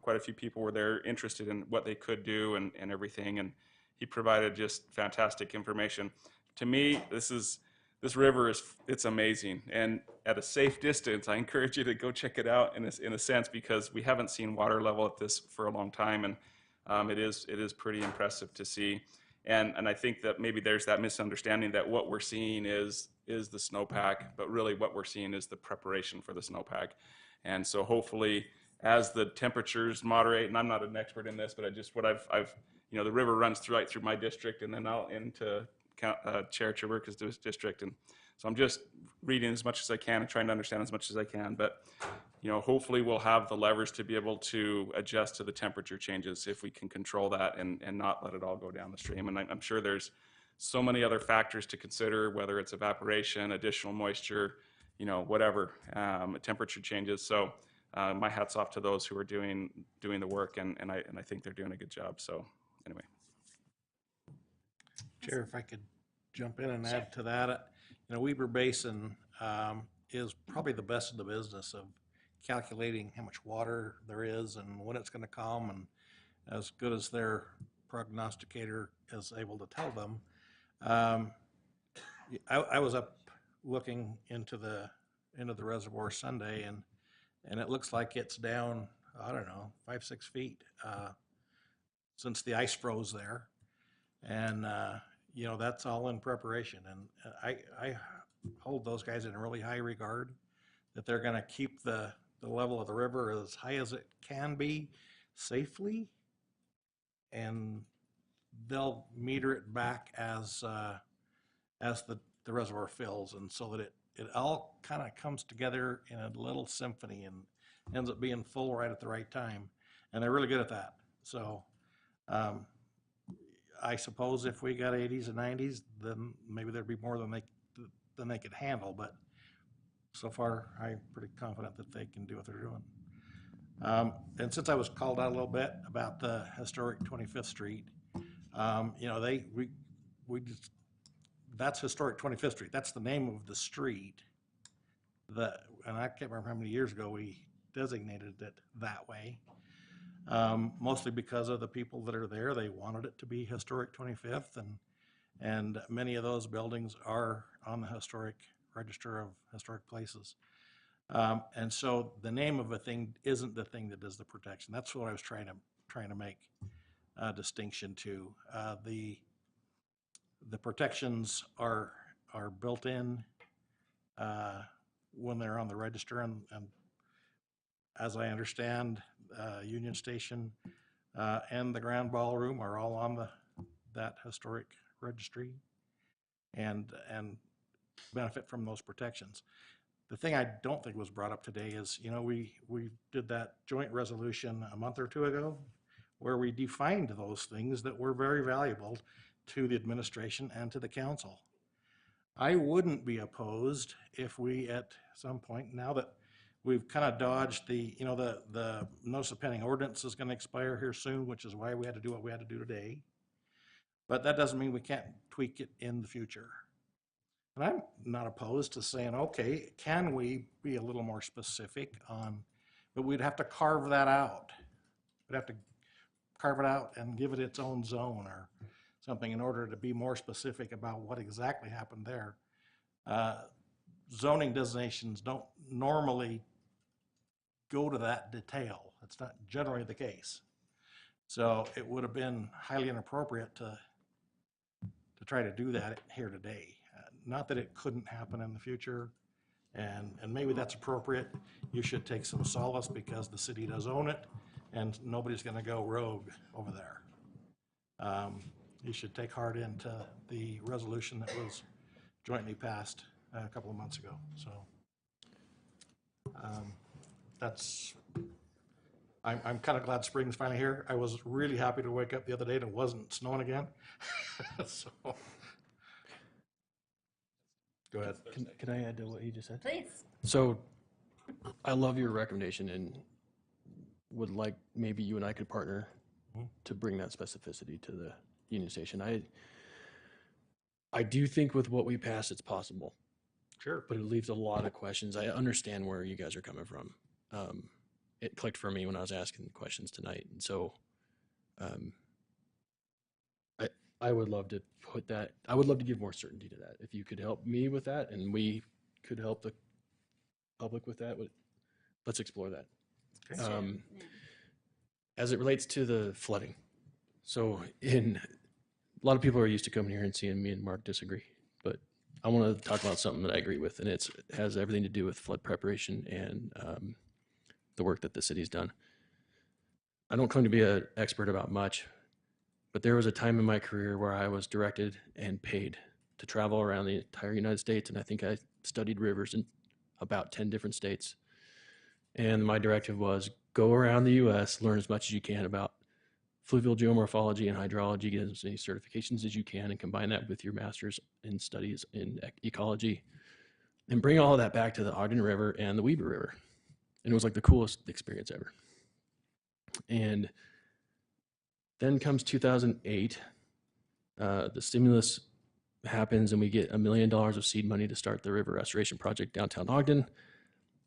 quite a few people were there interested in what they could do and everything, and he provided just fantastic information. To me, this river it's amazing, and at a safe distance, I encourage you to go check it out in a sense, because we haven't seen water level at this for a long time, and it is pretty impressive to see. And I think that maybe there's that misunderstanding that what we're seeing is the snowpack, but really what we're seeing is the preparation for the snowpack. And so hopefully, as the temperatures moderate, and I'm not an expert in this, but the river runs right through my district and then out into Chair Chaburka's district. And so I'm just reading as much as I can and trying to understand as much as I can. But, hopefully we'll have the levers to be able to adjust to the temperature changes if we can control that and not let it all go down the stream. And I'm sure there's so many other factors to consider, whether it's evaporation, additional moisture, whatever, temperature changes. So my hat's off to those who are doing the work, and I think they're doing a good job. So anyway. Chair, if I could jump in and add to that, Weber Basin is probably the best in the business of calculating how much water there is and when it's going to come, and as good as their prognosticator is able to tell them. I was up looking into the reservoir Sunday, and it looks like it's down, I don't know, 5-6 feet since the ice froze there, and that's all in preparation. And I hold those guys in really high regard, that they're going to keep the level of the river as high as it can be safely, and they'll meter it back as the reservoir fills, and so that it all kind of comes together in a little symphony and ends up being full right at the right time. And they're really good at that. So I suppose if we got 80s and 90s, then maybe there'd be more than they could handle. But so far, I'm pretty confident that they can do what they're doing. And since I was called out a little bit about the historic 25th Street, that's historic 25th Street. That's the name of the street. And I can't remember how many years ago we designated it that way. mostly because of the people that are there. They wanted it to be historic 25th, and many of those buildings are on the historic register of historic places. And so the name of a thing isn't the thing that does the protection. That's what I was trying to make a distinction to. The protections are built in when they're on the register, and as I understand, Union Station and the Grand Ballroom are all on that historic registry and benefit from those protections. The thing I don't think was brought up today is, we did that joint resolution a month or two ago where we defined those things that were very valuable to the administration and to the council. I wouldn't be opposed if we, at some point, now that we've kind of dodged the notice of pending ordinance is going to expire here soon, which is why we had to do what we had to do today. But that doesn't mean we can't tweak it in the future. And I'm not opposed to saying, okay, can we be a little more specific on, but we'd have to carve that out. We'd have to carve it out and give it its own zone or something in order to be more specific about what exactly happened there. Zoning designations don't normally go to that detail. It's not generally the case. So it would have been highly inappropriate to try to do that here today. Not that it couldn't happen in the future, and maybe that's appropriate. You should take some solace because the city does own it, and nobody's going to go rogue over there. You should take heart into the resolution that was jointly passed a couple of months ago. So I'm kind of glad spring's finally here. I was really happy to wake up the other day and it wasn't snowing again. So. Go ahead. Can I add to what you just said? Please. So I love your recommendation and would like maybe you and I could partner to bring that specificity to the Union Station. I do think with what we passed, it's possible. Sure. But it leaves a lot of questions. I understand where you guys are coming from. It clicked for me when I was asking questions tonight. And so I would love to put that, I would love to give more certainty to that. If you could help me with that and we could help the public with that, let's explore that. Okay. As it relates to the flooding. So a lot of people are used to coming here and seeing me and Mark disagree, but I want to talk about something that I agree with, and it has everything to do with flood preparation and the work that the city's done. I don't claim to be an expert about much, but there was a time in my career where I was directed and paid to travel around the entire United States, and I think I studied rivers in about 10 different states. And my directive was go around the U.S., learn as much as you can about fluvial geomorphology and hydrology, get as many certifications as you can, and combine that with your master's in studies in ecology, and bring all of that back to the Ogden River and the Weber River. And it was like the coolest experience ever. And then comes 2008, the stimulus happens and we get $1 million of seed money to start the river restoration project downtown Ogden.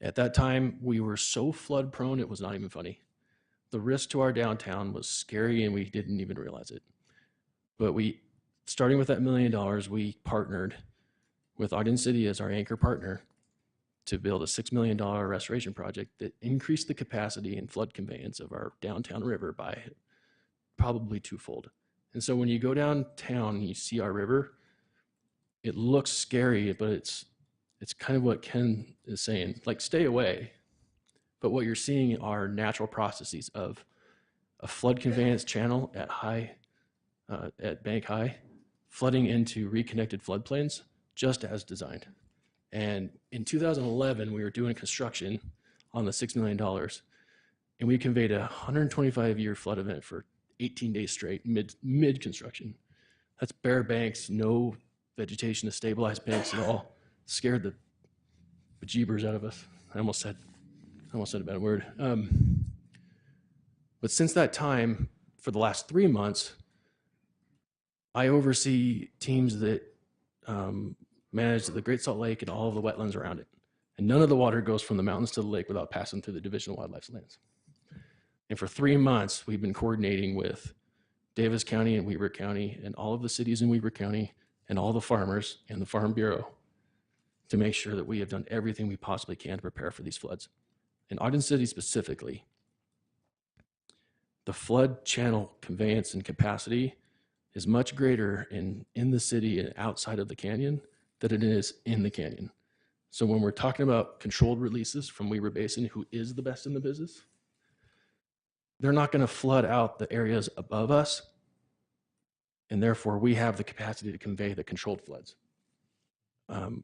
At that time, we were so flood prone, it was not even funny. The risk to our downtown was scary and we didn't even realize it. But starting with that $1 million, we partnered with Ogden City as our anchor partner to build a $6 million restoration project that increased the capacity and flood conveyance of our downtown river by probably twofold. And so when you go downtown and you see our river, it looks scary, but it's kind of what Ken is saying, like stay away. But what you're seeing are natural processes of a flood conveyance channel at bank high, flooding into reconnected floodplains, just as designed. And in 2011, we were doing construction on the $6 million, and we conveyed a 125-year flood event for 18 days straight, mid-construction. That's bare banks, no vegetation to stabilize banks at all. Scared the bejeebers out of us. I almost said a bad word. But since that time, for the last 3 months, I oversee teams that manage the Great Salt Lake and all of the wetlands around it. And none of the water goes from the mountains to the lake without passing through the Division of Wildlife's lands. And for 3 months, we've been coordinating with Davis County and Weber County and all of the cities in Weber County and all the farmers and the Farm Bureau to make sure that we have done everything we possibly can to prepare for these floods. In Ogden City specifically, the flood channel conveyance and capacity is much greater in the city and outside of the canyon than it is in the canyon. So when we're talking about controlled releases from Weber Basin, who is the best in the business, they're not going to flood out the areas above us, and therefore we have the capacity to convey the controlled floods.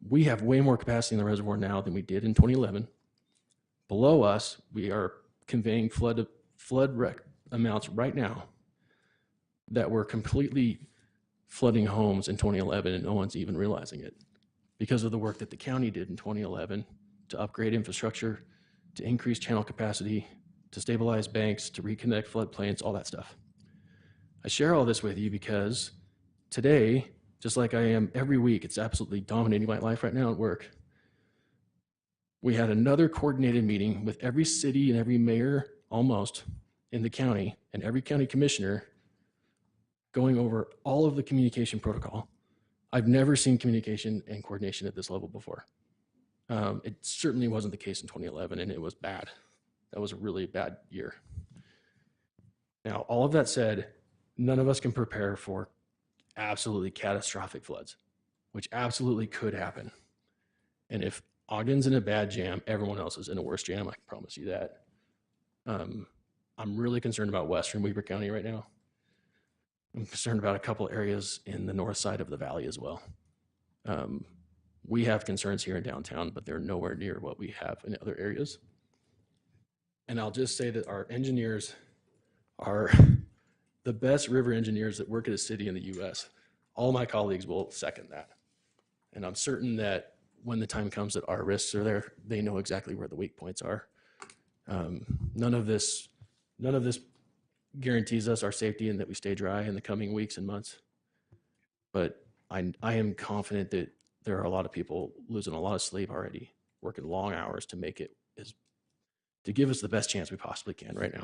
We have way more capacity in the reservoir now than we did in 2011. Below us, we are conveying flood amounts right now that were completely flooding homes in 2011, and no one's even realizing it because of the work that the county did in 2011 to upgrade infrastructure, to increase channel capacity, to stabilize banks, to reconnect floodplains, all that stuff. I share all this with you because today, just like I am every week, it's absolutely dominating my life right now at work. We had another coordinated meeting with every city and every mayor almost in the county and every county commissioner going over all of the communication protocol. I've never seen communication and coordination at this level before. It certainly wasn't the case in 2011, and it was bad. That was a really bad year. Now, all of that said, none of us can prepare for absolutely catastrophic floods, which absolutely could happen. And if Ogden's in a bad jam, everyone else is in a worse jam, I can promise you that. I'm really concerned about western Weber County right now. I'm concerned about a couple areas in the north side of the valley as well. We have concerns here in downtown, but they're nowhere near what we have in other areas. And I'll just say that our engineers are the best river engineers that work at a city in the US. All my colleagues will second that. And I'm certain that when the time comes that our risks are there, they know exactly where the weak points are. None of this guarantees us our safety and that we stay dry in the coming weeks and months. But I am confident that there are a lot of people losing a lot of sleep already, working long hours to make it to give us the best chance we possibly can right now.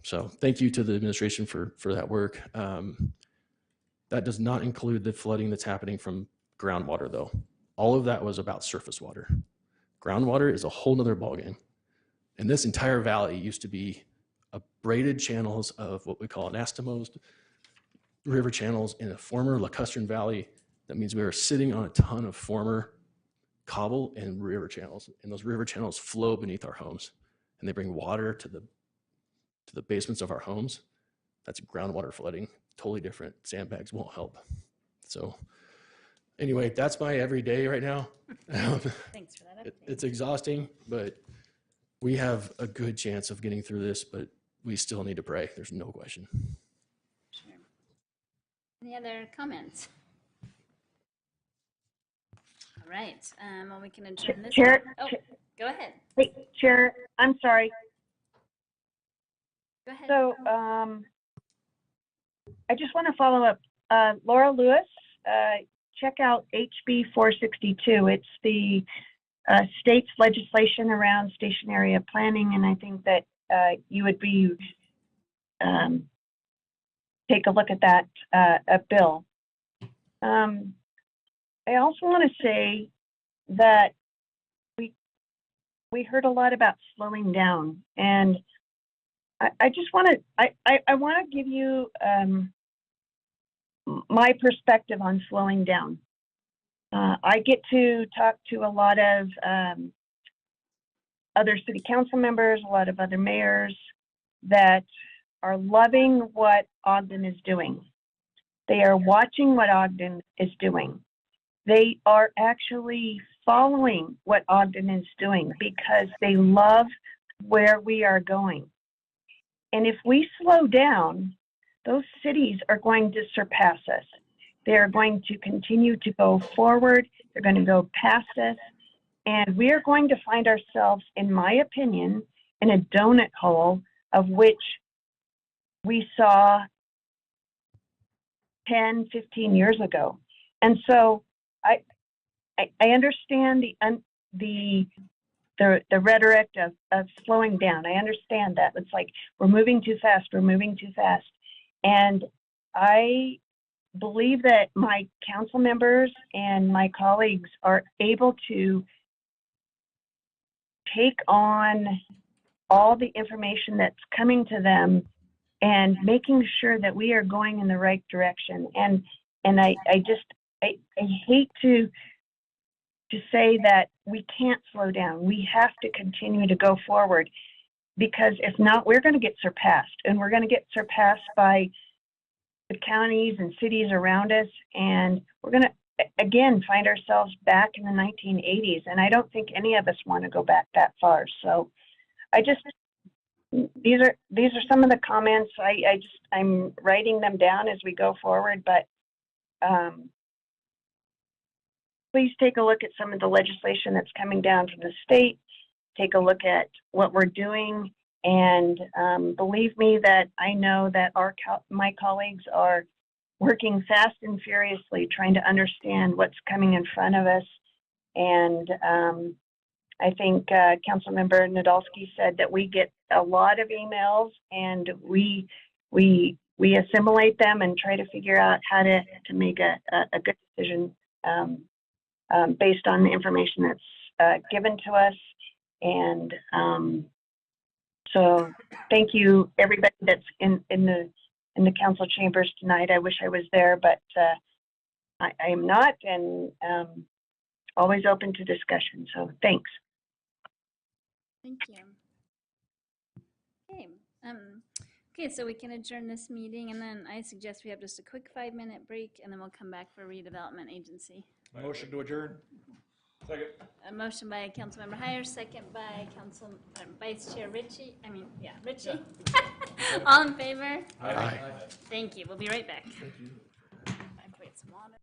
So thank you to the administration for that work. That does not include the flooding that's happening from groundwater, though. All of that was about surface water. Groundwater is a whole nother ballgame. And this entire valley used to be braided channels of what we call anastomosed river channels in a former lacustrine valley. That means we were sitting on a ton of former cobble and river channels, and those river channels flow beneath our homes, and they bring water to the basements of our homes. That's groundwater flooding, totally different. Sandbags won't help. So anyway, that's my everyday right now. Thanks for that update. It's exhausting, but we have a good chance of getting through this, but we still need to pray. There's no question. Sure. Any other comments? All right. Well, we can adjourn this. Chair, go ahead. Hey, Chair, I'm sorry. Go ahead. So I just want to follow up. Laura Lewis, check out HB 462. It's the state's legislation around station area planning, and I think that you would be take a look at that bill. I also want to say that we heard a lot about slowing down, and I just want to I want to give you my perspective on slowing down. I get to talk to a lot of other city council members, a lot of other mayors that are loving what Ogden is doing. They are watching what Ogden is doing. They are actually following what Ogden is doing because they love where we are going. And if we slow down, those cities are going to surpass us. They are going to continue to go forward. They're going to go past us. And we are going to find ourselves, in my opinion, in a donut hole of which we saw 10, 15 years ago. And so I understand the the rhetoric of slowing down. I understand that. It's like we're moving too fast, we're moving too fast. And I believe that my council members and my colleagues are able to take on all the information that's coming to them and making sure that we are going in the right direction. And I hate to say that we can't slow down. We have to continue to go forward, because if not, we're going to get surpassed, and we're going to get surpassed by the counties and cities around us, and we're going to again find ourselves back in the 1980s. And I don't think any of us want to go back that far. So these are some of the comments. I'm writing them down as we go forward, but please take a look at some of the legislation that's coming down from the state. Take a look at what we're doing, and believe me that I know that my colleagues are working fast and furiously trying to understand what's coming in front of us. And I think Councilmember Nadolski said that we get a lot of emails, and we assimilate them and try to figure out how to make a good decision based on the information that's given to us. And so thank you, everybody that's in the council chambers tonight. I wish I was there, but I am not, and always open to discussion. So thanks. Thank you. Okay. Okay, so we can adjourn this meeting, and then I suggest we have just a quick 5-minute break, and then we'll come back for redevelopment agency. Motion to adjourn. Second. A motion by Councilmember Hyer, second by Vice Chair Ritchie. Ritchie. All in favor? Aye. Thank you. We'll be right back. Thank you. I put some water.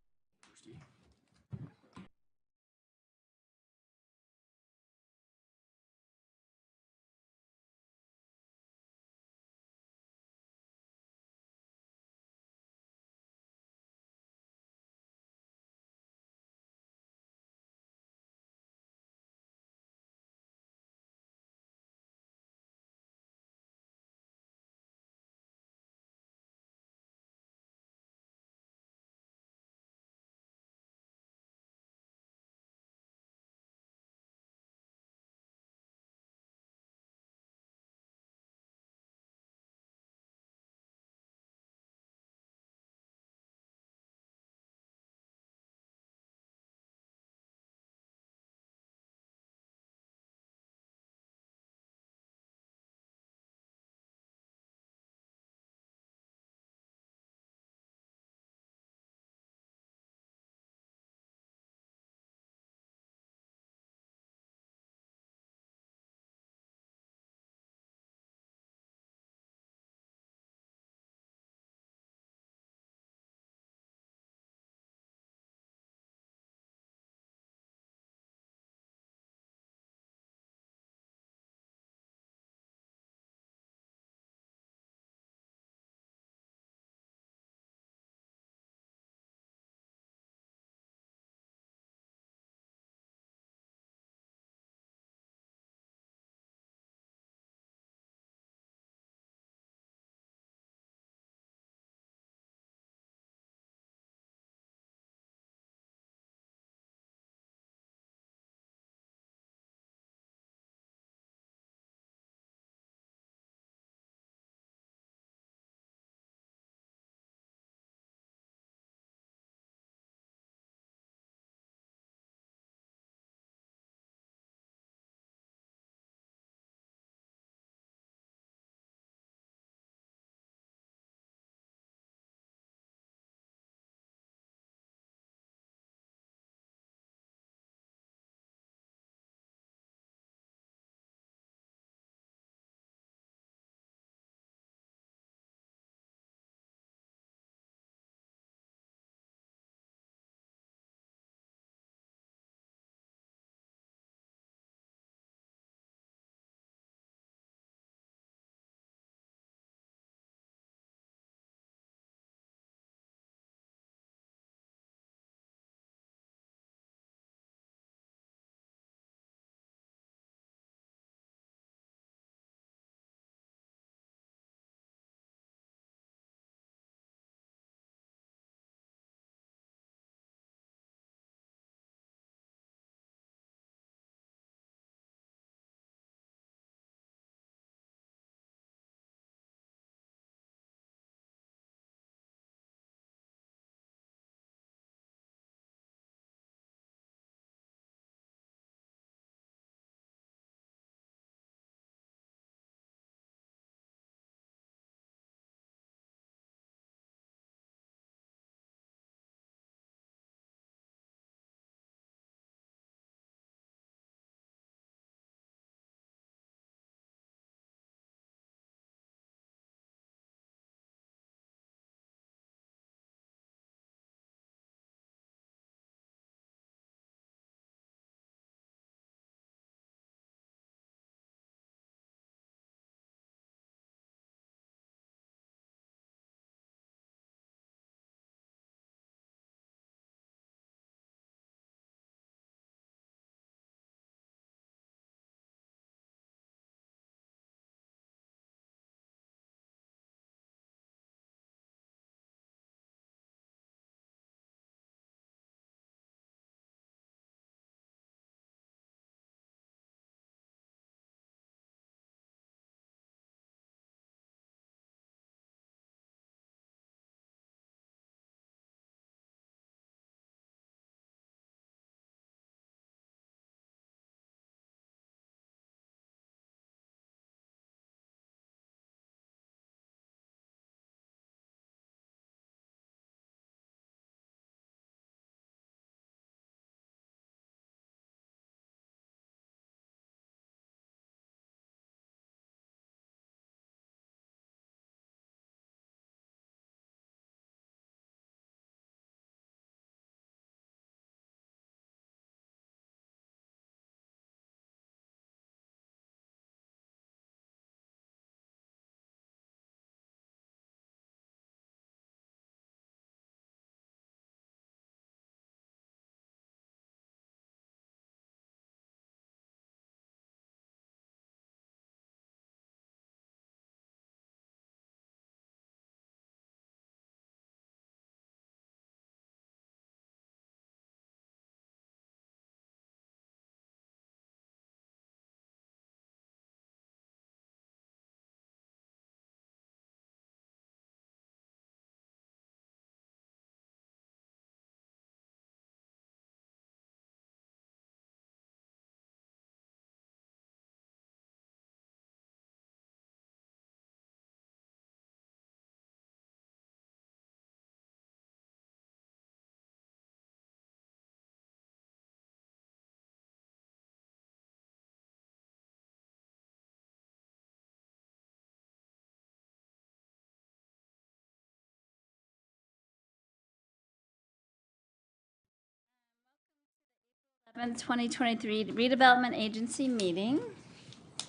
2023 Redevelopment Agency meeting.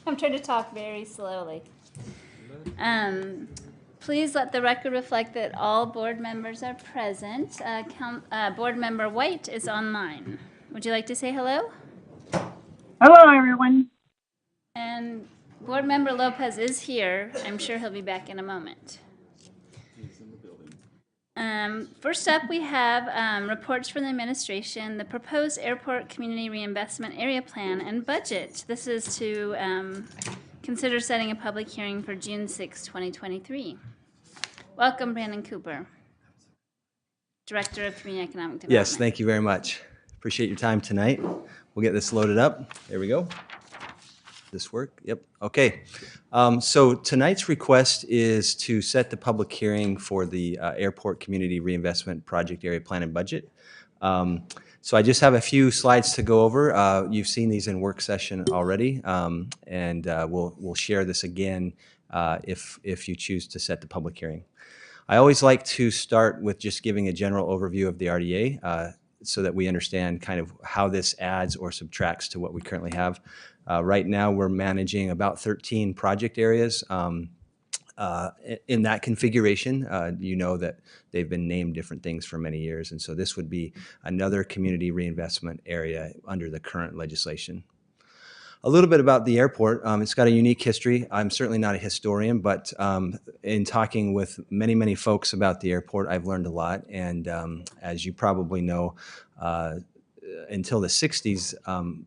I'm trying to talk very slowly. Please let the record reflect that all board members are present. Board Member White is online. Would you like to say hello? Hello, everyone. And Board Member Lopez is here. I'm sure he'll be back in a moment. First up, we have reports from the administration, the proposed airport community reinvestment area plan and budget. This is to consider setting a public hearing for June 6, 2023. Welcome, Brandon Cooper, Director of Community Economic Development. Yes, thank you very much. Appreciate your time tonight. We'll get this loaded up. There we go. This work? Yep. Okay. So tonight's request is to set the public hearing for the Airport Community Reinvestment Project Area Plan and Budget. So I just have a few slides to go over. You've seen these in work session already, and we'll share this again if you choose to set the public hearing. I always like to start with just giving a general overview of the RDA so that we understand kind of how this adds or subtracts to what we currently have. Right now, we're managing about 13 project areas. In that configuration, you know that they've been named different things for many years, and so this would be another community reinvestment area under the current legislation. A little bit about the airport. It's got a unique history. I'm certainly not a historian, but in talking with many, many folks about the airport, I've learned a lot, and as you probably know, until the 60s,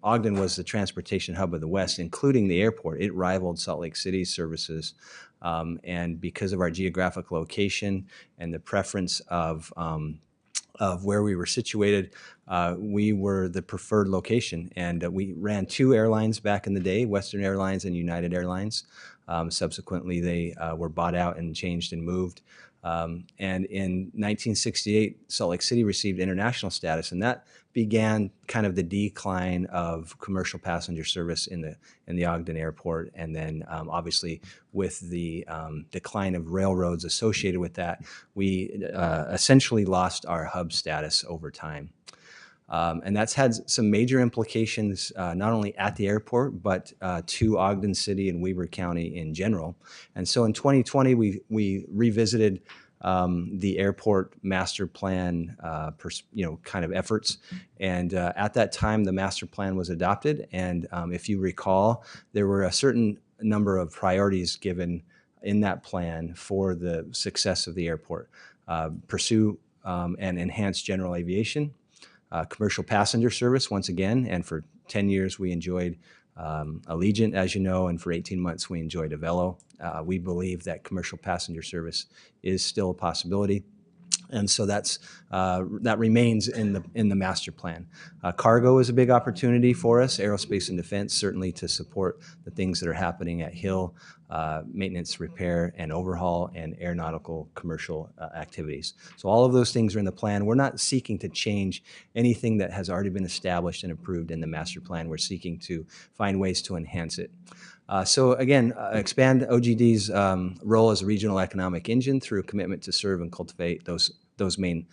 Ogden was the transportation hub of the West, including the airport. It rivaled Salt Lake City's services. And because of our geographic location and the preference of where we were situated, we were the preferred location. And we ran two airlines back in the day, Western Airlines and United Airlines. Subsequently, they were bought out and changed and moved. And in 1968, Salt Lake City received international status, and that began kind of the decline of commercial passenger service in the Ogden airport. And then obviously with the decline of railroads associated with that, we essentially lost our hub status over time. And that's had some major implications, not only at the airport, but to Ogden City and Weber County in general. And so in 2020, we revisited the airport master plan, kind of efforts. And at that time, the master plan was adopted. And if you recall, there were a certain number of priorities given in that plan for the success of the airport. Pursue and enhance general aviation, commercial passenger service, once again, and for 10 years we enjoyed Allegiant, as you know, and for 18 months we enjoyed Avelo. We believe that commercial passenger service is still a possibility, and so that remains in the master plan. Cargo is a big opportunity for us, aerospace and defense, certainly to support the things that are happening at Hill, maintenance, repair, and overhaul, and aeronautical commercial activities. So all of those things are in the plan. We're not seeking to change anything that has already been established and approved in the master plan. We're seeking to find ways to enhance it. So again, expand OGD's role as a regional economic engine through a commitment to serve and cultivate those main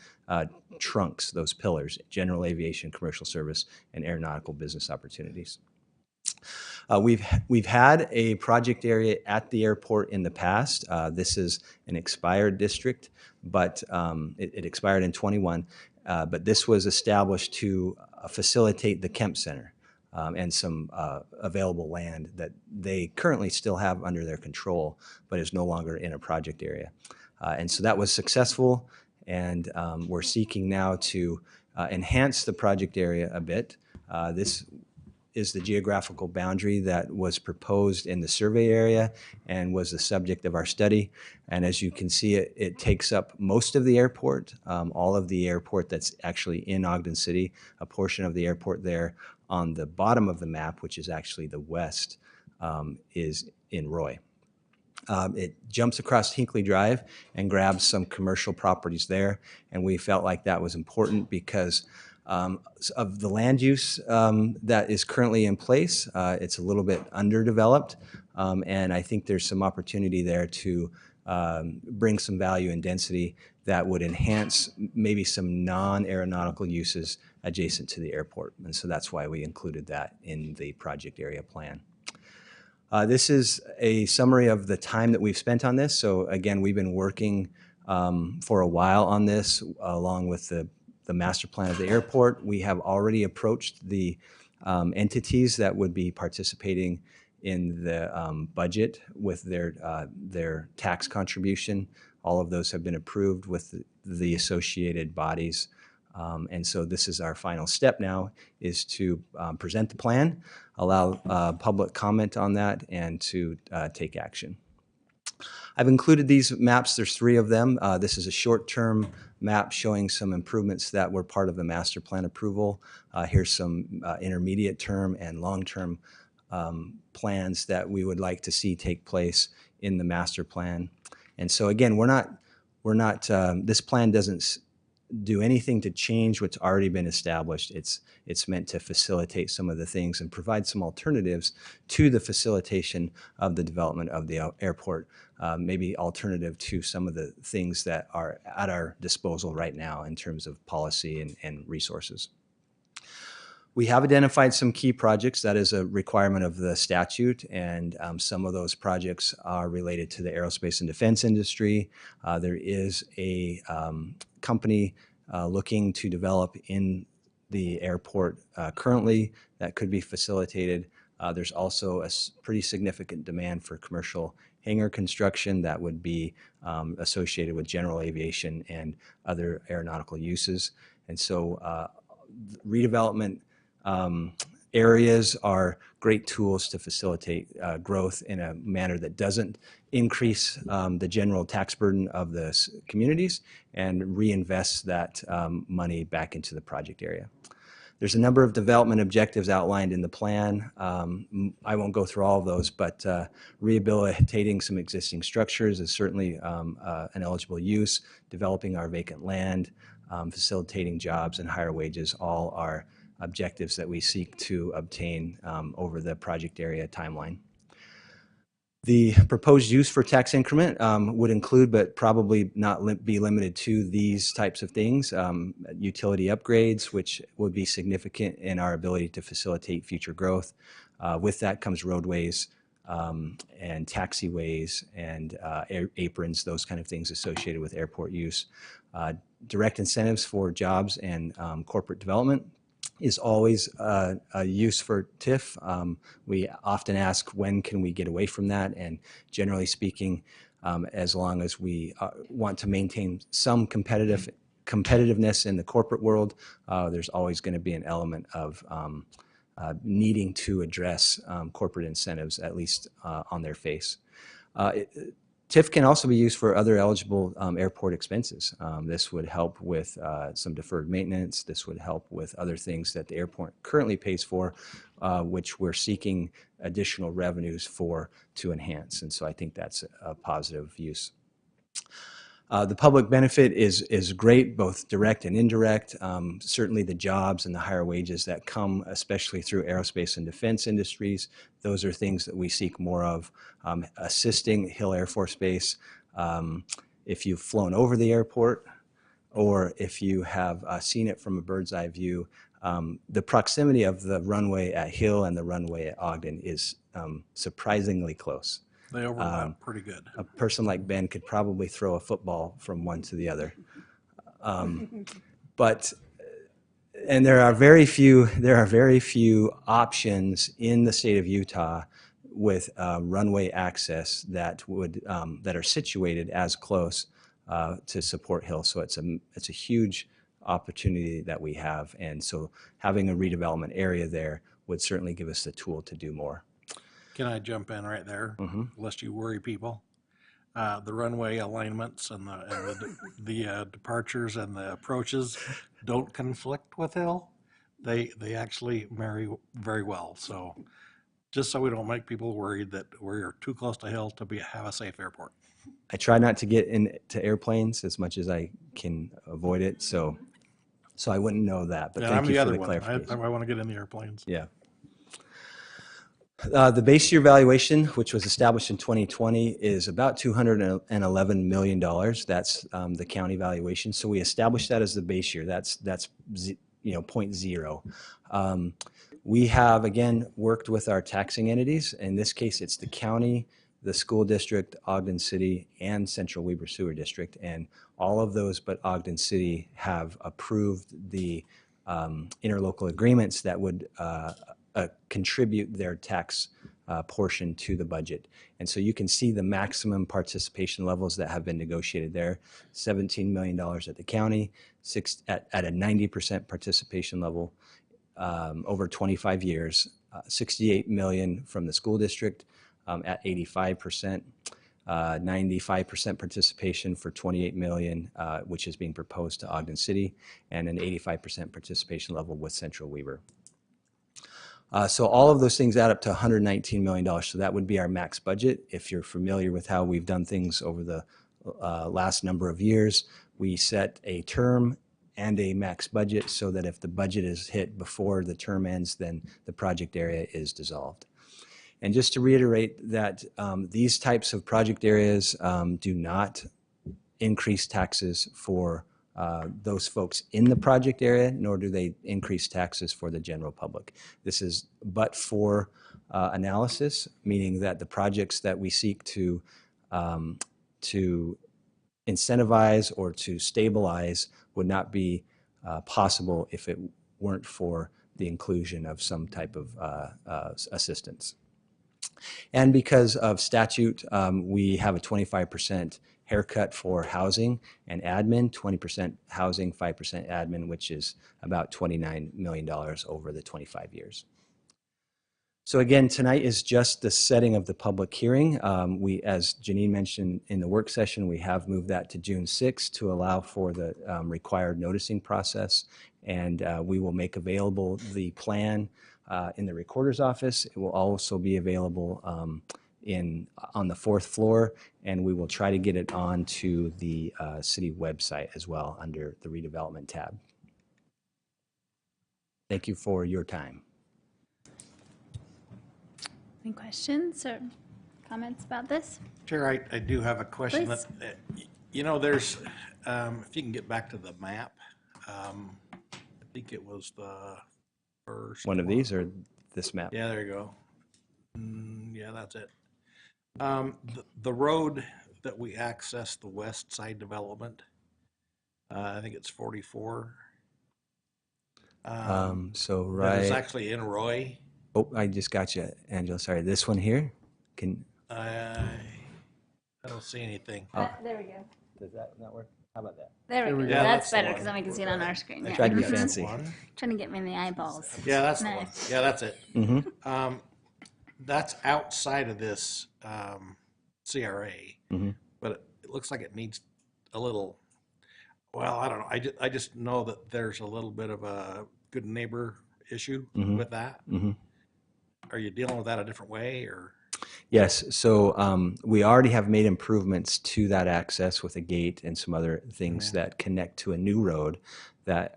trunks, those pillars: general aviation, commercial service, and aeronautical business opportunities. We've had a project area at the airport in the past. This is an expired district, but it expired in 21. But this was established to facilitate the Kemp Center. And some available land that they currently still have under their control, but is no longer in a project area. And so that was successful, and we're seeking now to enhance the project area a bit. This is the geographical boundary that was proposed in the survey area and was the subject of our study. And as you can see, it takes up most of the airport, all of the airport that's actually in Ogden City, a portion of the airport there on the bottom of the map, which is actually the west, is in Roy. It jumps across Hinckley Drive and grabs some commercial properties there, and we felt like that was important because of the land use that is currently in place. It's a little bit underdeveloped, and I think there's some opportunity there to bring some value and density that would enhance maybe some non-aeronautical uses adjacent to the airport. And so that's why we included that in the project area plan. This is a summary of the time that we've spent on this. So again, we've been working for a while on this, along with the master plan of the airport. We have already approached the entities that would be participating in the budget with their tax contribution. All of those have been approved with the associated bodies. And so this is our final step now, is to present the plan, allow public comment on that, and to take action. I've included these maps. There's 3 of them. This is a short-term map showing some improvements that were part of the master plan approval. Here's some intermediate term and long-term plans that we would like to see take place in the master plan. And so again, this plan doesn't do anything to change what's already been established. It's meant to facilitate some of the things and provide some alternatives to the facilitation of the development of the airport, maybe alternative to some of the things that are at our disposal right now in terms of policy and resources. We have identified some key projects. That is a requirement of the statute, and some of those projects are related to the aerospace and defense industry. There is a company looking to develop in the airport currently that could be facilitated. There's also a pretty significant demand for commercial hangar construction that would be associated with general aviation and other aeronautical uses. And so redevelopment areas are great tools to facilitate growth in a manner that doesn't increase the general tax burden of the communities and reinvest that money back into the project area. There's a number of development objectives outlined in the plan. I won't go through all of those, but rehabilitating some existing structures is certainly an eligible use. Developing our vacant land, facilitating jobs and higher wages, all are objectives that we seek to obtain over the project area timeline. The proposed use for tax increment would include, but probably not be limited to, these types of things. Utility upgrades, which would be significant in our ability to facilitate future growth. With that comes roadways and taxiways and aprons, those kind of things associated with airport use. Direct incentives for jobs and corporate development is always a use for TIF. We often ask, when can we get away from that? And generally speaking, as long as we want to maintain some competitiveness in the corporate world, there's always going to be an element of needing to address corporate incentives, at least on their face. TIF can also be used for other eligible airport expenses. This would help with some deferred maintenance. This would help with other things that the airport currently pays for, which we're seeking additional revenues for to enhance. And so I think that's a positive use. The public benefit is great, both direct and indirect. Certainly the jobs and the higher wages that come, especially through aerospace and defense industries, those are things that we seek more of. Assisting Hill Air Force Base, if you've flown over the airport or if you have seen it from a bird's eye view, the proximity of the runway at Hill and the runway at Ogden is surprisingly close. They overlap pretty good. A person like Ben could probably throw a football from one to the other. And there are very few options in the state of Utah with runway access that are situated as close to support Hill. So it's a huge opportunity that we have, and so having a redevelopment area there would certainly give us the tool to do more. Can I jump in right there, lest you worry people? The runway alignments and the departures and the approaches don't conflict with Hill. They actually marry very well. So just so we don't make people worried that we're too close to Hill to have a safe airport. I try not to get into airplanes as much as I can avoid it, so I wouldn't know that. But yeah, thank I'm you the for other the one. clarification. I want to get in the airplanes. Yeah. The base year valuation, which was established in 2020, is about $211 million. That's the county valuation. So we established that as the base year. That's 0.0. We have, again, worked with our taxing entities. In this case, it's the county, the school district, Ogden City, and Central Weber Sewer District. And all of those but Ogden City have approved the interlocal agreements that would contribute their tax portion to the budget. And so you can see the maximum participation levels that have been negotiated there. $17 million at the county, at a 90% participation level over 25 years, $68 million from the school district at 85%, 95% participation for $28 million, which is being proposed to Ogden City, and an 85% participation level with Central Weber. So all of those things add up to $119 million. So that would be our max budget. If you're familiar with how we've done things over the last number of years, we set a term and a max budget so that if the budget is hit before the term ends, then the project area is dissolved. And just to reiterate that these types of project areas do not increase taxes for those folks in the project area, nor do they increase taxes for the general public. This is but for analysis, meaning that the projects that we seek to incentivize or to stabilize would not be possible if it weren't for the inclusion of some type of assistance. And because of statute, we have a 25% haircut for housing and admin, 20% housing, 5% admin, which is about $29 million over the 25 years. So again, tonight is just the setting of the public hearing. As Janine mentioned in the work session, we have moved that to June 6th to allow for the required noticing process. And we will make available the plan in the recorder's office. It will also be available on the 4th floor, and we will try to get it onto the city website as well under the redevelopment tab. Thank you for your time. Any questions or comments about this? Chair, I do have a question. Please. There's, if you can get back to the map, I think it was the first One of these or this map? Yeah, there you go. Yeah, that's it. The road that we access the west side development, I think it's 44. So That is right. actually in Roy. Oh, I just got you, Angela. Sorry, this one here. I don't see anything. There we go. Does that not work? How about that? There we go. Yeah, That's that's the better one. because then we can see it on our screen. I Yeah. tried to be Mhm. fancy. Trying to get me in the eyeballs. Yeah, that's the one. Nice. Yeah, that's it. Mm-hmm. That's outside of this CRA, Mm-hmm. but it looks like it needs a little. Well, I don't know. I just know that there's a little bit of a good neighbor issue Mm-hmm. with that. Mm-hmm. Are you dealing with that a different way, or? Yes, so we already have made improvements to that access with a gate and some other things that connect to a new road that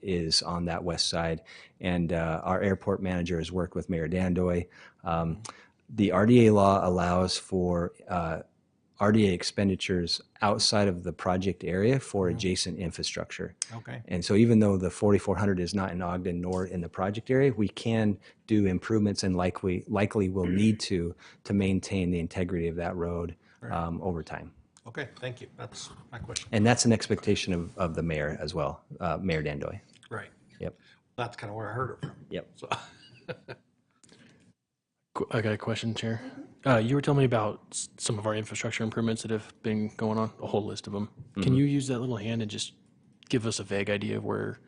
is on that west side. And our airport manager has worked with Mayor Dandoy. The RDA law allows for RDA expenditures outside of the project area for adjacent infrastructure. Okay. And so even though the 4400 is not in Ogden nor in the project area, we can do improvements and likely will need to maintain the integrity of that road over time. Okay, thank you. That's my question. And that's an expectation of the mayor as well, Mayor Dandoy. Right. Yep. That's kind of where I heard it from. Yep. So. I got a question, Chair. You were telling me about some of our infrastructure improvements that have been going on, a whole list of them. Can you use that little hand and just give us a vague idea of where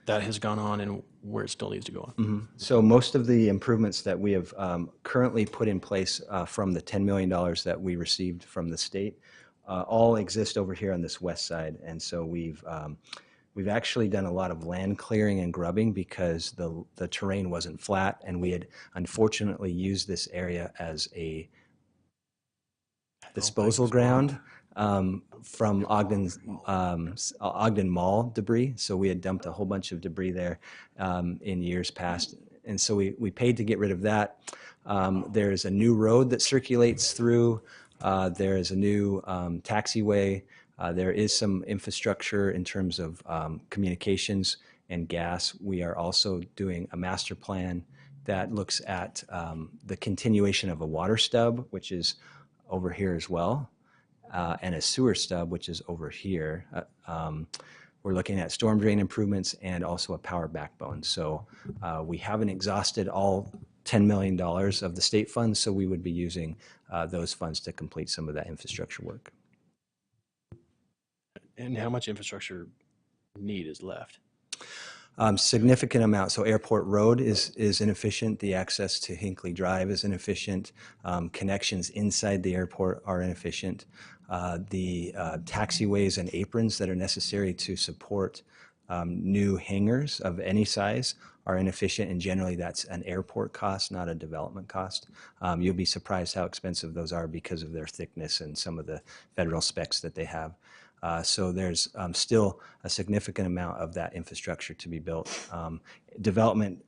that has gone on and where it still needs to go on? Mm-hmm. So most of the improvements that we have currently put in place from the $10 million that we received from the state all exist over here on this west side. And so we've actually done a lot of land clearing and grubbing because the terrain wasn't flat, and we had unfortunately used this area as a disposal ground from Ogden Mall debris. So we had dumped a whole bunch of debris there in years past. And so we paid to get rid of that. There's a new road that circulates through. There is a new taxiway. There is some infrastructure in terms of communications, and gas. We are also doing a master plan that looks at the continuation of a water stub, which is over here as well, and a sewer stub, which is over here. We're looking at storm drain improvements and also a power backbone. So we haven't exhausted all $10 million of the state funds, so we would be using those funds to complete some of that infrastructure work. And how much infrastructure need is left? Significant amount. So Airport Road is inefficient. The access to Hinckley Drive is inefficient. Connections inside the airport are inefficient. The taxiways and aprons that are necessary to support new hangars of any size are inefficient, and generally that's an airport cost, not a development cost. You'll be surprised how expensive those are because of their thickness and some of the federal specs that they have. So there's still a significant amount of that infrastructure to be built. Development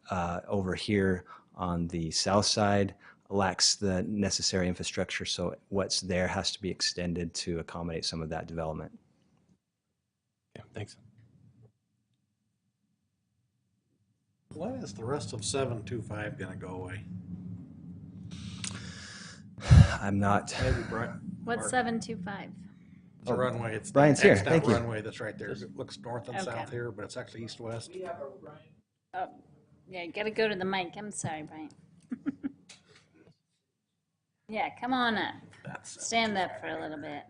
over here on the south side lacks the necessary infrastructure, so what's there has to be extended to accommodate some of that development. Yeah, thanks. When is the rest of 725 going to go away? I'm not. Maybe Brian. What's 725? It's a runway. It's Brian's here. Thank you. runway that's right there. It looks north and south here, but it's actually east-west. Oh, yeah, you gotta go to the mic. I'm sorry, Brian. Yeah, come on up. Stand up for a little bit.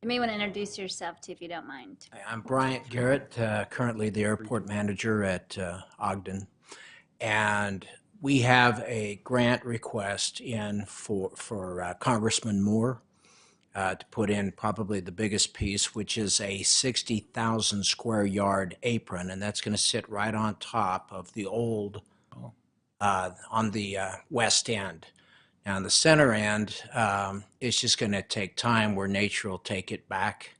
You may want to introduce yourself too, if you don't mind. I'm Bryant Garrett, currently the airport manager at Ogden. And we have a grant request in for Congressman Moore to put in probably the biggest piece, which is a 60,000 square yard apron, and that's going to sit right on top of the old, on the west end. Now, on the center end, it's just going to take time where nature will take it back.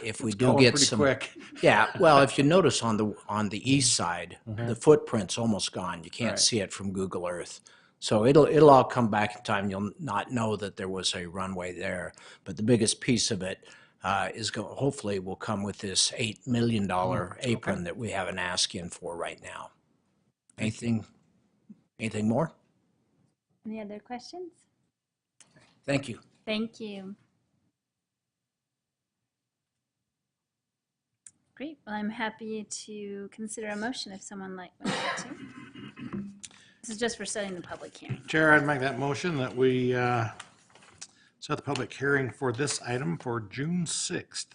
If we do get some, quick. yeah. Well, if you notice on the east side, the footprint's almost gone. You can't see it from Google Earth. So it'll all come back in time. You'll not know that there was a runway there. But the biggest piece of it hopefully will come with this $8 million apron that we have an ask in for right now. Anything more? Any other questions? Thank you. Thank you. Great. Well, I'm happy to consider a motion if someone would like to. This is just for setting the public hearing. Chair, I'd make that motion that we set the public hearing for this item for June 6th.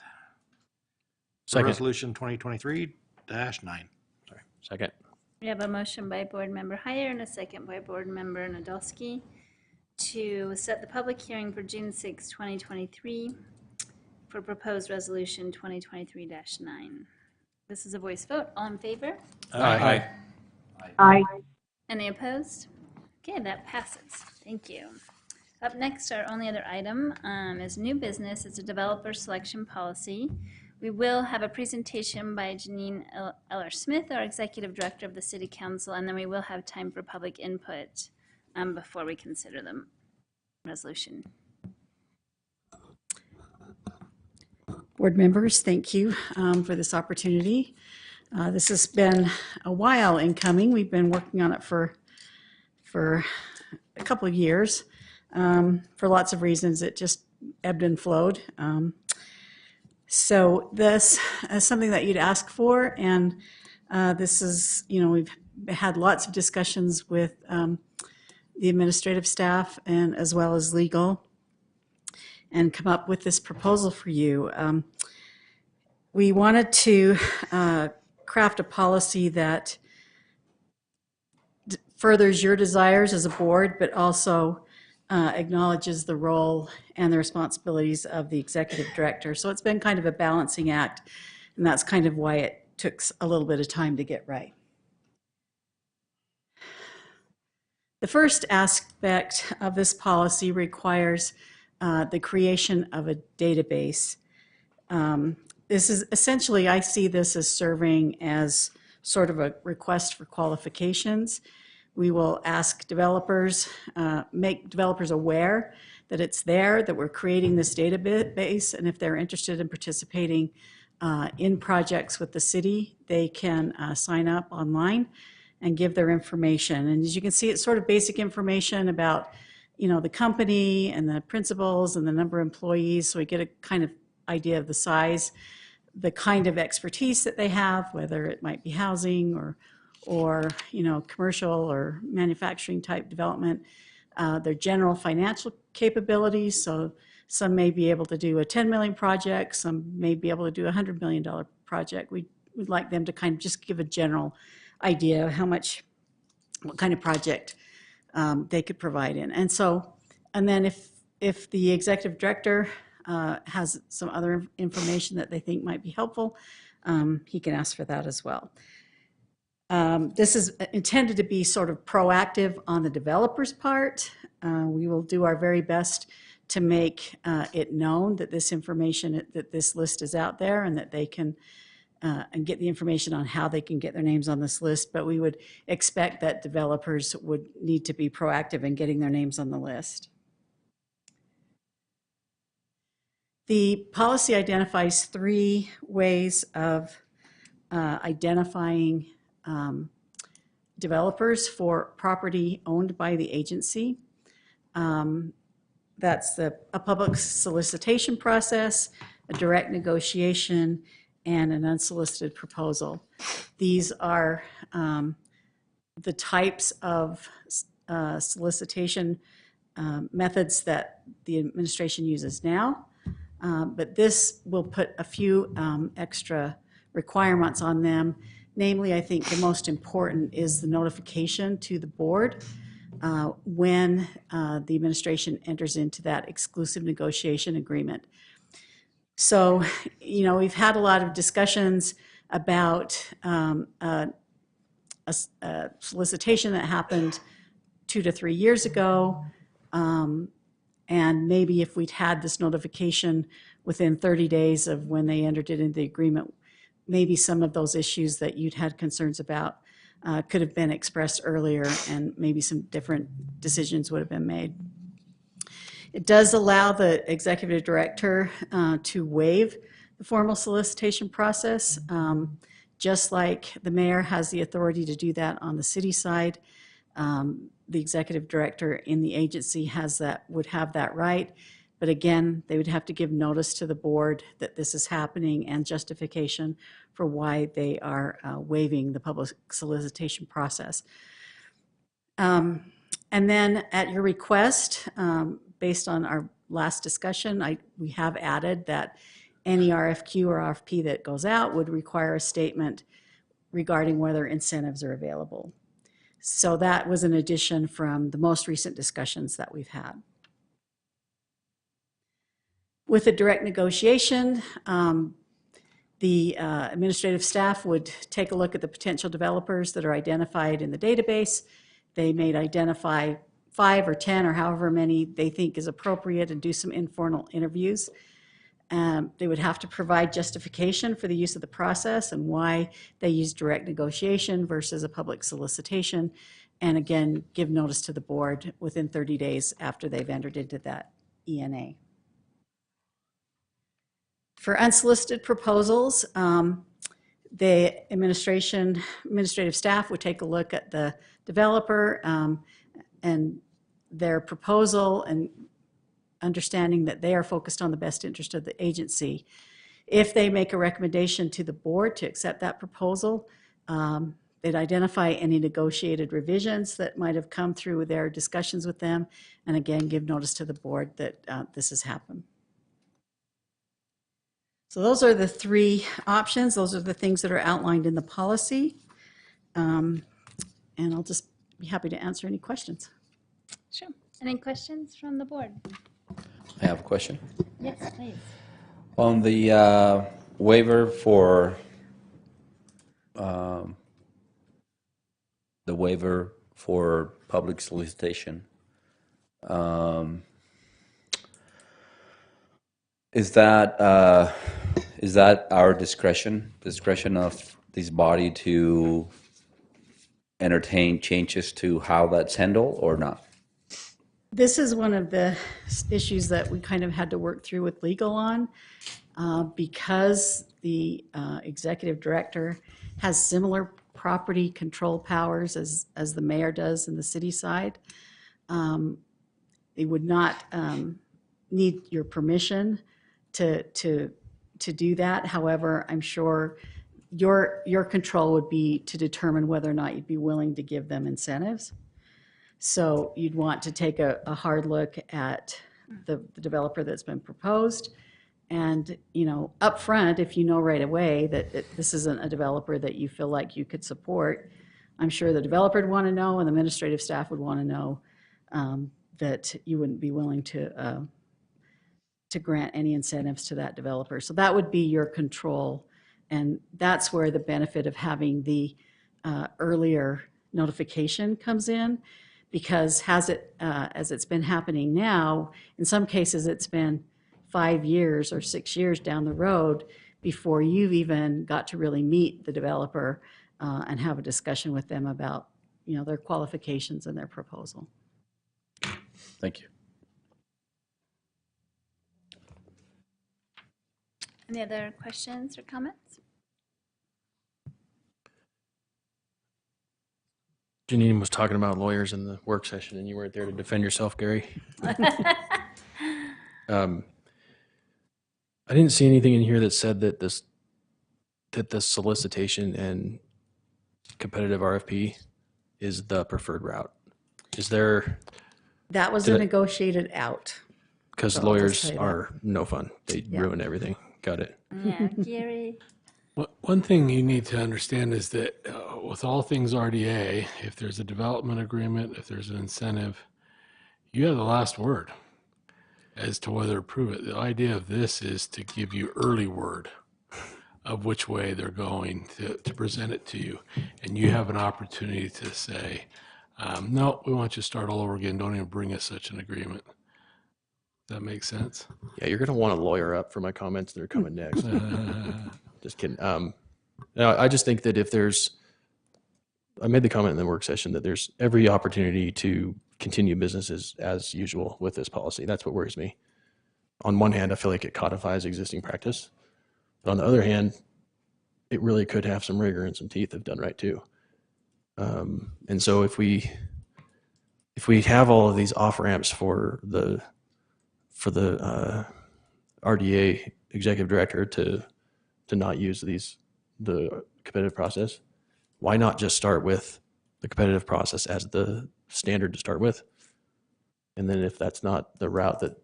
Second. Resolution 2023-9. Sorry. Second. We have a motion by Board Member Heyer and a second by Board Member Nadolski to set the public hearing for June 6, 2023 for proposed resolution 2023-9. This is a voice vote. All in favor? Aye. Aye. Any opposed? Okay, that passes. Thank you. Up next, our only other item is new business. It's a developer selection policy. We will have a presentation by Janine Eller-Smith, our Executive Director of the City Council, and then we will have time for public input before we consider the resolution. Board members, thank you for this opportunity. This has been a while in coming. We've been working on it for a couple of years for lots of reasons. It just ebbed and flowed. So this is something that you'd ask for, and this is, we've had lots of discussions with the administrative staff and as well as legal, and come up with this proposal for you. We wanted to craft a policy that furthers your desires as a board, but also acknowledges the role and the responsibilities of the executive director. So it's been kind of a balancing act, and that's kind of why it took a little bit of time to get right. The first aspect of this policy requires the creation of a database. This is essentially, I see this as serving as sort of a request for qualifications. We will ask developers, make developers aware that it's there, that we're creating this database, and if they're interested in participating, in projects with the city, they can sign up online and give their information. And as you can see, it's sort of basic information about, the company and the principals and the number of employees, so we get a kind of idea of the size, the kind of expertise that they have, whether it might be housing or commercial or manufacturing type development, their general financial capabilities. So some may be able to do a 10 million project, some may be able to do a $100 million project. We'd like them to kind of just give a general idea of what kind of project they could provide in. And then if the executive director has some other information that they think might be helpful, he can ask for that as well. This is intended to be sort of proactive on the developer's part. We will do our very best to make it known that this information, that this list is out there, and that they can and get the information on how they can get their names on this list. But we would expect that developers would need to be proactive in getting their names on the list. The policy identifies 3 ways of identifying developers for property owned by the agency. That's a public solicitation process, a direct negotiation, and an unsolicited proposal. These are the types of solicitation methods that the administration uses now. But this will put a few extra requirements on them. Namely, I think the most important is the notification to the board when the administration enters into that exclusive negotiation agreement. So, we've had a lot of discussions about a solicitation that happened 2 to 3 years ago. And maybe if we'd had this notification within 30 days of when they entered it into the agreement, maybe some of those issues that you'd had concerns about could have been expressed earlier, and maybe some different decisions would have been made. It does allow the executive director to waive the formal solicitation process, just like the mayor has the authority to do that on the city side. The executive director in the agency would have that right. But again, they would have to give notice to the board that this is happening and justification for why they are waiving the public solicitation process. And then at your request, based on our last discussion, we have added that any RFQ or RFP that goes out would require a statement regarding whether incentives are available. So that was an addition from the most recent discussions that we've had. With a direct negotiation, the administrative staff would take a look at the potential developers that are identified in the database. They may identify 5 or 10 or however many they think is appropriate and do some informal interviews. They would have to provide justification for the use of the process and why they use direct negotiation versus a public solicitation, and again, give notice to the board within 30 days after they've entered into that ENA. For unsolicited proposals, the administrative staff would take a look at the developer and their proposal, and understanding that they are focused on the best interest of the agency. If they make a recommendation to the board to accept that proposal, they'd identify any negotiated revisions that might have come through their discussions with them, and again, give notice to the board that this has happened. So those are the 3 options. Those are the things that are outlined in the policy. And I'll just be happy to answer any questions. Sure. Any questions from the board? I have a question. Yes, please. On the waiver for public solicitation, is that our discretion of this body to entertain changes to how that's handled or not? This is one of the issues that we kind of had to work through with legal on. Because the executive director has similar property control powers as the mayor does in the city side, they would not need your permission to do that. However, I'm sure your control would be to determine whether or not you'd be willing to give them incentives. So you'd want to take a hard look at the developer that's been proposed. And, up front, if you know right away that this isn't a developer that you feel like you could support, I'm sure the developer would want to know and the administrative staff would want to know that you wouldn't be willing to grant any incentives to that developer. So that would be your control. And that's where the benefit of having the earlier notification comes in, because as it's been happening now, in some cases it's been 5 years or 6 years down the road before you've even got to really meet the developer and have a discussion with them about, their qualifications and their proposal. Thank you. Any other questions or comments? Janine was talking about lawyers in the work session, and you weren't there to defend yourself, Gary. I didn't see anything in here that said that the solicitation and competitive RFP is the preferred route. Is there? That was negotiated out. Because So lawyers are no fun. They Yeah. ruin everything. Got it. Yeah, Gary. One thing you need to understand is that with all things RDA, if there's a development agreement, if there's an incentive, you have the last word as to whether to approve it. The idea of this is to give you early word of which way they're going to present it to you. And you have an opportunity to say, no, we want you to start all over again. Don't even bring us such an agreement. Does that make sense? Yeah, you're going to want to lawyer up for my comments that are coming next. Just kidding. No, I just think that I made the comment in the work session that there's every opportunity to continue businesses as usual with this policy. That's what worries me. On one hand, I feel like it codifies existing practice. But on the other hand, it really could have some rigor and some teeth if done right too. And so if we have all of these off ramps for the RDA executive director to not use the competitive process, why not just start with the competitive process as the standard to start with? And then if that's not the route that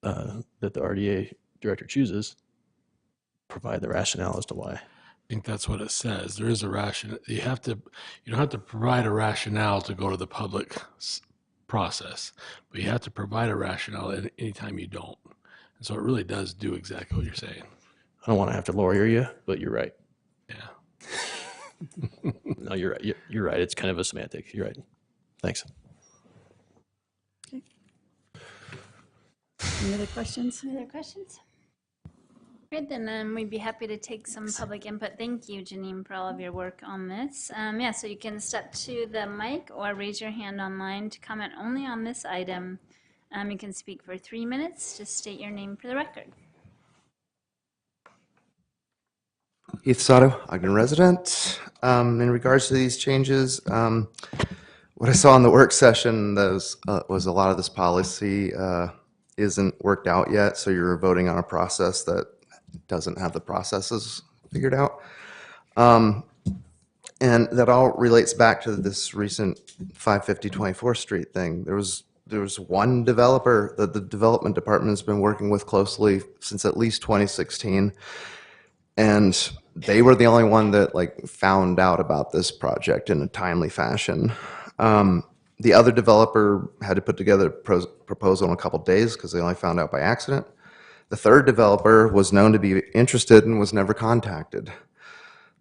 the RDA director chooses, provide the rationale as to why. I think that's what it says. There is a rationale. You don't have to provide a rationale to go to the public process, but you have to provide a rationale anytime you don't. And so it really does do exactly what you're saying. I don't want to have to lawyer you, but you're right. Yeah. No, you're right. You're right. It's kind of a semantic. You're right. Thanks. Okay. Any other questions? Any other questions? Good, then we'd be happy to take some public input. Thank you, Janine, for all of your work on this. Yeah, so you can step to the mic or raise your hand online to comment only on this item. You can speak for 3 minutes. Just state your name for the record. Heath Sato, Ogden resident. In regards to these changes, what I saw in the work session was a lot of this policy isn't worked out yet, so you're voting on a process that doesn't have the processes figured out. And that all relates back to this recent 550 24th Street thing. There was one developer that the development department has been working with closely since at least 2016. And they were the only one that found out about this project in a timely fashion. The other developer had to put together a proposal in a couple days because they only found out by accident. The third developer was known to be interested and was never contacted.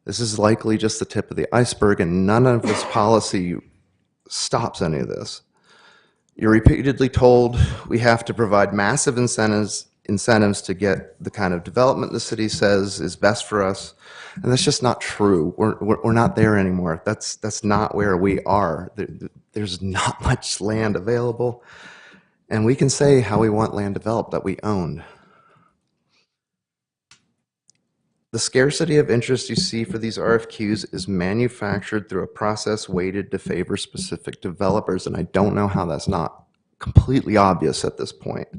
This is likely just the tip of the iceberg, and none of this policy stops any of this. You're repeatedly told we have to provide massive incentives to get the kind of development the city says is best for us, and that's just not true. We're not there anymore. That's not where we are. There's not much land available, and we can say how we want land developed that we own. The scarcity of interest you see for these RFQs is manufactured through a process weighted to favor specific developers, and I don't know how that's not completely obvious at this point.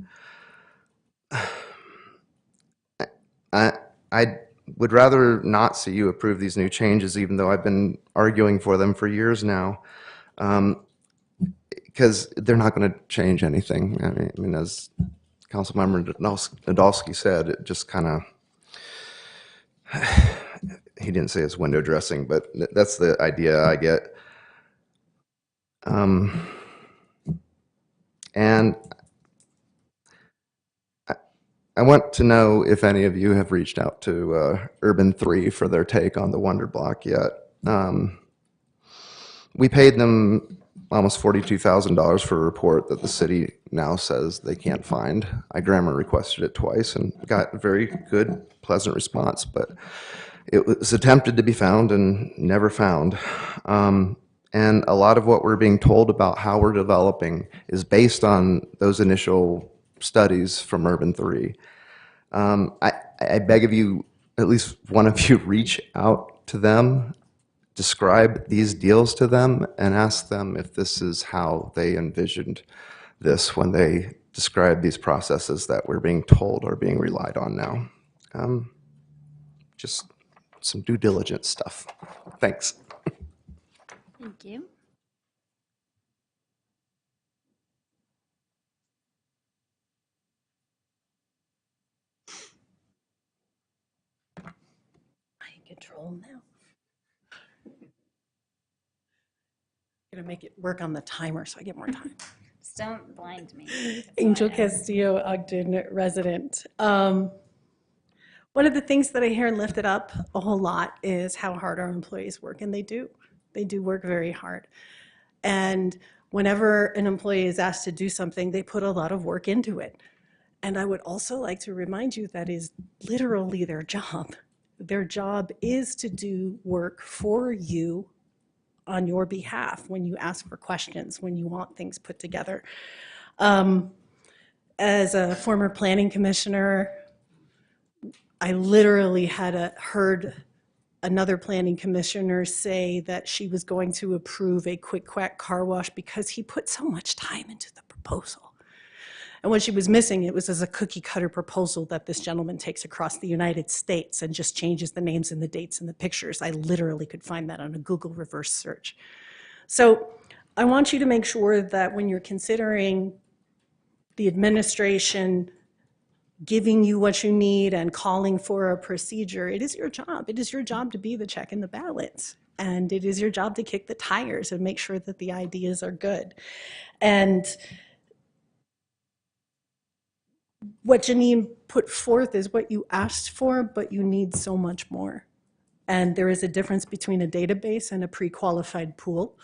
I would rather not see you approve these new changes, even though I've been arguing for them for years now, because they're not going to change anything. I mean, as Councilmember Nadolski said, it just kind of, he didn't say it's window dressing, but that's the idea I get. And I want to know if any of you have reached out to Urban 3 for their take on the Wonder Block yet. We paid them almost $42,000 for a report that the city now says they can't find. I grammar requested it twice and got a very good, pleasant response, but it was attempted to be found and never found. And a lot of what we're being told about how we're developing is based on those initial studies from Urban 3. I beg of you, at least one of you, reach out to them, describe these deals to them, and ask them if this is how they envisioned this when they describe these processes that we're being told are being relied on now. Just some due diligence stuff. Thanks. Thank you. Control now. I'm gonna make it work on the timer so I get more time. Just don't blind me. Angel Castillo, Ogden resident. One of the things that I hear lifted up a whole lot is how hard our employees work, and they do. They do work very hard. And whenever an employee is asked to do something, they put a lot of work into it. And I would also like to remind you that is literally their job. Their job is to do work for you on your behalf when you ask for questions, when you want things put together. As a former planning commissioner, I literally had heard another planning commissioner say that she was going to approve a quick quack car wash because he put so much time into the proposal. And what she was missing, it was as a cookie cutter proposal that this gentleman takes across the United States and just changes the names and the dates and the pictures. I literally could find that on a Google reverse search. So I want you to make sure that when you're considering the administration giving you what you need and calling for a procedure, it is your job. It is your job to be the check and the balance. And it is your job to kick the tires and make sure that the ideas are good. And what Janine put forth is what you asked for, but you need so much more. And there is a difference between a database and a pre-qualified pool.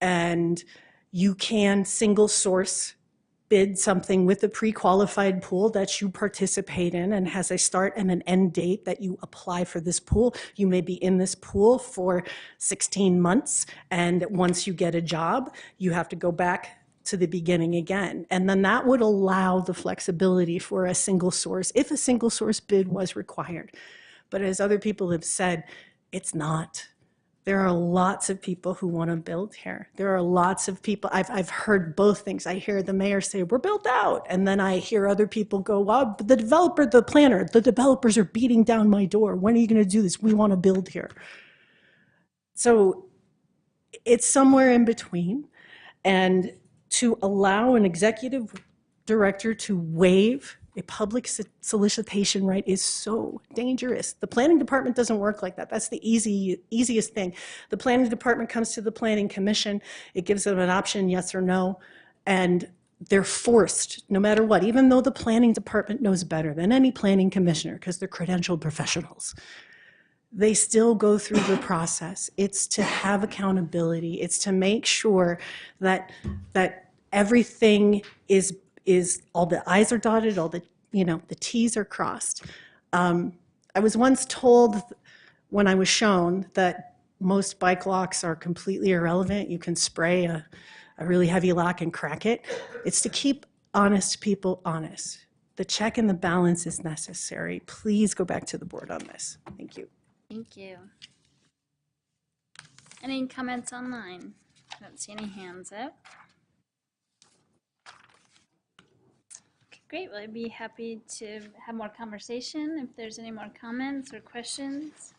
And you can single source bid something with a pre-qualified pool that you participate in and has a start and an end date that you apply for this pool. You may be in this pool for 16 months, and once you get a job, you have to go back to the beginning again. And then that would allow the flexibility for a single source, if a single source bid was required. But as other people have said, it's not. There are lots of people who want to build here. There are lots of people. I've heard both things. I hear the mayor say, we're built out. And then I hear other people go, well, the developer, the planner, the developers are beating down my door. When are you going to do this? We want to build here. So it's somewhere in between. And to allow an executive director to waive a public solicitation right is so dangerous. The planning department doesn't work like that. That's the easiest thing. The planning department comes to the planning commission. It gives them an option, yes or no, and they're forced, no matter what, even though the planning department knows better than any planning commissioner because they're credentialed professionals. They still go through the process. It's to have accountability. It's to make sure that everything is all the I's are dotted, all the the T's are crossed. I was once told when I was shown that most bike locks are completely irrelevant. You can spray a really heavy lock and crack it. It's to keep honest people honest. the check and the balance is necessary. Please go back to the board on this. Thank you. Thank you. Any comments online? I don't see any hands up. Okay, great. Well, I'd be happy to have more conversation if there's any more comments or questions,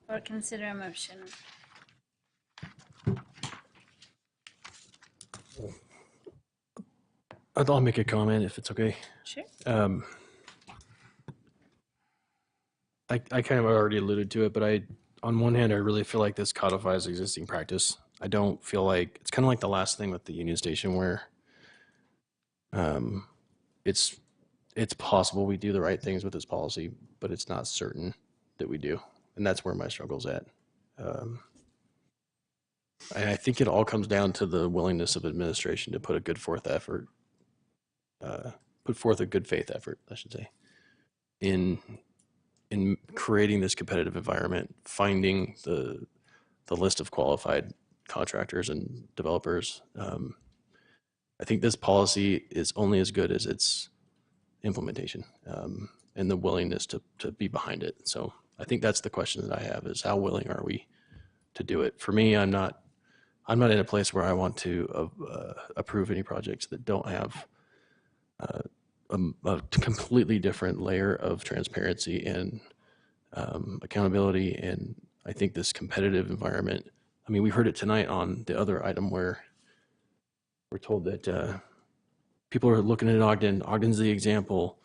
or consider a motion. I'll make a comment if it's okay. Sure. I kind of already alluded to it, but on one hand, I really feel like this codifies existing practice. I don't feel like, it's kind of like the last thing with the Union Station where it's possible we do the right things with this policy, but it's not certain that we do. And that's where my struggle's at. And I think it all comes down to the willingness of administration to put a good forth effort, put forth a good faith effort, I should say, in creating this competitive environment, finding the list of qualified contractors and developers. I think this policy is only as good as its implementation and the willingness to be behind it. So I think that's the question that I have is how willing are we to do it? For me, I'm not in a place where I want to approve any projects that don't have a completely different layer of transparency and accountability. And I think this competitive environment, I mean, we heard it tonight on the other item where we're told that people are looking at Ogden. Ogden's the example.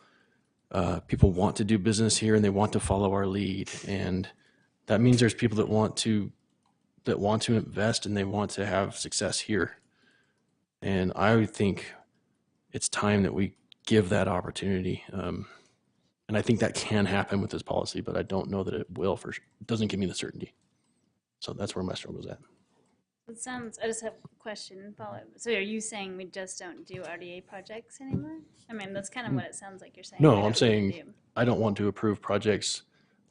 People want to do business here and they want to follow our lead. And that means there's people that want to invest and they want to have success here. And I would think it's time that we give that opportunity. And I think that can happen with this policy, but I don't know that it will. It doesn't give me the certainty. So that's where my struggle's at. It sounds, I just have a question. So are you saying we just don't do RDA projects anymore? I mean, that's kind of what it sounds like you're saying. No, I'm saying I don't want to approve projects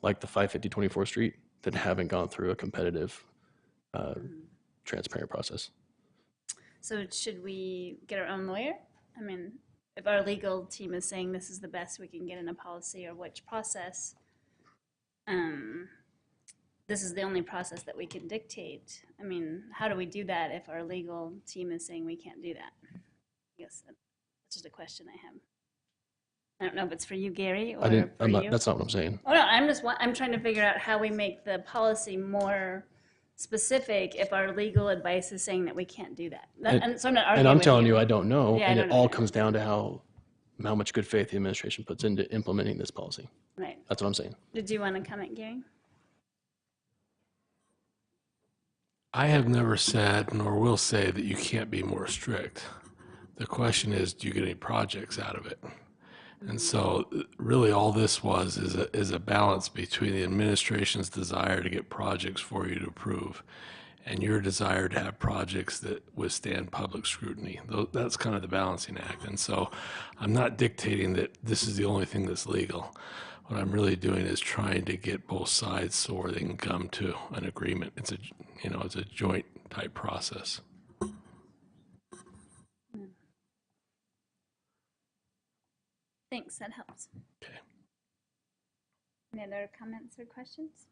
like the 550 24th Street that haven't gone through a competitive, transparent process. So should we get our own lawyer? I mean, if our legal team is saying this is the best we can get in a policy or which process, this is the only process that we can dictate. I mean, how do we do that if our legal team is saying we can't do that? I guess that's just a question I have. I don't know if it's for you, Gary, or for you. That's not what I'm saying. Oh no, I'm trying to figure out how we make the policy more specific if our legal advice is saying that we can't do that. And so I'm not arguing and I'm with telling you, I don't know. Yeah, and I it don't all know. comes down to how much good faith the administration puts into implementing this policy. Right. That's what I'm saying. Did you want to comment, Gary? I have never said, nor will say, that you can't be more strict. The question is, do you get any projects out of it? And so really all this is a balance between the administration's desire to get projects for you to approve and your desire to have projects that withstand public scrutiny. That's kind of the balancing act. And so I'm not dictating that this is the only thing that's legal. What I'm really doing is trying to get both sides so they can come to an agreement. It's a joint type process. Thanks, that helps. Okay. Any other comments or questions?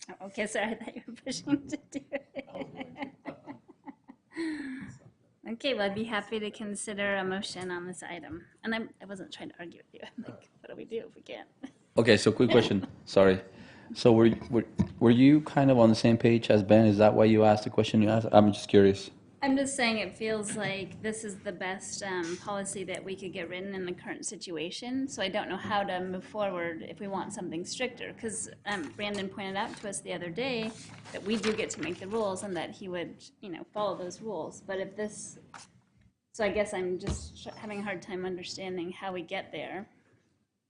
Oh, okay, sorry, I thought you were pushing to do it. Okay, well, I'd be happy to consider a motion on this item. And I wasn't trying to argue with you. I'm like, what do we do if we can't? Okay, so quick question. Sorry. So were you kind of on the same page as Ben? Is that why you asked the question you asked? I'm just curious. I'm just saying it feels like this is the best policy that we could get written in the current situation. So I don't know how to move forward if we want something stricter. Because Brandon pointed out to us the other day that we do get to make the rules and that he would, follow those rules. But if this, so I guess I'm just having a hard time understanding how we get there.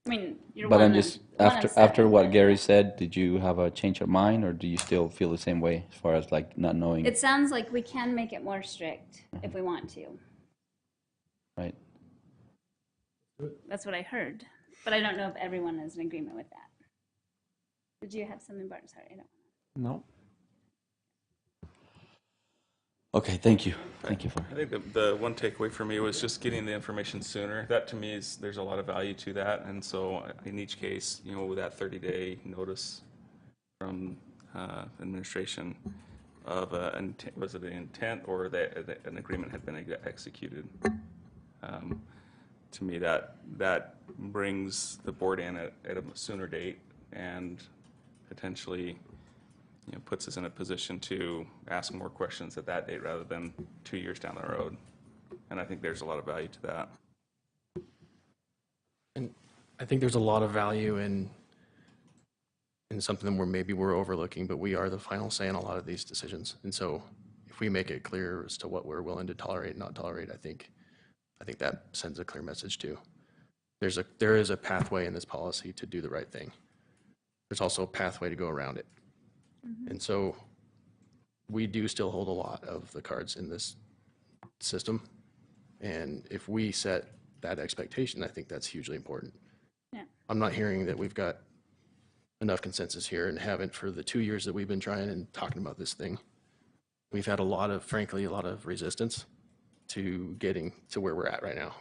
I mean, But I'm just after what Gary said, did you have a change of mind, or do you still feel the same way as far as like not knowing? It sounds like we can make it more strict if we want to. Right. That's what I heard, but I don't know if everyone is in agreement with that. Did you have something, Bart? Sorry, I don't. No. Okay, thank you. Thank you for. I think the one takeaway for me was just getting the information sooner. That to me is, there's a lot of value to that. And so in each case, you know, with that 30-day notice from administration of was it an intent or that an agreement had been executed. To me, that brings the board in at a sooner date and potentially, you know, puts us in a position to ask more questions at that date rather than 2 years down the road. And I think there's a lot of value to that. And I think there's a lot of value in something where maybe we're overlooking, but we are the final say in a lot of these decisions. And so if we make it clear as to what we're willing to tolerate and not tolerate, I think that sends a clear message too. There is a pathway in this policy to do the right thing. There's also a pathway to go around it. Mm-hmm. And so we do still hold a lot of the cards in this system. And if we set that expectation, I think that's hugely important. Yeah. I'm not hearing that we've got enough consensus here and haven't for the 2 years that we've been trying and talking about this thing. We've had frankly, a lot of resistance to getting to where we're at right now.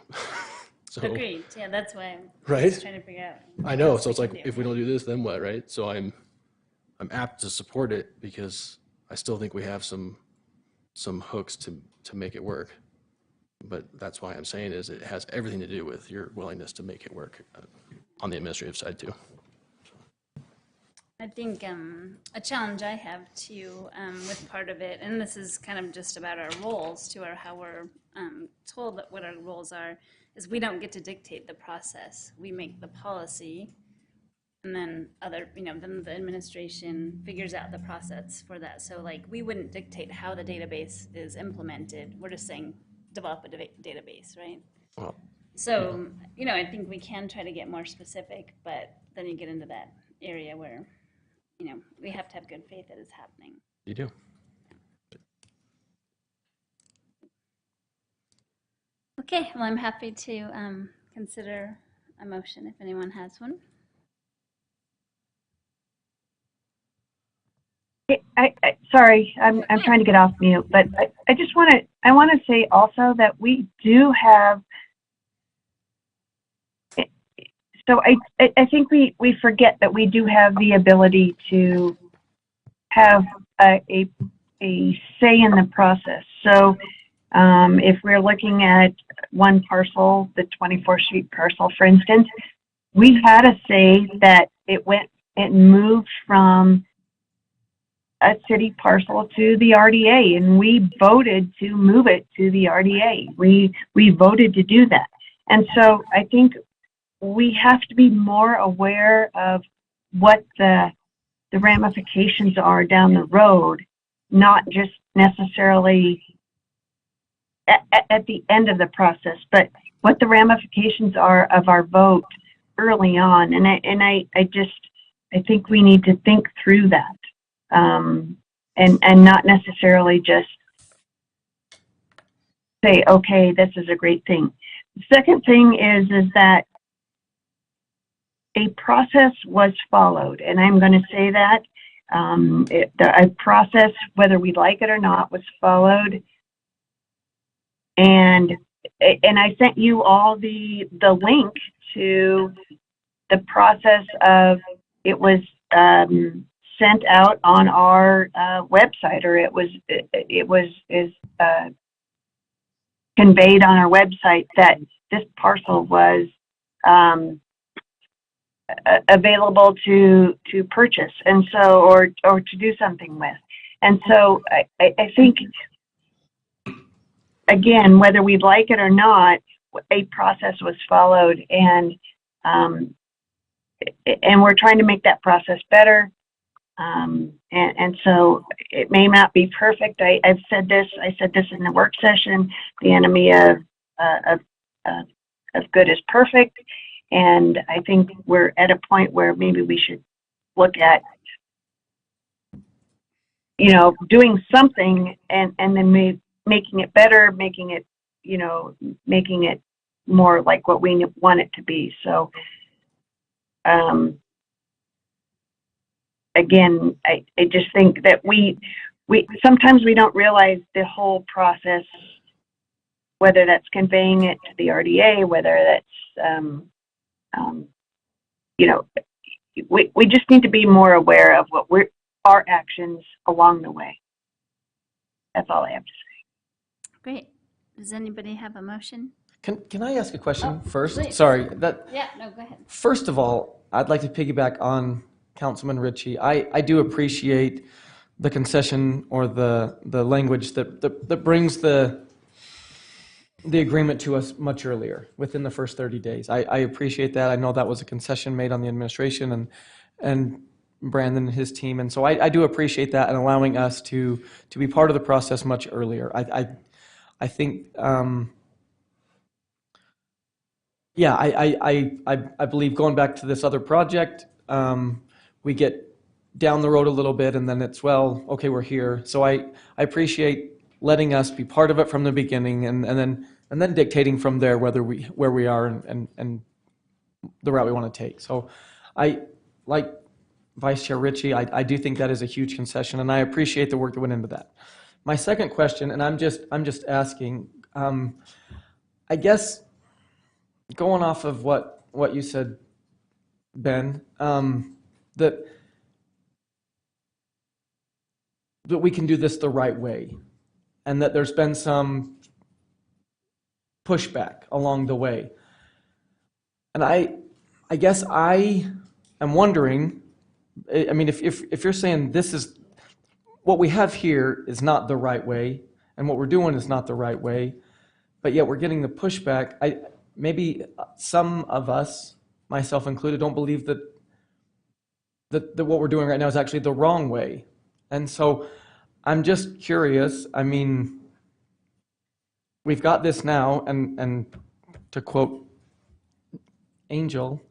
So, agreed. Yeah, that's why I'm right? just trying to figure out. I know. So it's like, if we don't do this, then what, right? So I'm apt to support it because I still think we have some hooks to make it work. But that's why I'm saying is it has everything to do with your willingness to make it work on the administrative side too. I think a challenge I have too with part of it, and this is kind of just about our roles too, or how we're told that what our roles are, is we don't get to dictate the process. We make the policy, and then then the administration figures out the process for that. So like we wouldn't dictate how the database is implemented. We're just saying develop a database, right? Well, so I think we can try to get more specific, but then you get into that area where we have to have good faith that it's happening. You do. Okay, well, I'm happy to consider a motion if anyone has one. Sorry, I'm trying to get off mute, but I just want to say also that we do have. So I think we forget that we do have the ability to have a say in the process. So if we're looking at one parcel, the 24th Street parcel, for instance, we had a say that it moved from a city parcel to the RDA, and we voted to move it to the RDA. We voted to do that. And so I think we have to be more aware of what the ramifications are down the road, not just necessarily at the end of the process, but what the ramifications are of our vote early on. And I think we need to think through that, and not necessarily just say, okay, this is a great thing. The second thing is that a process was followed, and I'm going to say that a process, whether we like it or not, was followed. And I sent you all the link to the process of it was sent out on our website, or it was conveyed on our website that this parcel was available to purchase, and so or to do something with. And so I think, again, whether we like it or not, a process was followed, and we're trying to make that process better. And so it may not be perfect. I said this in the work session. The enemy of good is perfect. And I think we're at a point where maybe we should look at, doing something and then making it better, making it more like what we want it to be. So again, I just think that we sometimes we don't realize the whole process, whether that's conveying it to the RDA, whether that's, you know, we just need to be more aware of our actions along the way. That's all I have to say. Great. Does anybody have a motion? Can I ask a question first? Please. Sorry. Yeah, no, go ahead. First of all, I'd like to piggyback on Councilman Ritchie. I do appreciate the concession or the language that brings the agreement to us much earlier, within the first 30 days. I appreciate that. I know that was a concession made on the administration and Brandon and his team, and so I do appreciate that and allowing us to be part of the process much earlier. I think, yeah, I believe going back to this other project, we get down the road a little bit and then it's, well, okay, we're here. So I appreciate letting us be part of it from the beginning and then dictating from there where we are and the route we want to take. So I, like Vice Chair Ritchie, I do think that is a huge concession, and I appreciate the work that went into that. My second question, and I'm just asking, I guess going off of what you said, Ben, that we can do this the right way, and that there's been some pushback along the way. And I guess I am wondering, I mean, if you're saying this is, what we have here is not the right way, and what we're doing is not the right way, but yet we're getting the pushback, maybe some of us, myself included, don't believe that what we're doing right now is actually the wrong way. And so I'm just curious, I mean, we've got this now, and to quote Angel,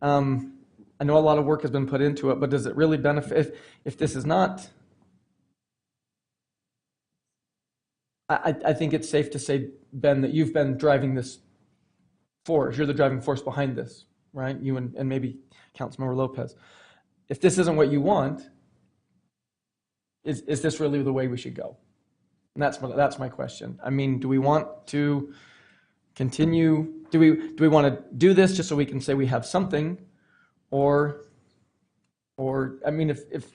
I know a lot of work has been put into it, but does it really benefit if this is not? I think it's safe to say, Ben, that you've been driving this force. You're the driving force behind this, right? You and maybe Councilmember Lopez. If this isn't what you want, is this really the way we should go? And that's my question. I mean, do we want to continue? Do we want to do this just so we can say we have something, or I mean, if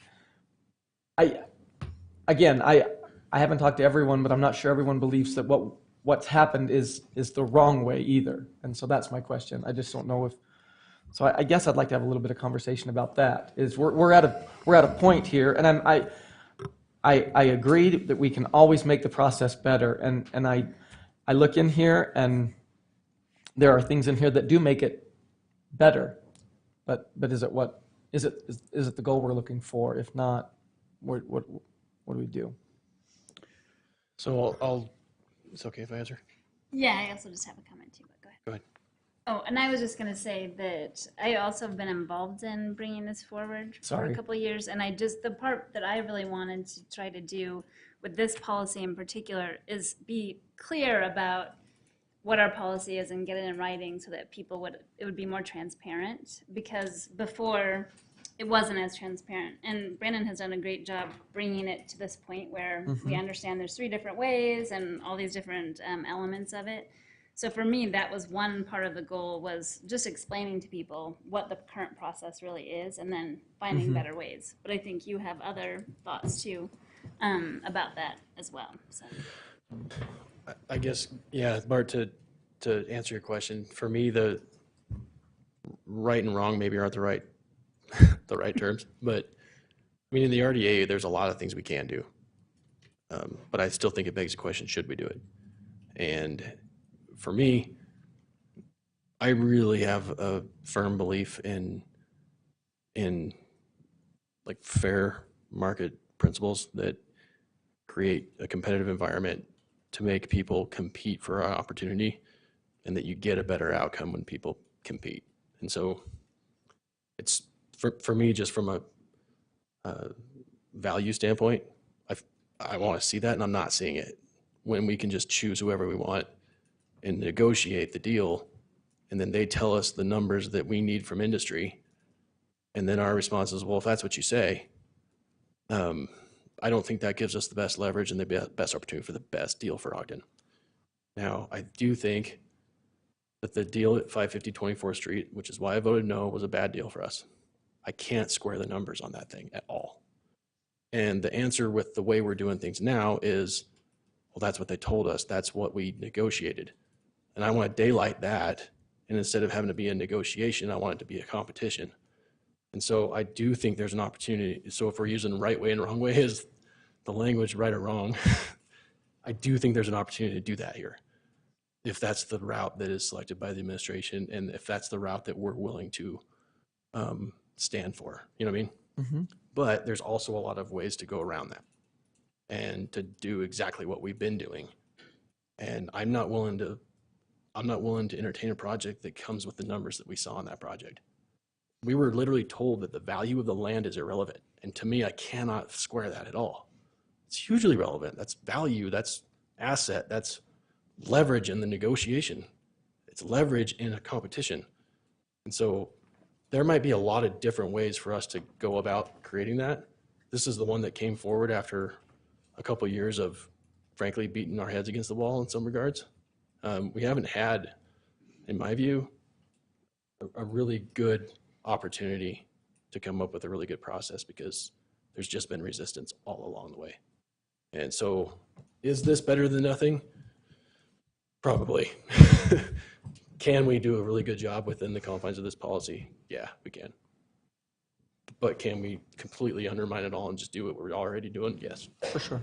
I haven't talked to everyone, but I'm not sure everyone believes that what's happened is the wrong way either. And so that's my question. I just don't know if. So I guess I'd like to have a little bit of conversation about that. Is we're at a point here, and I agree that we can always make the process better, and I look in here and there are things in here that do make it better, but is it the goal we're looking for? If not, what do we do? So it's okay if I answer? Yeah, I also just have a comment too, but go ahead. Go ahead. Oh, and I was just going to say that I also have been involved in bringing this forward for a couple of years, and the part that I really wanted to try to do with this policy in particular is be clear about what our policy is and get it in writing so that it would be more transparent, because before it wasn't as transparent. And Brandon has done a great job bringing it to this point where we understand there's 3 different ways and all these different elements of it. So for me, that was one part of the goal, was just explaining to people what the current process really is and then finding better ways. But I think you have other thoughts too about that as well. So. I guess, yeah, Bart, to answer your question, for me, the right and wrong maybe aren't the right terms, but I mean, in the RDA, there's a lot of things we can do, but I still think it begs the question, should we do it? And for me, I really have a firm belief in like fair market principles that create a competitive environment to make people compete for an opportunity, and that you get a better outcome when people compete. And so it's for me, just from a value standpoint, I want to see that, and I'm not seeing it when we can just choose whoever we want and negotiate the deal, and then they tell us the numbers that we need from industry, and then our response is, well, if that's what you say, I don't think that gives us the best leverage and the best opportunity for the best deal for Ogden. Now, I do think that the deal at 550 24th Street, which is why I voted no, was a bad deal for us. I can't square the numbers on that thing at all. And the answer with the way we're doing things now is, well, that's what they told us. That's what we negotiated. And I want to daylight that. And instead of having to be a negotiation, I want it to be a competition. And so I do think there's an opportunity. So if we're using right way and wrong way as the language, right or wrong, I do think there's an opportunity to do that here. If that's the route that is selected by the administration, and if that's the route that we're willing to stand for, you know what I mean? Mm-hmm. But there's also a lot of ways to go around that and to do exactly what we've been doing. And I'm not willing to entertain a project that comes with the numbers that we saw on that project. We were literally told that the value of the land is irrelevant. And to me, I cannot square that at all. It's hugely relevant. That's value, that's asset, that's leverage in the negotiation. It's leverage in a competition. And so there might be a lot of different ways for us to go about creating that. This is the one that came forward after a couple of years of, frankly, beating our heads against the wall in some regards. We haven't had, in my view, a really good opportunity to come up with a really good process because there's just been resistance all along the way. And so is this better than nothing? Probably. Can we do a really good job within the confines of this policy? Yeah, we can. But can we completely undermine it all and just do what we're already doing? Yes. For sure.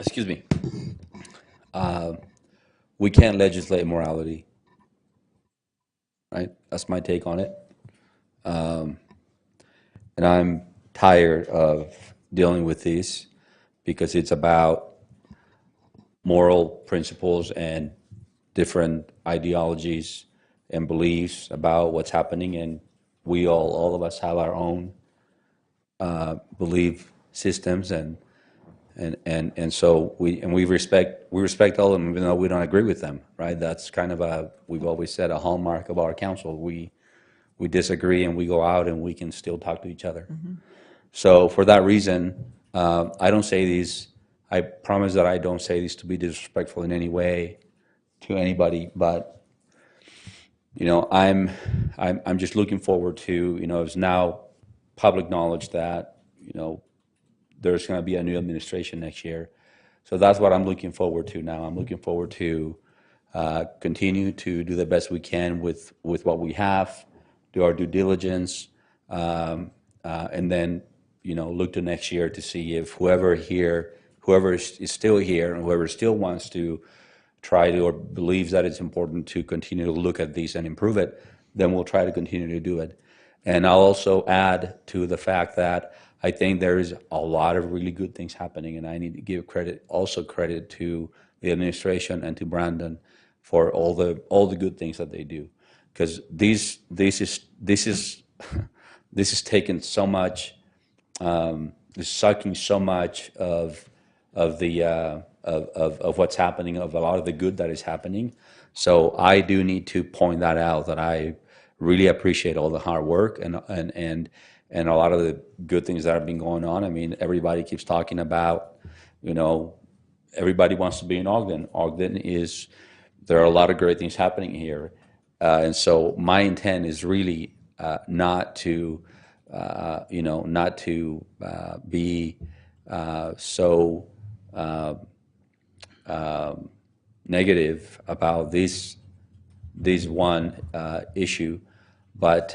Excuse me. We can't legislate morality, right? That's my take on it. And I'm tired of dealing with these because it's about moral principles and different ideologies and beliefs about what's happening. And we all of us have our own belief systems and so we respect all of them even though we don't agree with them, right? That's kind of we've always said a hallmark of our council. We disagree and we go out and we can still talk to each other. Mm-hmm. So for that reason, I don't say these, I promise that I don't say these to be disrespectful in any way to anybody, but I'm just looking forward to, it's now public knowledge that, there's going to be a new administration next year. So that's what I'm looking forward to now. I'm looking forward to continue to do the best we can with what we have, do our due diligence, and then, look to next year to see if whoever is still here and whoever still wants to try to or believes that it's important to continue to look at these and improve it, then we'll try to continue to do it. And I'll also add to the fact that I think there is a lot of really good things happening, and I need to give credit to the administration and to Brandon for all the good things that they do, because this is taking so much, is sucking so much of what's happening, of a lot of the good that is happening. So I do need to point that out, that I really appreciate all the hard work and a lot of the good things that have been going on. I mean, everybody keeps talking about, everybody wants to be in Ogden. There are a lot of great things happening here. And so my intent is really not to be so negative about this one issue, but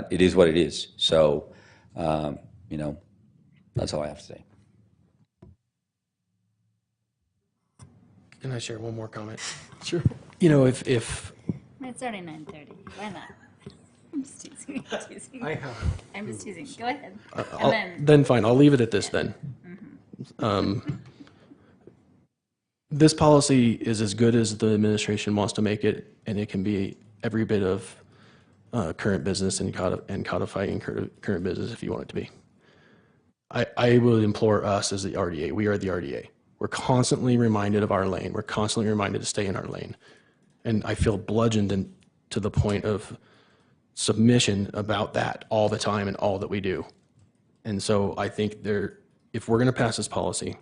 it is what it is. So, that's all I have to say. Can I share one more comment? Sure. If It's already 9:30. Why not? I'm just teasing. I'm just teasing. Go ahead. then fine, I'll leave it at this then. This policy is as good as the administration wants to make it, and it can be every bit of current business and codifying current business if you want it to be. I would implore us as the RDA, we are the RDA, we're constantly reminded of our lane. We're constantly reminded to stay in our lane. And I feel bludgeoned to the point of submission about that all the time and all that we do. And so I think if we're going to pass this policy,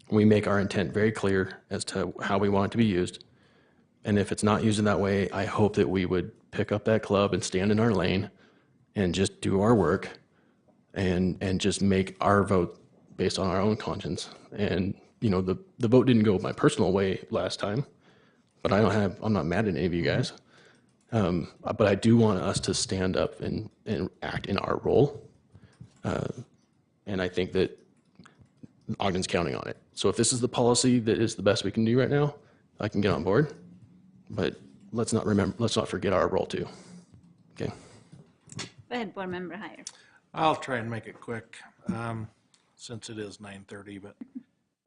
we make our intent very clear as to how we want it to be used. And if it's not used in that way, I hope that we would pick up that club and stand in our lane and just do our work and just make our vote based on our own conscience. And, you know, the vote didn't go my personal way last time, but I'm not mad at any of you guys. But I do want us to stand up and act in our role. And I think that Ogden's counting on it. So if this is the policy that is the best we can do right now, I can get on board. But let's not forget our role too. Okay. Go ahead, Board Member Heyer. I'll try and make it quick, since it is 9:30, but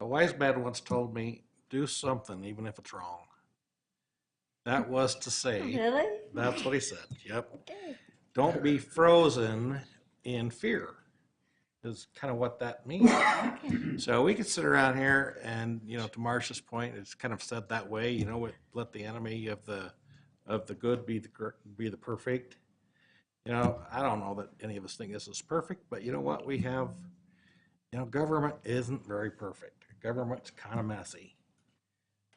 a wise man once told me, do something even if it's wrong. That was to say, Really? That's what he said, yep. Okay. Don't be frozen in fear, is kind of what that means. Okay. So we could sit around here and, you know, to Marcia's point, it's kind of said that way, you know, let the enemy of the good be the perfect. You know, I don't know that any of us think this is perfect, but you know what? We have, you know, government isn't very perfect. Government's kind of messy.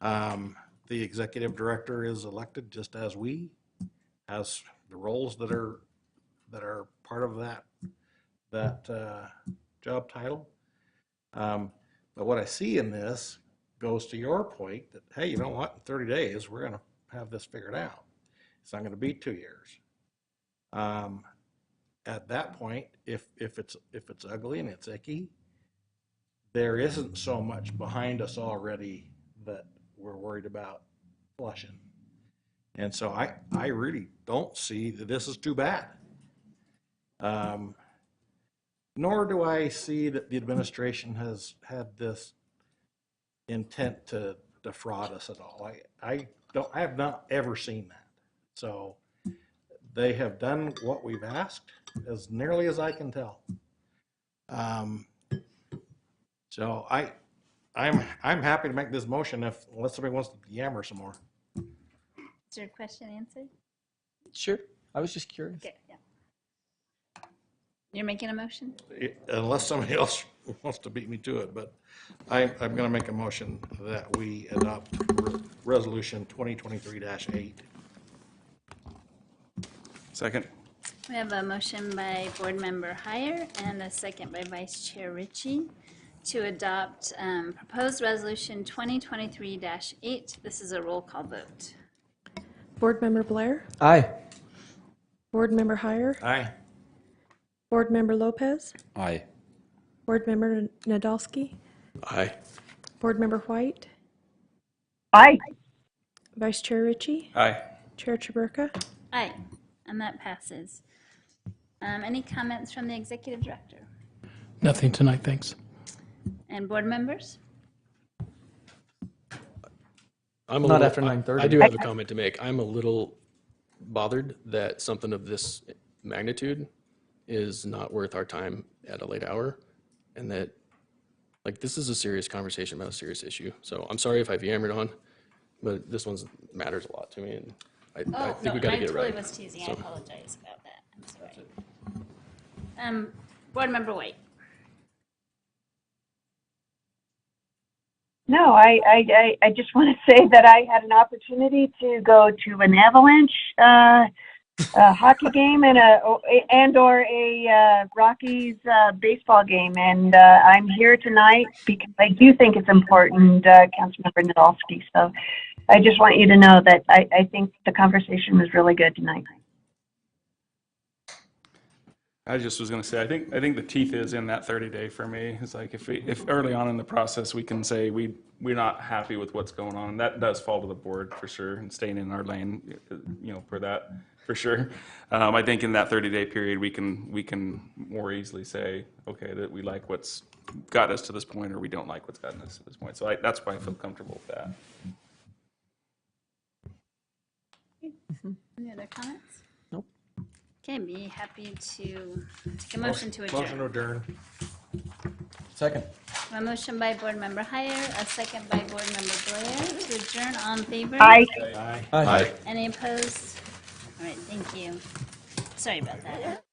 The executive director is elected just as we, has the roles that are part of that job title. But what I see in this goes to your point that, hey, you know what? In 30 days, we're going to have this figured out. It's not going to be 2 years. At that point, if it's ugly and it's icky, there isn't so much behind us already that we're worried about flushing. And so I really don't see that this is too bad. Nor do I see that the administration has had this intent to defraud us at all. I have not ever seen that. So they have done what we've asked as nearly as I can tell. So I'm happy to make this motion unless somebody wants to yammer some more. Is your question answered? Sure. I was just curious. Okay, yeah. You're making a motion? Unless somebody else wants to beat me to it, but I'm going to make a motion that we adopt Resolution 2023-8. Second. We have a motion by Board Member Heyer and a second by Vice Chair Ritchie to adopt proposed Resolution 2023-8. This is a roll call vote. Board Member Blair? Aye. Board Member Heyer? Aye. Board Member Lopez? Aye. Board Member Nadolski? Aye. Board Member White? Aye. Vice Chair Ritchie? Aye. Chair Chaburka? Aye, and that passes. Any comments from the Executive Director? Nothing tonight, thanks. And board members? Not after 9:30. I do have a comment to make. I'm a little bothered that something of this magnitude is not worth our time at a late hour, and that, like, this is a serious conversation about a serious issue. So I'm sorry if I've yammered on, but this one matters a lot to me, and I think we got to get it right. I totally was teasing. I apologize about that. I'm sorry. Board Member White. No, I just want to say that I had an opportunity to go to an Avalanche a hockey game and a Rockies baseball game, and I'm here tonight because I do think it's important, Councilmember Nadolski. So I just want you to know that I think the conversation was really good tonight. I just was going to say, I think the teeth is in that 30-day for me. It's like if early on in the process we can say we're not happy with what's going on, that does fall to the board for sure, and staying in our lane, you know, for that for sure. I think in that 30-day period we can more easily say, okay, that we like what's got us to this point, or we don't like what's gotten us to this point. So that's why I feel comfortable with that. Any other comments? Nope. Okay, be happy to take a motion to adjourn. Motion to adjourn. Second. A motion by Board Member Heyer, a second by Board Member Blair to adjourn. All in favor? Aye. Aye. Aye. Any opposed? All right, thank you. Sorry about that.